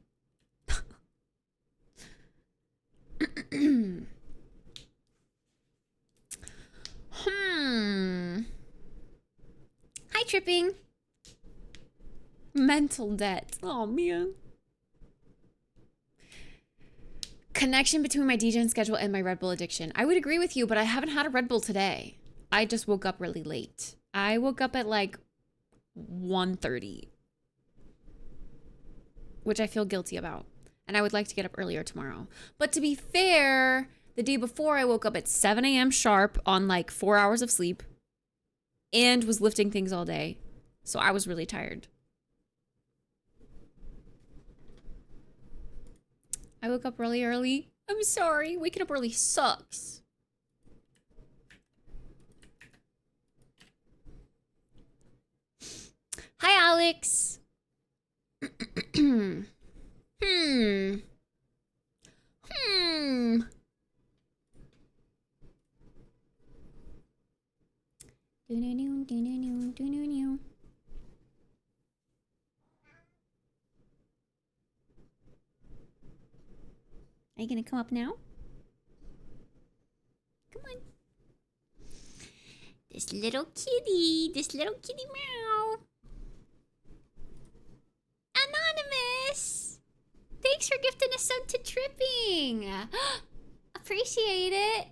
Hi, tripping. Mental debt. Oh man. Connection between my DJing schedule and my Red Bull addiction. I would agree with you, but I haven't had a Red Bull today. I just woke up really late. I woke up at like 1:30, which I feel guilty about. And I would like to get up earlier tomorrow. But to be fair, the day before I woke up at 7 a.m. sharp on like 4 hours of sleep and was lifting things all day. So I was really tired. I woke up really early. I'm sorry. Waking up early sucks. Hi, Alex. Are you gonna come up now? Come on. This little kitty meow. Anonymous! Thanks for gifting a sub to Tripping. Appreciate it.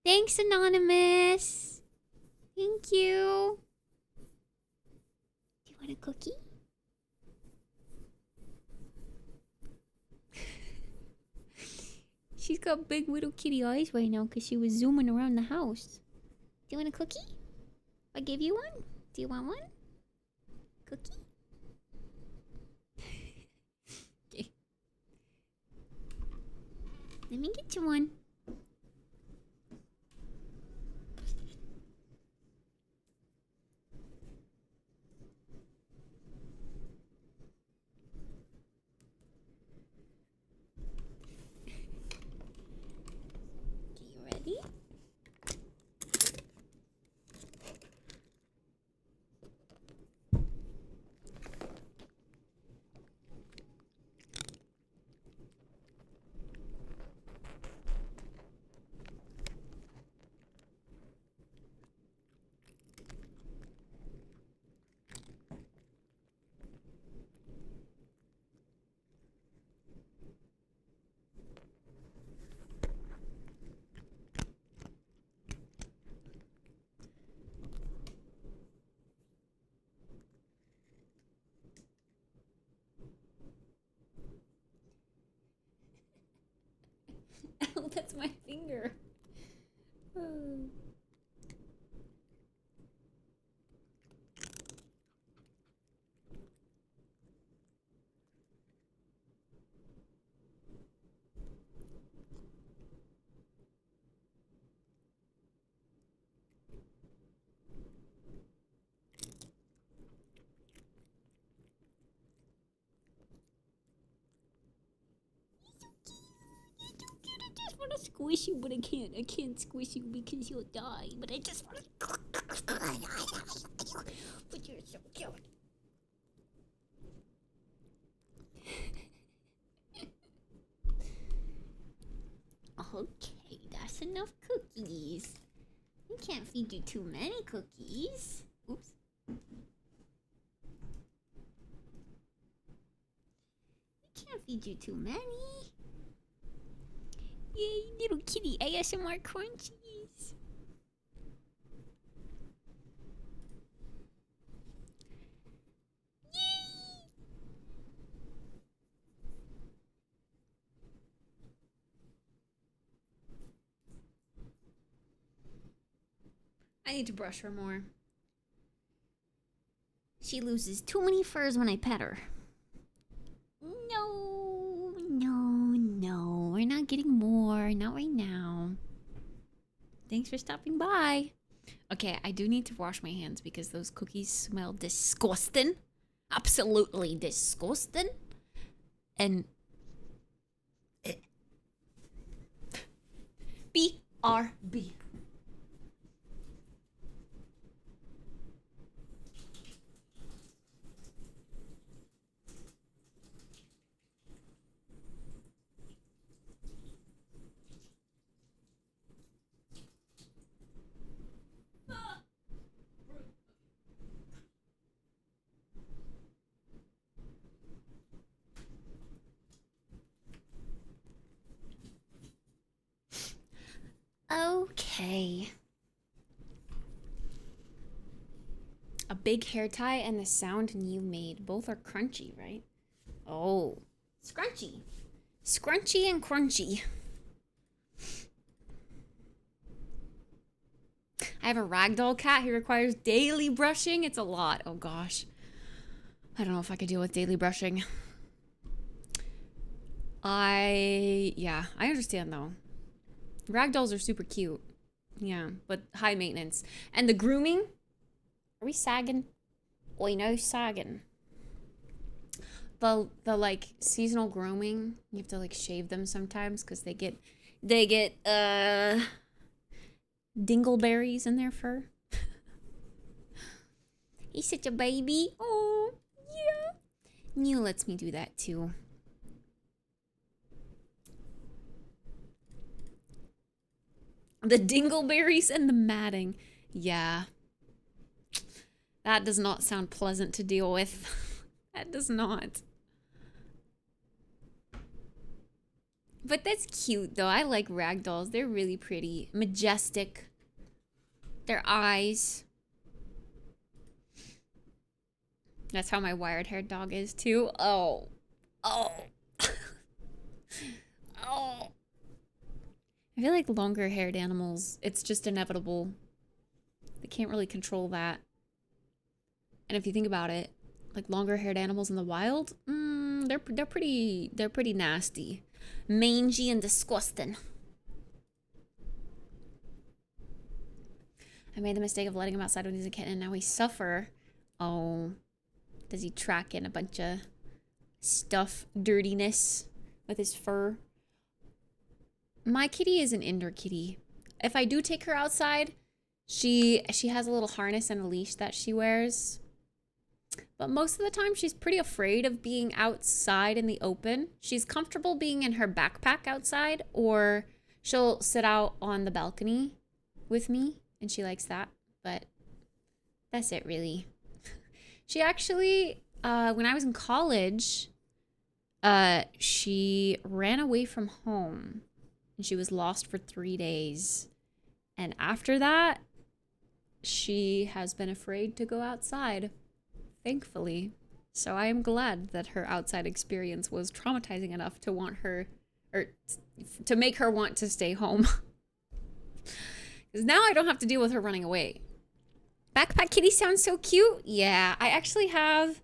Thanks, Anonymous. Thank you. Do you want a cookie? She's got big little kitty eyes right now because she was zooming around the house. Do you want a cookie? I gave you one. Do you want one? Cookie? Okay. Let me get you one. Ready? Oh, that's my finger. Oh. I just want to squish you, but I can't. I can't squish you because you'll die. But I just want to. But you're so cute. Okay, that's enough cookies. I can't feed you too many cookies. Oops. I can't feed you too many. Yay, little kitty ASMR crunchies. Yay! I need to brush her more. She loses too many furs when I pet her. No, no, no. We're not getting more. Not right now. Thanks for stopping by. Okay, I do need to wash my hands because those cookies smell disgusting. Absolutely disgusting. And... BRB. Okay. A big hair tie and the sound you made. Both are crunchy, right? Oh. Scrunchy. Scrunchy and crunchy. I have a ragdoll cat. He requires daily brushing. It's a lot. Oh gosh. I don't know if I could deal with daily brushing. Yeah, I understand though. Ragdolls are super cute. Yeah, but high maintenance. And the grooming? Are we sagging? Oi, no sagging. The like seasonal grooming, you have to like shave them sometimes because they get dingleberries in their fur. He's such a baby. Oh, yeah. Neil lets me do that too. The dingleberries and the matting. Yeah. That does not sound pleasant to deal with. That does not. But that's cute though. I like ragdolls. They're really pretty. Majestic. Their eyes. That's how my wired-haired dog is too. Oh. Oh. Oh. I feel like longer-haired animals, it's just inevitable. They can't really control that. And if you think about it, like longer-haired animals in the wild, they're pretty nasty. Mangy and disgusting. I made the mistake of letting him outside when he's a kitten and now we suffer. Oh. Does he track in a bunch of stuff, dirtiness with his fur? My kitty is an indoor kitty. If I do take her outside, she has a little harness and a leash that she wears. But most of the time, she's pretty afraid of being outside in the open. She's comfortable being in her backpack outside, or she'll sit out on the balcony with me, and she likes that. But that's it, really. She actually, when I was in college, she ran away from home, and she was lost for 3 days. And after that, she has been afraid to go outside. Thankfully. So I am glad that her outside experience was traumatizing enough to want her, or to make her want to stay home. Because now I don't have to deal with her running away. Backpack kitty sounds so cute. Yeah, I actually have,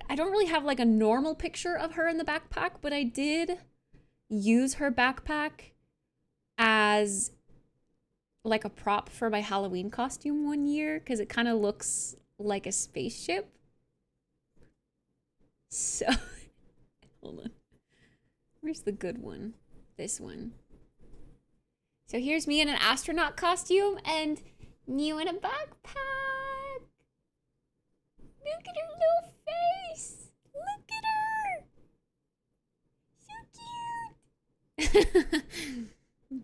I don't really have like a normal picture of her in the backpack, but I did use her backpack as like a prop for my Halloween costume one year because it kind of looks like a spaceship. So, hold on. Where's the good one? This one. So here's me in an astronaut costume and you in a backpack. Look at her little face. Look at her. So cute.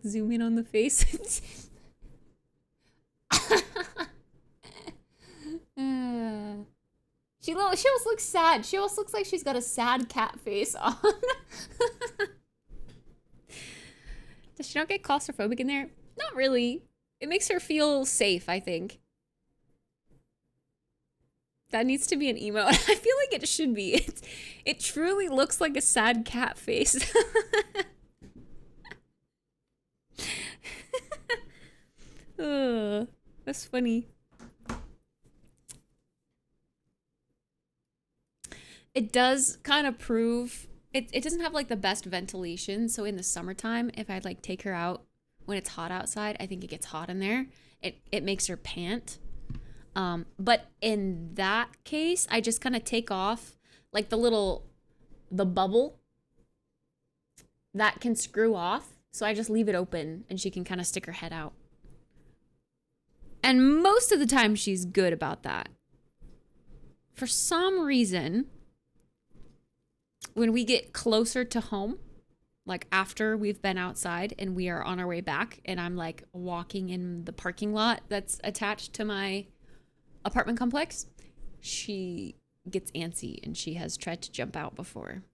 Zoom in on the face. She almost looks sad. She almost looks like she's got a sad cat face on. Does she not get claustrophobic in there? Not really. It makes her feel safe, I think. That needs to be an emote. I feel like it should be. It truly looks like a sad cat face. That's funny. It does kind of prove it doesn't have like the best ventilation, so in the summertime if I'd like take her out when it's hot outside, I think it gets hot in there. It makes her pant. But in that case, I just kind of take off like the bubble that can screw off, so I just leave it open and she can kind of stick her head out. And most of the time she's good about that. For some reason, when we get closer to home, like after we've been outside and we are on our way back and I'm like walking in the parking lot that's attached to my apartment complex, she gets antsy and she has tried to jump out before.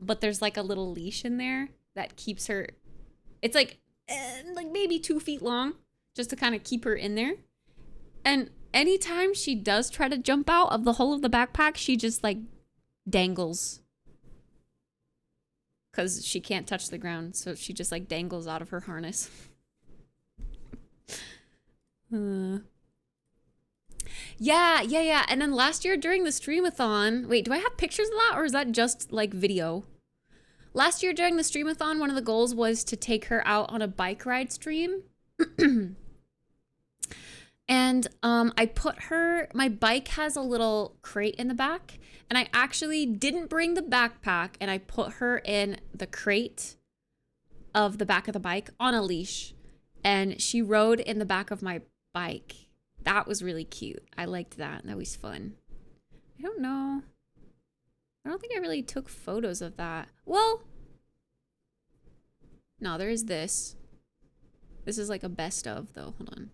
But there's like a little leash in there that keeps her, it's like maybe 2 feet long just to kind of keep her in there. And anytime she does try to jump out of the hole of the backpack, she just like dangles. Because she can't touch the ground, so she just like dangles out of her harness. Yeah. And then last year during the streamathon, wait, do I have pictures of that or is that just like video? Last year during the streamathon, one of the goals was to take her out on a bike ride stream. And I put her, my bike has a little crate in the back, and I actually didn't bring the backpack, and I put her in the crate of the back of the bike on a leash, and she rode in the back of my bike. That was really cute. I liked that. That was fun. I don't know. I don't think I really took photos of that. Well, no, there is this. This is like a best of, though. Hold on.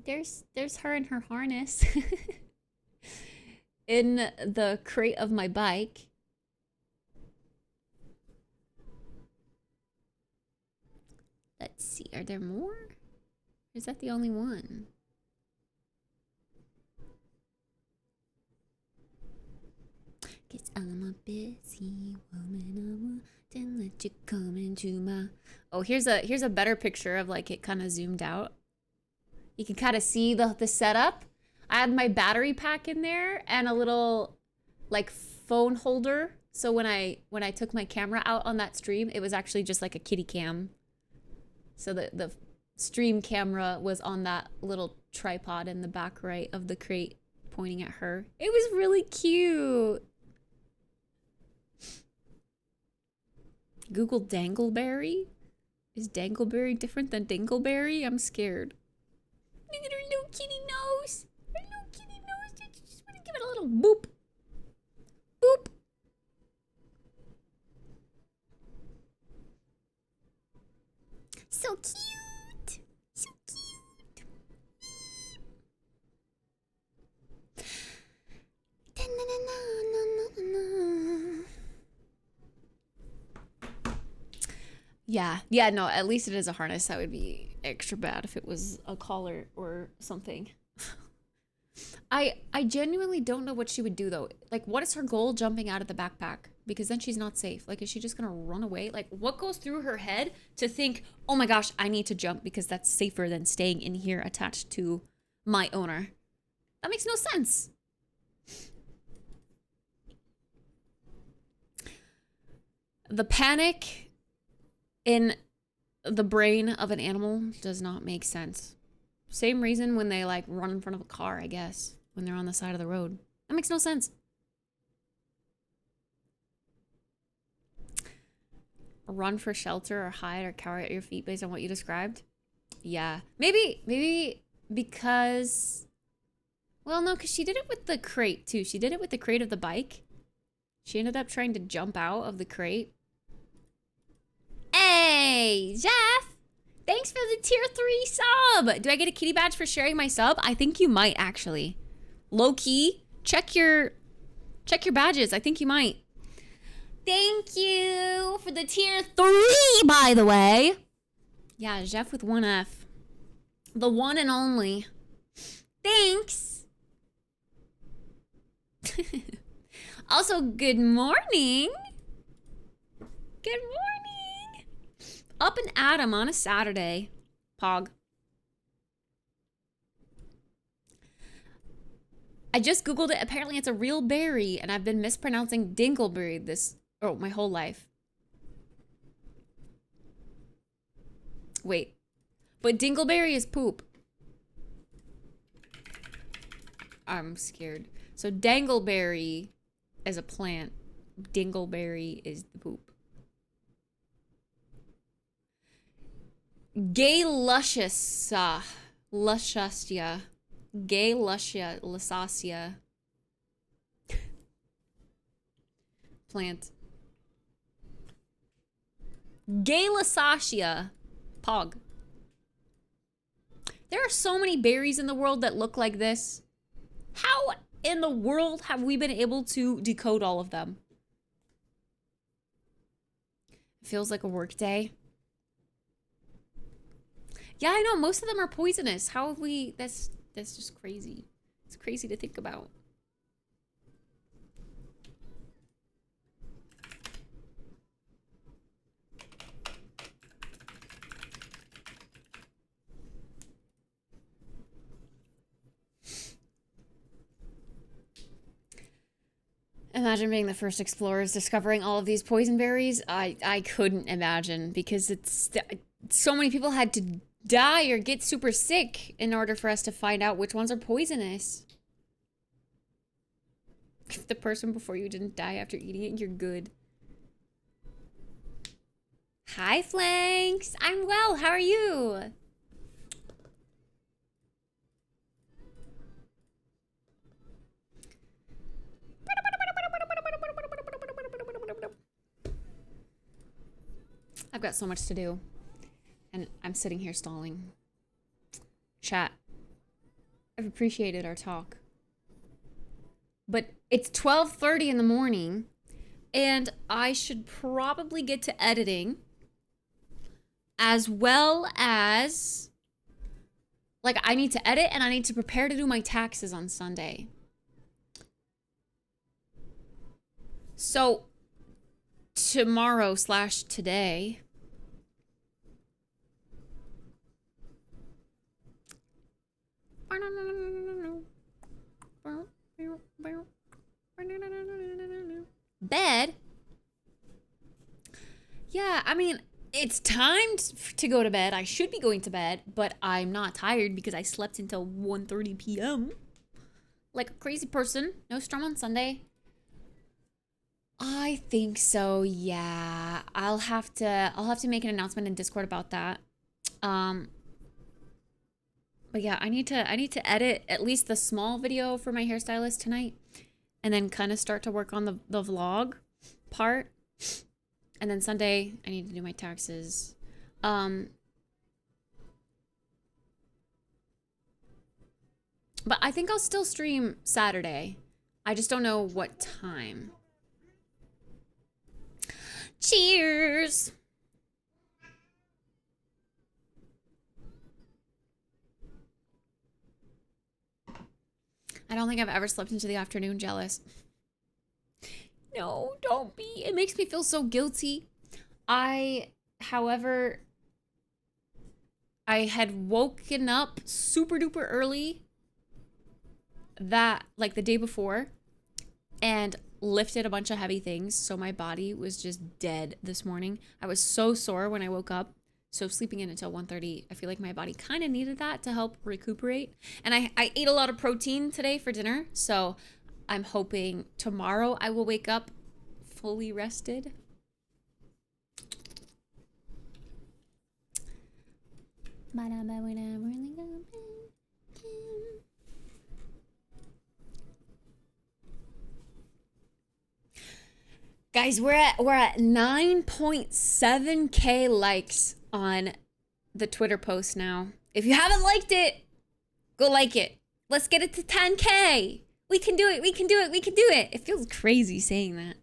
There's her in her harness in the crate of my bike. see. Are there more? Or is that the only one? Cause I'm a busy woman. I won't let you come into my. Oh, here's a better picture of like it kind of zoomed out. You can kind of see the setup. I had my battery pack in there and a little like phone holder. So when I took my camera out on that stream, it was actually just like a kitty cam. So the stream camera was on that little tripod in the back right of the crate pointing at her. It was really cute. Google Dangleberry? Is Dangleberry different than Dingleberry? I'm scared. Look at her little kitty nose. Her little kitty nose. I just want to give it a little boop. Boop. So cute. So cute. Yeah, no, at least it is a harness. That would be extra bad if it was a collar or something. I genuinely don't know what she would do though. Like, what is her goal jumping out of the backpack? Because then she's not safe. Like, is she just gonna run away? Like, what goes through her head to think, oh my gosh, I need to jump because that's safer than staying in here attached to my owner? That makes no sense. The panic in the brain of an animal does not make sense. Same reason when they like run in front of a car, I guess, when they're on the side of the road. That makes no sense. Run for shelter or hide or cower at your feet based on what you described? Yeah. Maybe because, well, no, because she did it with the crate too. She did it with the crate of the bike. She ended up trying to jump out of the crate. Hey, Jeff! Thanks for the tier 3 sub! Do I get a kitty badge for sharing my sub? I think you might, actually. Low key, check your badges. I think you might. Thank you for the tier 3, by the way. Yeah, Jeff with 1F. The one and only. Thanks. Also, good morning. Good morning. Up and at 'em on a Saturday. Pog. I just Googled it. Apparently it's a real berry, and I've been mispronouncing dingleberry my whole life. Wait. But dingleberry is poop. I'm scared. So dangleberry is a plant. Dingleberry is the poop. Gay lusciousia. Gay lusciousia. Plant. Gay lusciousia. Pog. There are so many berries in the world that look like this. How in the world have we been able to decode all of them? It feels like a work day. Yeah, I know. Most of them are poisonous. How have we... That's just crazy. It's crazy to think about. Imagine being the first explorers discovering all of these poison berries. I couldn't imagine, because so many people had to die or get super sick in order for us to find out which ones are poisonous. If the person before you didn't die after eating it, you're good. Hi, Flanks. I'm well. How are you? I've got so much to do, and I'm sitting here stalling. Chat, I've appreciated our talk, but it's 12:30 in the morning, and I should probably get to editing as well as like I need to edit and I need to prepare to do my taxes on Sunday. So tomorrow/today, bed. Yeah, I mean, it's time to go to bed. I should be going to bed, but I'm not tired because I slept until 1:30 p.m. like a crazy person. No stream on Sunday. I think so, yeah. I'll have to make an announcement in Discord about that. But yeah, I need to edit at least the small video for my hairstylist tonight, and then kind of start to work on the vlog part. And then Sunday, I need to do my taxes. But I think I'll still stream Saturday. I just don't know what time. Cheers! I don't think I've ever slept into the afternoon. Jealous. No, don't be. It makes me feel so guilty. However, I had woken up super duper early like the day before, and lifted a bunch of heavy things, so my body was just dead this morning. I was so sore when I woke up, so sleeping in until 1:30, I feel like my body kind of needed that to help recuperate. And I ate a lot of protein today for dinner, so I'm hoping tomorrow I will wake up fully rested. Guys, we're at 9.7K likes on the Twitter post now. If you haven't liked it, go like it. Let's get it to 10K. We can do it. We can do it. We can do it. It feels crazy saying that.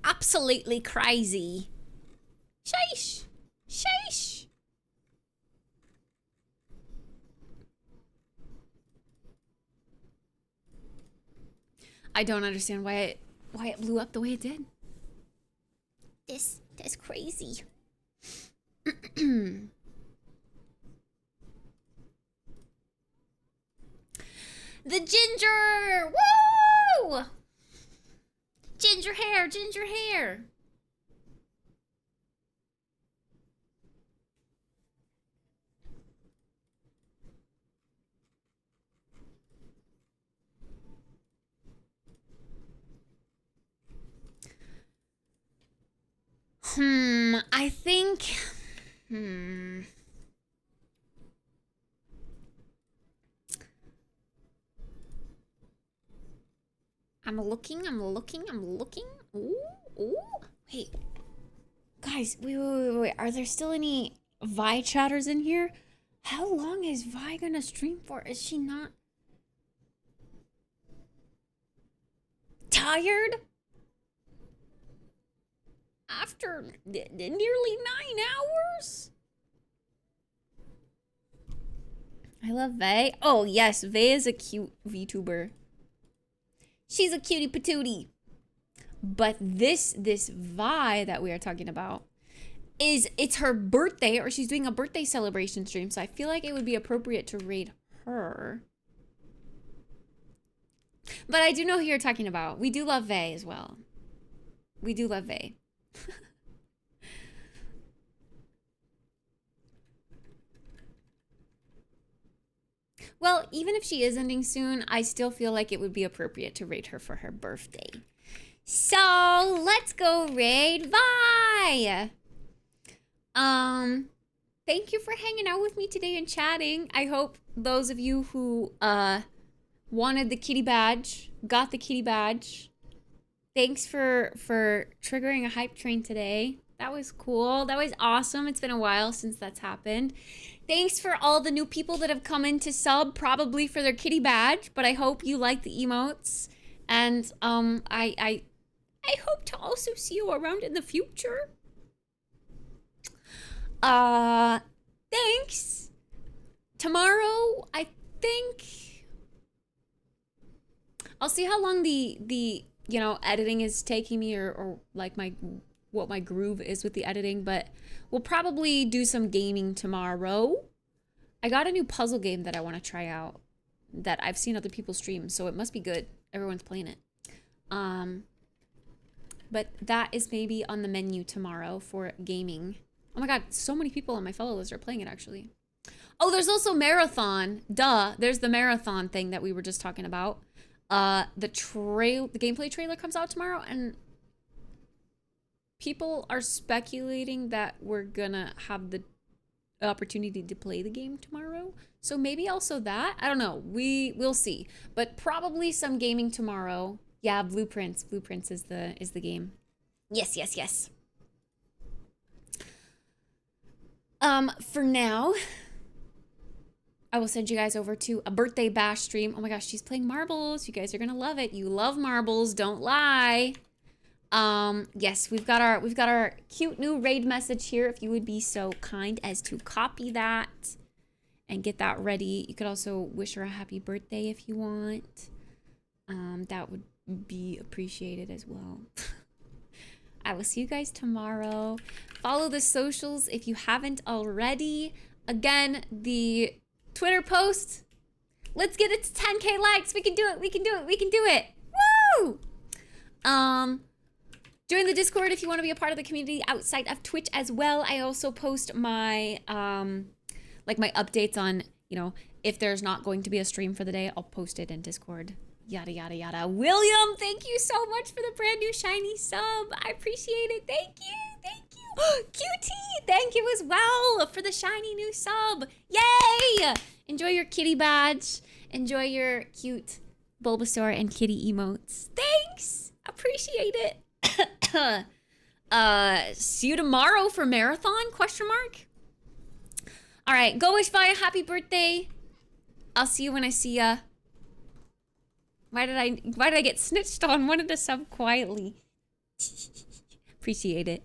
Absolutely crazy. Sheesh. Sheesh. I don't understand why it blew up the way it did. That's crazy. The ginger! Woo! Ginger hair, ginger hair. I think, I'm looking. Ooh. Wait. Guys, wait. Are there still any Vi chatters in here? How long is Vi gonna stream for? Is she not tired? After nearly 9 hours? I love Vi. Oh, yes. Vi is a cute VTuber. She's a cutie patootie. But this Vi that we are talking about it's her birthday, or she's doing a birthday celebration stream. So I feel like it would be appropriate to raid her. But I do know who you're talking about. We do love Vi as well. We do love Vi. Well, even if she is ending soon, I still feel like it would be appropriate to raid her for her birthday. So let's go raid Vi. Thank you for hanging out with me today and chatting. I hope those of you who wanted the kitty badge got the kitty badge. Thanks for triggering a hype train today. That was cool. That was awesome. It's been a while since that's happened. Thanks for all the new people that have come in to sub, probably for their kitty badge, but I hope you like the emotes. And I hope to also see you around in the future. Thanks. Tomorrow, I think I'll see how long the you know, editing is taking me, or like what my groove is with the editing, but we'll probably do some gaming tomorrow. I got a new puzzle game that I want to try out that I've seen other people stream, so it must be good. Everyone's playing it. But that is maybe on the menu tomorrow for gaming. Oh my god, so many people on my fellow list are playing it actually. Oh, there's also Marathon. Duh, there's the Marathon thing that we were just talking about. The gameplay trailer comes out tomorrow, and people are speculating that we're gonna have the opportunity to play the game tomorrow. So maybe also that. I don't know. We'll see. But probably some gaming tomorrow. Yeah, Blueprints. Blueprints is the game. Yes, yes, yes. For now, I will send you guys over to a birthday bash stream. Oh my gosh, she's playing marbles. You guys are gonna love it. You love marbles, don't lie. Yes, we've got our cute new raid message here. If you would be so kind as to copy that and get that ready. You could also wish her a happy birthday if you want. That would be appreciated as well. I will see you guys tomorrow. Follow the socials if you haven't already. Again, the Twitter post. Let's get it to 10K likes. We can do it. We can do it. We can do it. Woo! Join the Discord if you want to be a part of the community outside of Twitch as well. I also post my like my updates on, you know, if there's not going to be a stream for the day, I'll post it in Discord. Yada yada yada. William, thank you so much for the brand new shiny sub. I appreciate it. Thank you. Thank you. QT, thank you as well for the shiny new sub. Yay! Enjoy your kitty badge. Enjoy your cute Bulbasaur and kitty emotes. Thanks. Appreciate it. See you tomorrow for marathon? Question mark. All right, go wish Vi a happy birthday. I'll see you when I see ya. Why did I get snitched on? Wanted to sub quietly. Appreciate it.